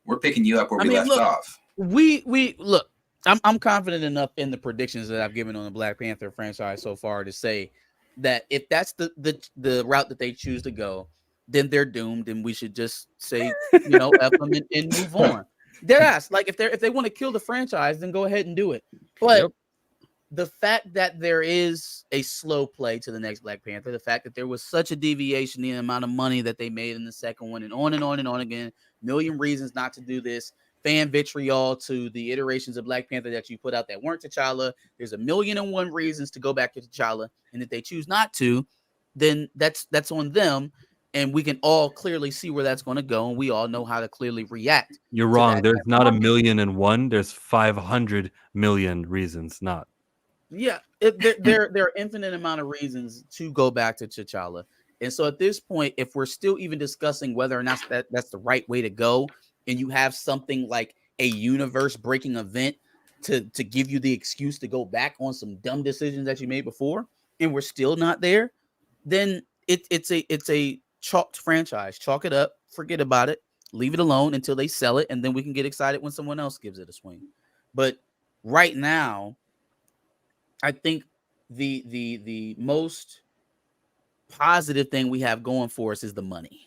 we're picking you up where we left off. We look. I'm confident enough in the predictions that I've given on the Black Panther franchise so far to say that if that's the route that they choose to go, then they're doomed, and we should just say, F them and move on. They're asked, like, if they want to kill the franchise, then go ahead and do it. But the fact that there is a slow play to the next Black Panther, the fact that there was such a deviation in the amount of money that they made in the second one, and on and on and on again, million reasons not to do this, fan vitriol to the iterations of Black Panther that you put out that weren't T'Challa. There's 1,000,001 reasons to go back to T'Challa, and if they choose not to, then that's on them. And we can all clearly see where that's going to go, and we all know how to clearly react. You're wrong. There's not 1,000,001. There's 500 million reasons not. Yeah, there are infinite amount of reasons to go back to T'Challa. And so at this point, if we're still even discussing whether or not that's the right way to go, and you have something like a universe-breaking event to give you the excuse to go back on some dumb decisions that you made before, and we're still not there, then it's a chalked franchise. Chalk it up, forget about it, leave it alone until they sell it, and then we can get excited when someone else gives it a swing. But right now, I think the most positive thing we have going for us is the money.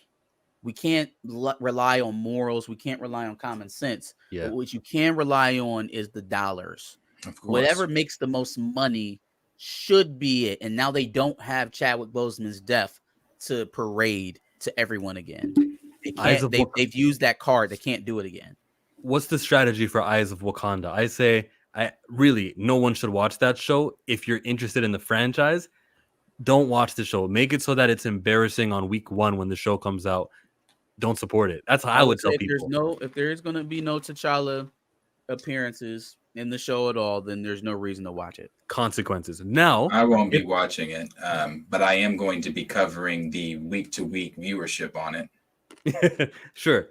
We can't rely on morals. We can't rely on common sense. Yeah. But what you can rely on is the dollars. Of course. Whatever makes the most money should be it. And now they don't have Chadwick Boseman's death to parade to everyone again. They've used that card. They can't do it again. What's the strategy for Eyes of Wakanda? I say, no one should watch that show. If you're interested in the franchise, don't watch the show. Make it so that it's embarrassing on week 1 when the show comes out. Don't support it. That's how I would tell people. If there is going to be no T'Challa appearances in the show at all, then there's no reason to watch it. Consequences. Now, I won't be watching it, but I am going to be covering the week-to-week viewership on it. Sure.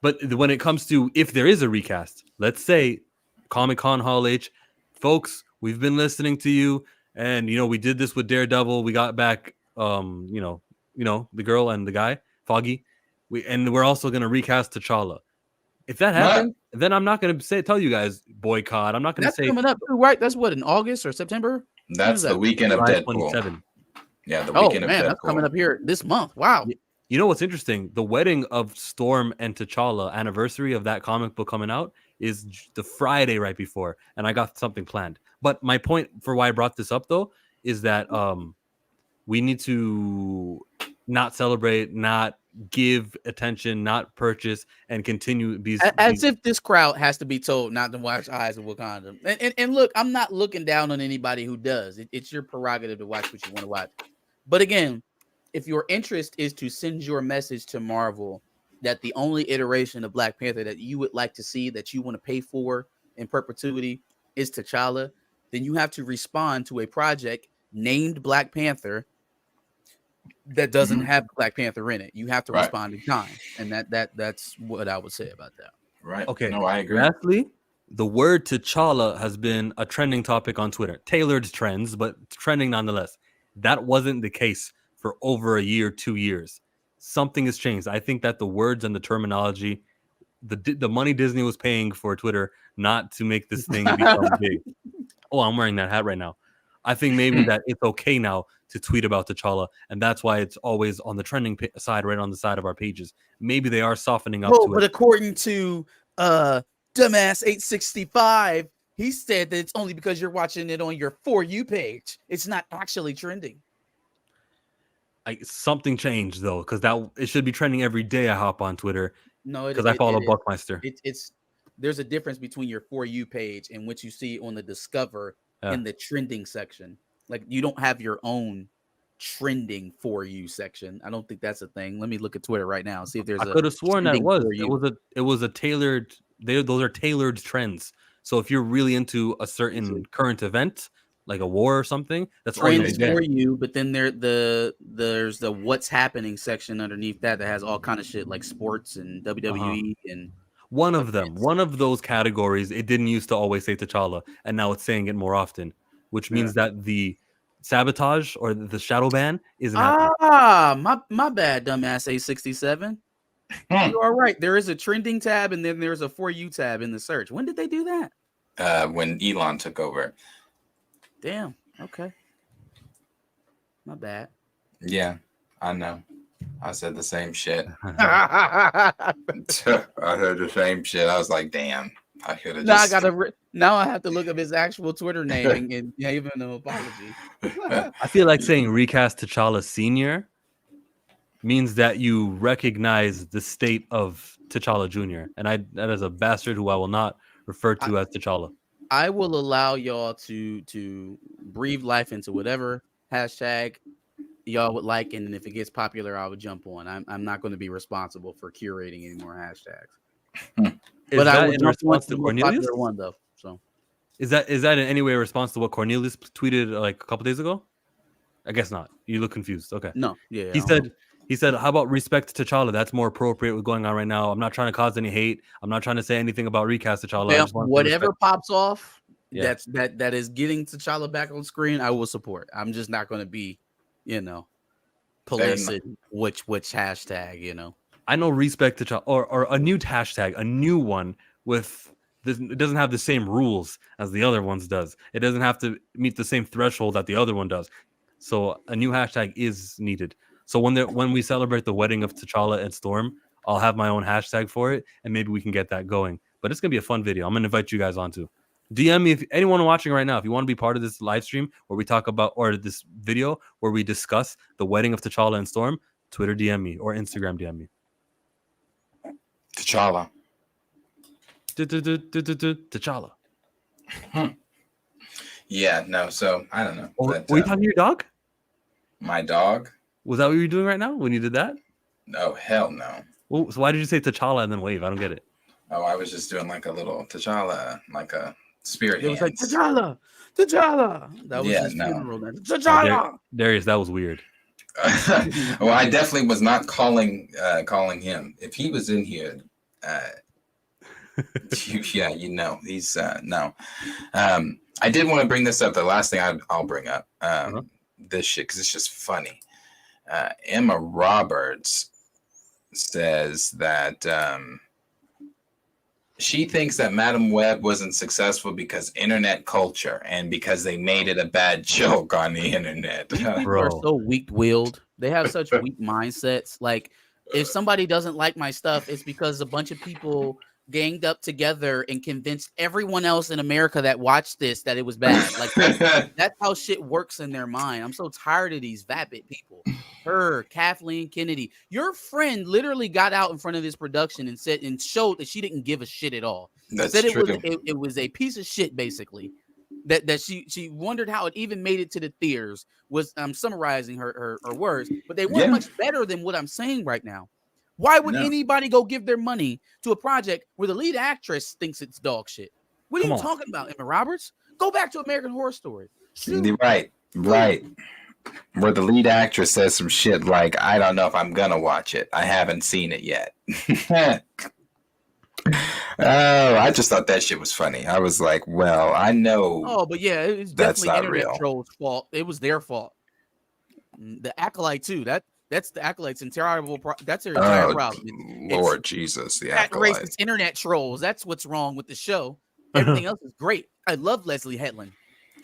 But when it comes to if there is a recast, let's say Comic-Con Hall H, folks, we've been listening to you, and we did this with Daredevil. We got back, the girl and the guy, Foggy. We're also gonna recast T'Challa. If that happens, then I'm not gonna tell you guys boycott. I'm not gonna say coming up too, right? That's what, in August or September? That's the weekend of July Deadpool. 27. Yeah, the weekend of Deadpool. That's coming up here this month. Wow. You know what's interesting? The wedding of Storm and T'Challa anniversary of that comic book coming out is the Friday right before, and I got something planned. But my point for why I brought this up, though, is that we need to not celebrate, not give attention, not purchase, and continue these. As if this crowd has to be told not to watch Eyes of Wakanda. And look, I'm not looking down on anybody who does. It's your prerogative to watch what you want to watch. But again, if your interest is to send your message to Marvel that the only iteration of Black Panther that you would like to see, that you want to pay for in perpetuity, is T'Challa, then you have to respond to a project named Black Panther that doesn't have Black Panther in it. You have to respond in time, and that's what I would say about that. Right. Okay. No, I agree. Lastly, the word T'Challa has been a trending topic on Twitter. Tailored trends, but trending nonetheless. That wasn't the case for over a year, 2 years. Something has changed. I think that the words and the terminology, the money Disney was paying for Twitter not to make this thing become big. Oh, I'm wearing that hat right now. I think maybe that it's okay now to tweet about T'Challa, and that's why it's always on the trending side, right on the side of our pages. Maybe they are softening up to but it. according to Dumbass 865, he said that it's only because you're watching it on your For You page. It's not actually trending. Something changed though, because it should be trending every day. I hop on Twitter. No, because I follow Buckmeister. There's a difference between your For You page and what you see on the Discover in the trending section. Like, you don't have your own trending For You section. I don't think that's a thing. Let me look at Twitter right now and see if there's. I could have sworn that it was a tailored. Those are tailored trends. So if you're really into a certain current event, like a war or something, that's trends For You. But then there's the What's Happening section underneath that has all kind of shit like sports and WWE and one of those categories. It didn't used to always say T'Challa, and now it's saying it more often, which means that the sabotage or the shadow ban isn't happening. My bad, dumbass A67. You're all right. There is a trending tab and then there's a For You tab in the search. When did they do that? When Elon took over. Damn. Okay. My bad. Yeah, I know. I said the same shit. I heard the same shit. I was like, damn. I could have just. Now I have to look up his actual Twitter name and give him an apology. I feel like saying recast T'Challa Senior means that you recognize the state of T'Challa Jr. And that is a bastard who I will not refer to as T'Challa. I will allow y'all to breathe life into whatever hashtag y'all would like, and if it gets popular, I would jump on. I'm not going to be responsible for curating any more hashtags. But I would jump on the Cornelius one though. So is that in any way a response to what Cornelius tweeted like a couple days ago? I guess not. You look confused. Okay. No. Yeah. He said, how about respect T'Challa? That's more appropriate with going on right now. I'm not trying to cause any hate. I'm not trying to say anything about recast T'Challa. Whatever pops off, that is getting T'Challa back on screen, I will support. I'm just not going to be, policing which hashtag, I know respect T'Challa or a new hashtag, a new one with this. It doesn't have the same rules as the other ones does. It doesn't have to meet the same threshold that the other one does. So a new hashtag is needed. So when we celebrate the wedding of T'Challa and Storm, I'll have my own hashtag for it, and maybe we can get that going. But it's gonna be a fun video. I'm gonna invite you guys onto. DM me if anyone watching right now, if you want to be part of this live stream where we talk about, or this video where we discuss the wedding of T'Challa and Storm. Twitter DM me or Instagram DM me. T'Challa. T'Challa. Yeah, no. So I don't know. Were you talking to your dog? My dog. Was that what you were doing right now when you did that? No, hell no. Well, so why did you say T'Challa and then wave? I don't get it. Oh, I was just doing like a little T'Challa, like a spirit. It was like T'Challa. That was his funeral. T'Challa. Darius, that was weird. Well, I definitely was not calling him. If he was in here, Yeah, he's no. I did want to bring this up. The last thing I'll bring up this shit because it's just funny. Emma Roberts says that she thinks that Madam Web wasn't successful because internet culture and because they made it a bad joke on the internet. These people are so weak-willed. They have such weak mindsets. Like, if somebody doesn't like my stuff, it's because a bunch of people ganged up together and convinced everyone else in America that watched this that it was bad. Like, that's how shit works in their mind. I'm so tired of these vapid people. Her, Kathleen Kennedy, your friend literally got out in front of this production and said and showed that she didn't give a shit at all. That's said true. It was a piece of shit, basically. That she wondered how it even made it to the theaters. Was I'm summarizing her words, but they weren't much better than what I'm saying right now. Why would anybody go give their money to a project where the lead actress thinks it's dog shit? What are you talking about, Emma Roberts? Go back to American Horror Story. Right. Where the lead actress says some shit like, I don't know if I'm gonna watch it. I haven't seen it yet. Oh, I just thought that shit was funny. I was like, well, I know. Oh, but yeah, it's that's definitely not internet real. trolls' fault. It was their fault. The Acolyte too. That's the Acolyte's entire that's their entire problem. Lord Jesus, the Acolyte. Racist internet trolls. That's what's wrong with the show. Everything else is great. I love Leslie Hetland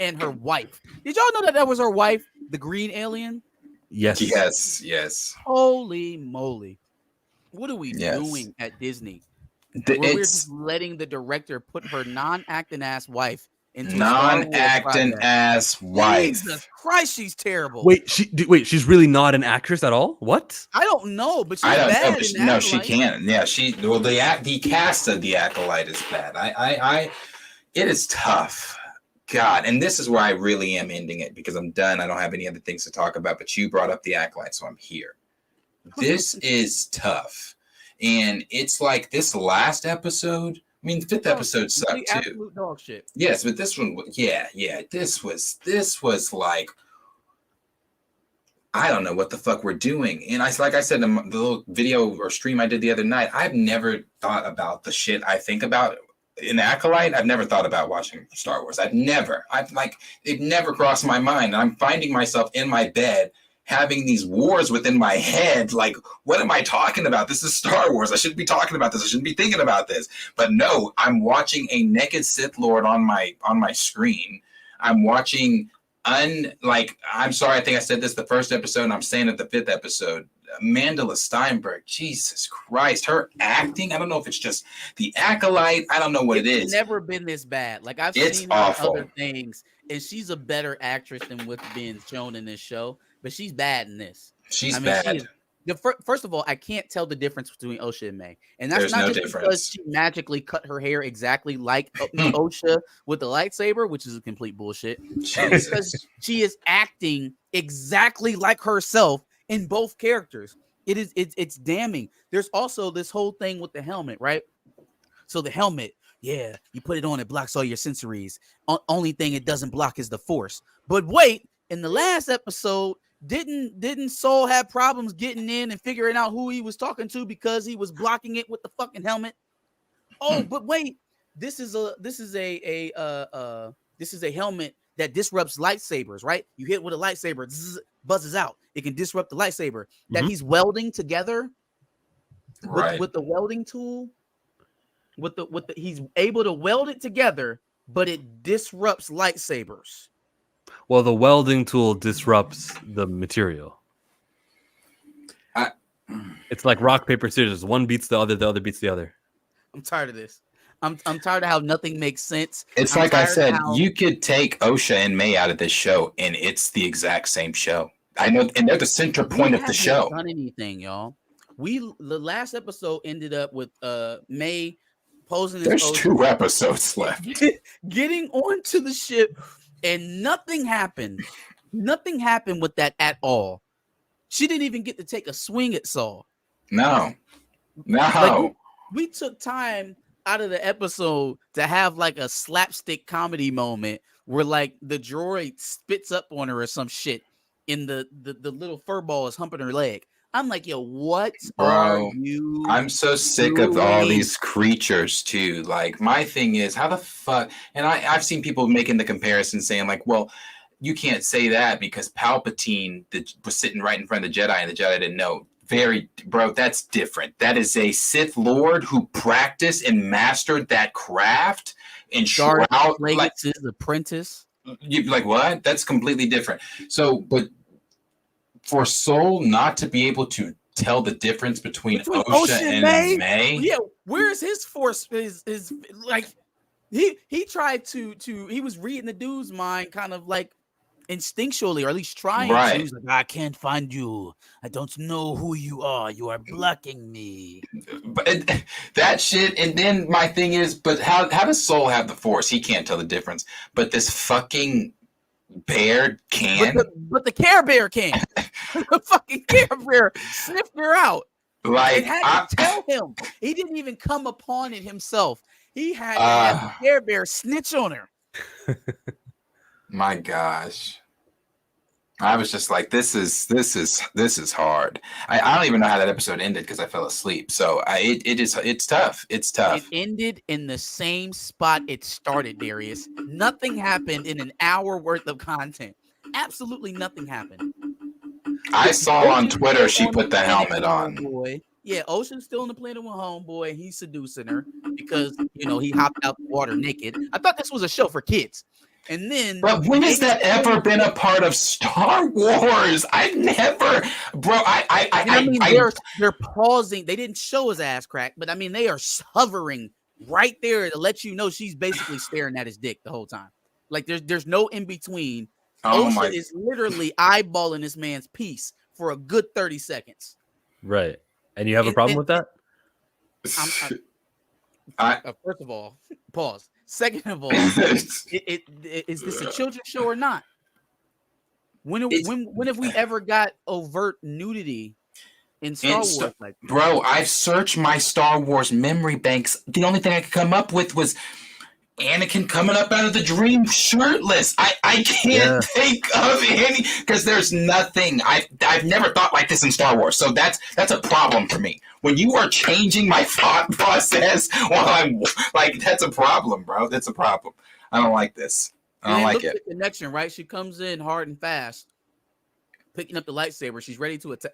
and her wife. Did y'all know that was her wife, the green alien? Yes. Holy moly! What are we doing at Disney? We're just letting the director put her non-acting ass wife into non-acting ass wife. Jesus Christ, she's terrible. Wait, she's really not an actress at all? What? I don't know, but she's bad. No, she can't. Yeah, the cast of the Acolyte is bad. It is tough. God, and this is where I really am ending it because I'm done. I don't have any other things to talk about, but you brought up the Acolyte, so I'm here. This is tough. And it's like this last episode. I mean, the 5th episode sucked too. Absolute dog shit. Yes, but this one, this was like, I don't know what the fuck we're doing. And like I said in the little video or stream I did the other night, I've never thought about the shit I think about in Acolyte. I've never thought about watching Star Wars. It never crossed my mind. And I'm finding myself in my bed having these wars within my head, like, what am I talking about? This is Star Wars. I shouldn't be talking about this. I shouldn't be thinking about this. But no, I'm watching a naked Sith Lord on my screen. I'm watching I'm sorry, I think I said this the first episode, and I'm saying it the 5th episode. Mandela Steinberg, Jesus Christ, her acting. I don't know if it's just the Acolyte. I don't know what it is. It's never been this bad. Like I've seen other things, and she's a better actress than what's being shown in this show. But she's bad in this. She's bad. First of all, I can't tell the difference between Osha and May. And that's not just because she magically cut her hair exactly like Osha with the lightsaber, which is a complete bullshit. It's because she is acting exactly like herself in both characters. It's damning. There's also this whole thing with the helmet, right? So the helmet, you put it on, it blocks all your sensories. Only thing it doesn't block is the Force. But wait, in the last episode, didn't Saul have problems getting in and figuring out who he was talking to because he was blocking it with the fucking helmet? Oh, but wait, this is a helmet that disrupts lightsabers, right? You hit with a lightsaber, zzz, buzzes out. It can disrupt the lightsaber that he's welding together with the welding tool. He's able to weld it together, but it disrupts lightsabers. Well, the welding tool disrupts the material. It's like rock, paper, scissors. One beats the other beats the other. I'm tired of this. I'm tired of how nothing makes sense. It's like I said, you could take Osha and May out of this show, and it's the exact same show. I know, and they're the center point of the show. Done anything, y'all? The last episode ended up with May posing. There's 2 episodes left. Getting onto the ship. And nothing happened. Nothing happened with that at all. She didn't even get to take a swing at Saul. No. Like, we took time out of the episode to have like a slapstick comedy moment where like the droid spits up on her or some shit and the little fur ball is humping her leg. I'm like, yo, what are Bro, you? I'm so sick of all doing? these creatures too. Like my thing is, how the fuck? And I've seen people making the comparison, saying like, well, you can't say that because Palpatine was sitting right in front of the Jedi, and the Jedi didn't know. Bro, that's different. That is a Sith Lord who practiced and mastered that craft and Darth shroud. Plagueis' apprentice. You like what? That's completely different. So, but for Soul not to be able to tell the difference between Osha and May. Yeah, where's his force? Is like he tried to he was reading the dude's mind, kind of like instinctually, or at least trying to. He's like, I can't find you. I don't know who you are. You are blocking me. But that shit. And then my thing is, but how does Soul have the force? He can't tell the difference. But this fucking bear can. But the Care Bear can. The fucking Care Bear sniffed her out. Like, it had to tell him. He didn't even come upon it himself. He had to have the Care Bear snitch on her. My gosh. I was just like, this is hard. I don't even know how that episode ended because I fell asleep. So it's tough. It's tough. It ended in the same spot it started, Darius. Nothing happened in an hour worth of content. Absolutely nothing happened. I saw on Twitter she put the helmet on. Boy. Yeah, Ocean's still on the planet with Homeboy. He's seducing her because, he hopped out the water naked. I thought this was a show for kids. And then, but when has that ever been a part of Star Wars? I've never, bro. They're pausing. They didn't show his ass crack, but I mean, they are hovering right there to let you know she's basically staring at his dick the whole time. Like there's no in between. Ocean is literally eyeballing this man's piece for a good 30 seconds. Right, and you have a problem with that? First of all, pause. Second of all, is this a children's show or not? When have we ever got overt nudity in Star Wars? Like, bro, I've searched my Star Wars memory banks. The only thing I could come up with was Anakin coming up out of the dream shirtless. I can't think of any, because there's nothing. I've never thought like this in Star Wars. So that's a problem for me. When you are changing my thought process while I'm like, that's a problem, bro. That's a problem. I don't like this. I don't like it. The connection, right? She comes in hard and fast, picking up the lightsaber. She's ready to attack.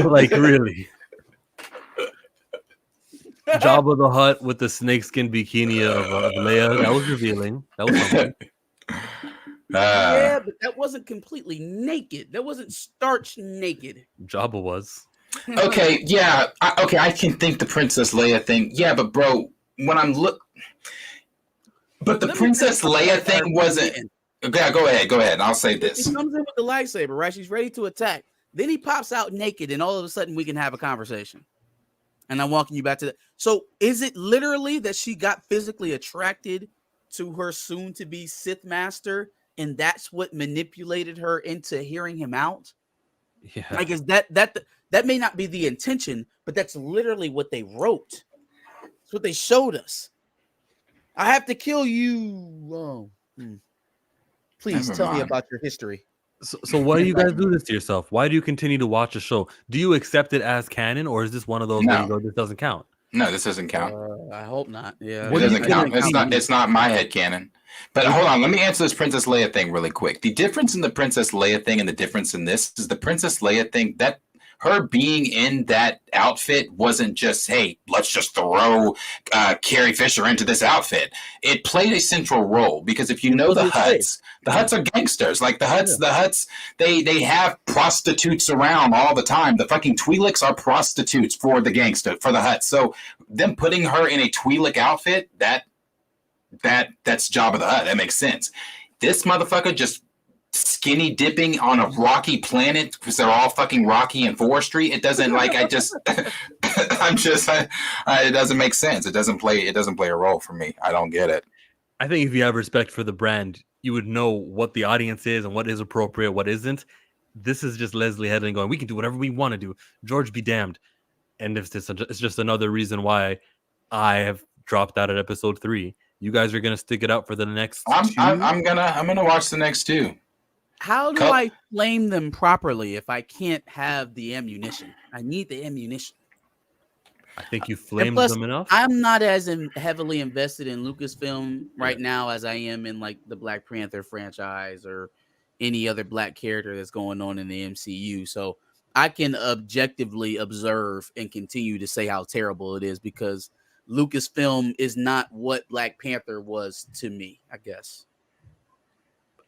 Like, really? Jabba the Hutt with the snakeskin bikini of Leia. That was revealing. That was something. Yeah, but that wasn't completely naked. That wasn't starch naked. Jabba was. Okay, yeah. I can think the Princess Leia thing. Yeah, but bro, when I'm but the Princess Leia thing wasn't. Okay, go ahead. I'll say this. She comes in with the lightsaber, right? She's ready to attack. Then he pops out naked, and all of a sudden we can have a conversation. And I'm walking you back to that. So is it literally that she got physically attracted to her soon-to-be Sith master, and that's what manipulated her into hearing him out? Yeah. Like, is that may not be the intention, but that's literally what they wrote. It's what they showed us. I have to kill you. Please tell me about your history. So why do you guys do this to yourself? Why do you continue to watch a show? Do you accept it as canon, or is this one of those where you go, this doesn't count? No, this doesn't count. I hope not. Yeah, it doesn't count. It's not my head canon. But hold on, let me answer this Princess Leia thing really quick. The difference in the Princess Leia thing and the difference in this is the Princess Leia thing, that her being in that outfit wasn't just, hey, let's just throw Carrie Fisher into this outfit. It played a central role because if you know the Hutts are gangsters. Like the Hutts, they have prostitutes around all the time. The fucking Twi'leks are prostitutes for the gangster, for the Hutts. So them putting her in a Twi'lek outfit, that's Jabba the Hutt. That makes sense. This motherfucker just skinny dipping on a rocky planet because they're all fucking rocky and forestry. It doesn't it doesn't make sense. It doesn't play a role for me. I don't get it. I think if you have respect for the brand, you would know what the audience is and what is appropriate, what isn't. This is just Leslie Headland going, we can do whatever we want to do. George be damned. And it's just another reason why I have dropped out at episode 3. You guys are gonna stick it out for the next. I'm gonna watch the next 2. How do I flame them properly if I can't have the ammunition? I need the ammunition. I think you flamed them enough. I'm not as heavily invested in Lucasfilm right now as I am in like the Black Panther franchise or any other black character that's going on in the MCU. So I can objectively observe and continue to say how terrible it is because Lucasfilm is not what Black Panther was to me, I guess.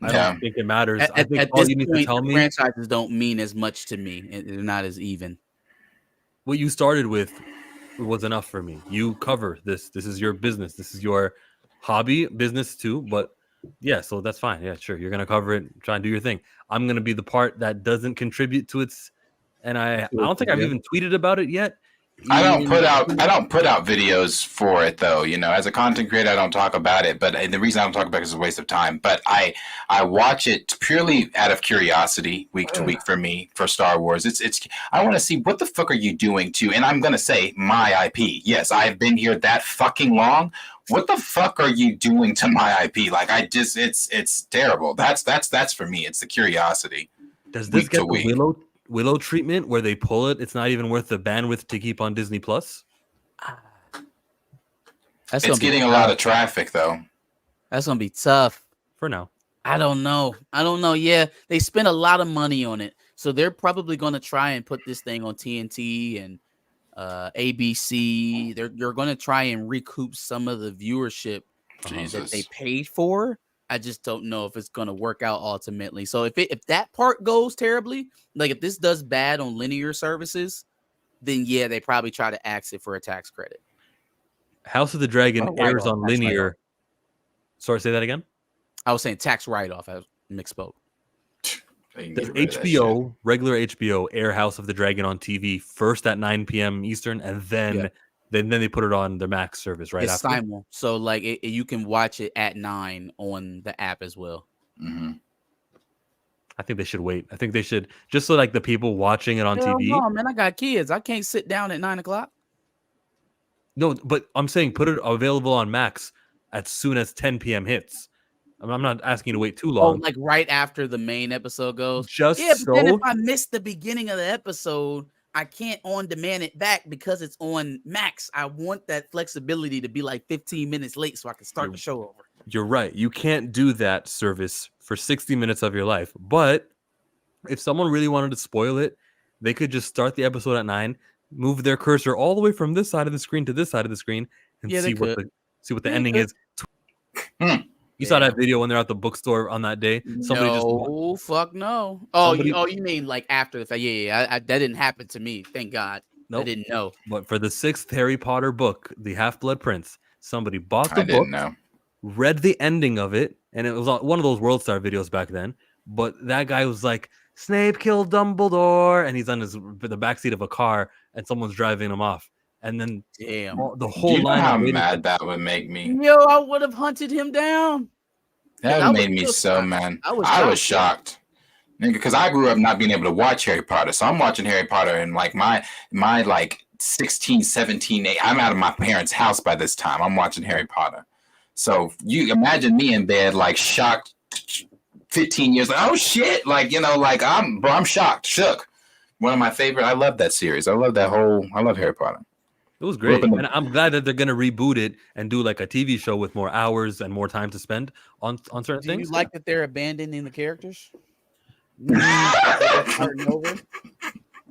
I don't think it matters. I think at all this you need point, to tell me, franchises don't mean as much to me. They're not as even. What you started with was enough for me. You cover this. This is your business. This is your hobby business too. But yeah, so that's fine. Yeah, sure. You're gonna cover it. Try and do your thing. I'm gonna be the part that doesn't contribute to its. And I don't think I've even tweeted about it yet. I don't put out videos for it though. You know, as a content creator, I don't talk about it. But the reason I don't talk about it is a waste of time. But I watch it purely out of curiosity, week to week for me for Star Wars. It's I want to see what the fuck are you doing to. And I'm gonna say my IP. Yes, I've been here that fucking long. What the fuck are you doing to my IP? Like it's terrible. That's for me. It's the curiosity. Does this get the Willow treatment where they pull it? It's not even worth the bandwidth to keep on Disney Plus. It's getting a lot of traffic though. That's gonna be tough for now. I don't know. Yeah, they spent a lot of money on it, so they're probably gonna try and put this thing on TNT and ABC. You're gonna try and recoup some of the viewership that they paid for. I just don't know if it's gonna work out ultimately. So if that part goes terribly, like if this does bad on linear services, then yeah, they probably try to axe it for a tax credit. House of the Dragon airs on linear. Sorry, say that again. I was saying tax write-off. I misspoke. Does HBO, regular HBO, air House of the Dragon on TV first at 9 p.m. Eastern, and then they put it on the Max service right after? It's simul. So like you can watch it at 9 on the app as well. Mm-hmm. I think they should wait. I think they should, just so like the people watching it on TV. No, man, I got kids. I can't sit down at 9 o'clock. No, but I'm saying put it available on Max as soon as 10 p.m. hits. I'm not asking you to wait too long. Oh, like right after the main episode goes? Just but then if I miss the beginning of the episode, I can't on demand it back because it's on Max. I want that flexibility to be like 15 minutes late so I can start the show over. You're right. You can't do that service for 60 minutes of your life. But if someone really wanted to spoil it, they could just start the episode at 9, move their cursor all the way from this side of the screen to this side of the screen, and see what the ending is. You saw that video when they're at the bookstore on that day. Fuck no. Oh, you mean like after the fact? Yeah. That didn't happen to me. Thank God. Nope. I didn't know. But for the 6th Harry Potter book, The Half-Blood Prince, somebody bought the book, read the ending of it, and it was one of those World Star videos back then. But that guy was like, Snape killed Dumbledore, and he's on the backseat of a car, and someone's driving him off. And then the whole line. How mad that would make me? Yo, I would have hunted him down. That made me so mad. I was shocked. Nigga, because I grew up not being able to watch Harry Potter. So I'm watching Harry Potter and like my like 16, 17, 8. I'm out of my parents' house by this time. I'm watching Harry Potter. So you imagine me in bed, like shocked 15 years, like, oh shit. Like, like I'm shook. One of my favorite. I love that series. I love Harry Potter. It was great, and I'm glad that they're gonna reboot it and do like a TV show with more hours and more time to spend on certain things. Do you like that they're abandoning the characters?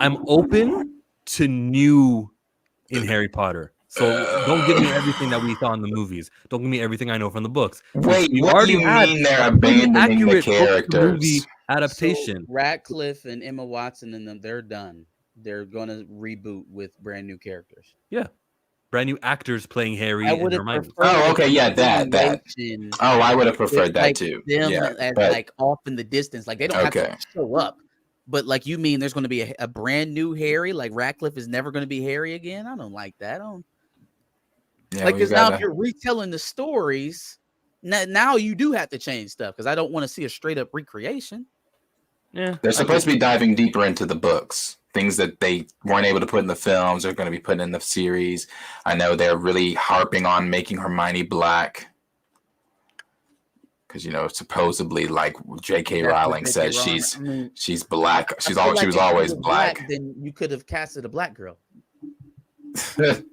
I'm open to new in Harry Potter, so don't give me everything that we saw in the movies. Don't give me everything I know from the books. Wait, what do you mean they're abandoning the characters? Movie adaptation. So Radcliffe and Emma Watson and them, they're done. They're going to reboot with brand new characters. Yeah. Brand new actors playing Harry and Hermione. Oh, okay. Yeah, that. Oh, I would have preferred that too. Them like off in the distance. Like they don't have to show up. But like you mean there's going to be a brand new Harry? Like Radcliffe is never going to be Harry again? I don't like that. Because now if you're retelling the stories, now you do have to change stuff because I don't want to see a straight up recreation. Yeah. They're supposed to be diving deeper into the books. Things that they weren't able to put in the films are going to be put in the series. I know they're really harping on making Hermione black. because supposedly like J.K. That's what Rowling J.K. says Rowling- she's I mean, she's black. I She feel like was if you always were black. Then you could have casted a black girl. Listen,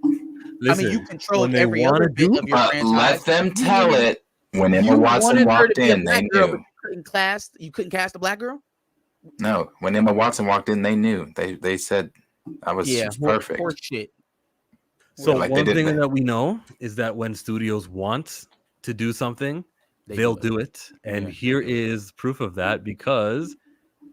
I mean, you controlled when they every wanna other bit do- of your But franchise. let them tell wanted- it. When You Emma Watson wanted her walked to be a in, they black girl, knew. but you couldn't cast a black girl. No, when Emma Watson walked in, they knew. They said she was perfect. Horse shit. So Like they one did thing that. that we know is that when studios want to do something, they'll do it. And Yeah, here they do it. is proof of that, because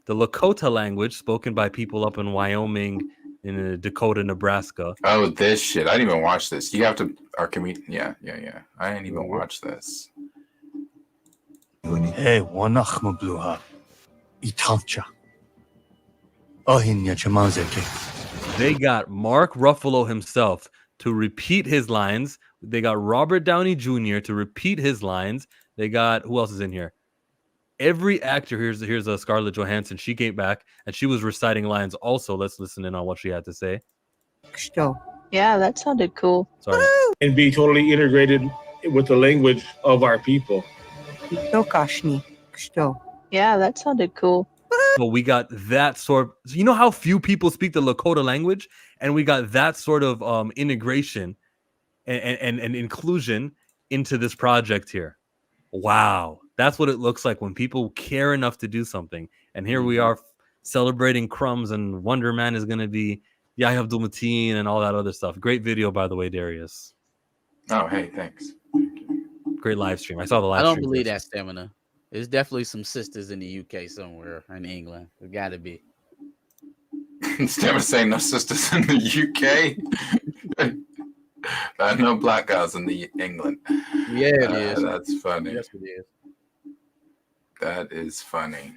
the Lakota language spoken by people up in Wyoming, in Dakota, Nebraska. Oh, this shit! I didn't even watch this. You have to, or can we? Yeah. I didn't even watch this. Hey, wanach mabluha. Itancha. Ohinya chamazeke. They got Mark Ruffalo himself to repeat his lines. They got Robert Downey Jr. to repeat his lines. They got, who else is in here? Every actor. Here's a Scarlett Johansson. She came back and she was reciting lines also. Let's listen in on what she had to say. Yeah, that sounded cool. Sorry. And be totally integrated with the language of our people. Yeah, that sounded cool. So we got that sort. You know how few people speak the Lakota language, and we got that sort of integration and inclusion into this project here. Wow, that's what it looks like when people care enough to do something. And here we are celebrating crumbs, and Wonder Man is going to be Yahya Abdul-Mateen and all that other stuff. Great video, by the way, Darius. Oh, hey, thanks. Great live stream. I saw the live I don't stream. believe that stamina. There's definitely some sisters in the UK somewhere in England. It got to be. Instead of saying no sisters in the UK, no black guys in the England. Yeah, it is. That's funny. Yes, it is. That is funny.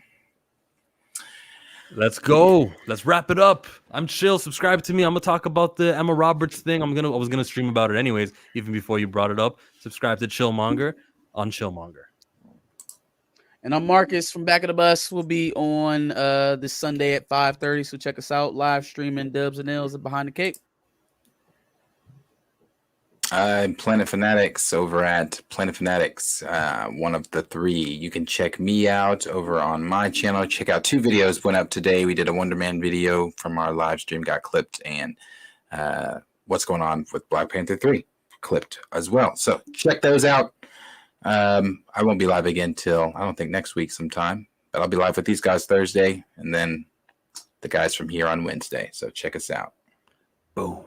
Let's go. Let's wrap it up. I'm chill. Subscribe to me. I'm gonna talk about the Emma Roberts thing. I was gonna stream about it anyways, even before you brought it up. Subscribe to Chillmonger on Chillmonger. And I'm Marcus from Back of the Bus. We'll be on this Sunday at 5:30. So check us out live streaming Dubs and L's Behind the Cape. Planet Fanatics over at Planet Fanatics, one of the three. You can check me out over on my channel. Check out 2 videos went up today. We did a Wonder Man video from our live stream, got clipped, and what's going on with Black Panther 3 clipped as well. So check those out. I won't be live again till I don't think next week sometime, but I'll be live with these guys Thursday and then the guys from here on Wednesday. So check us out. Boom.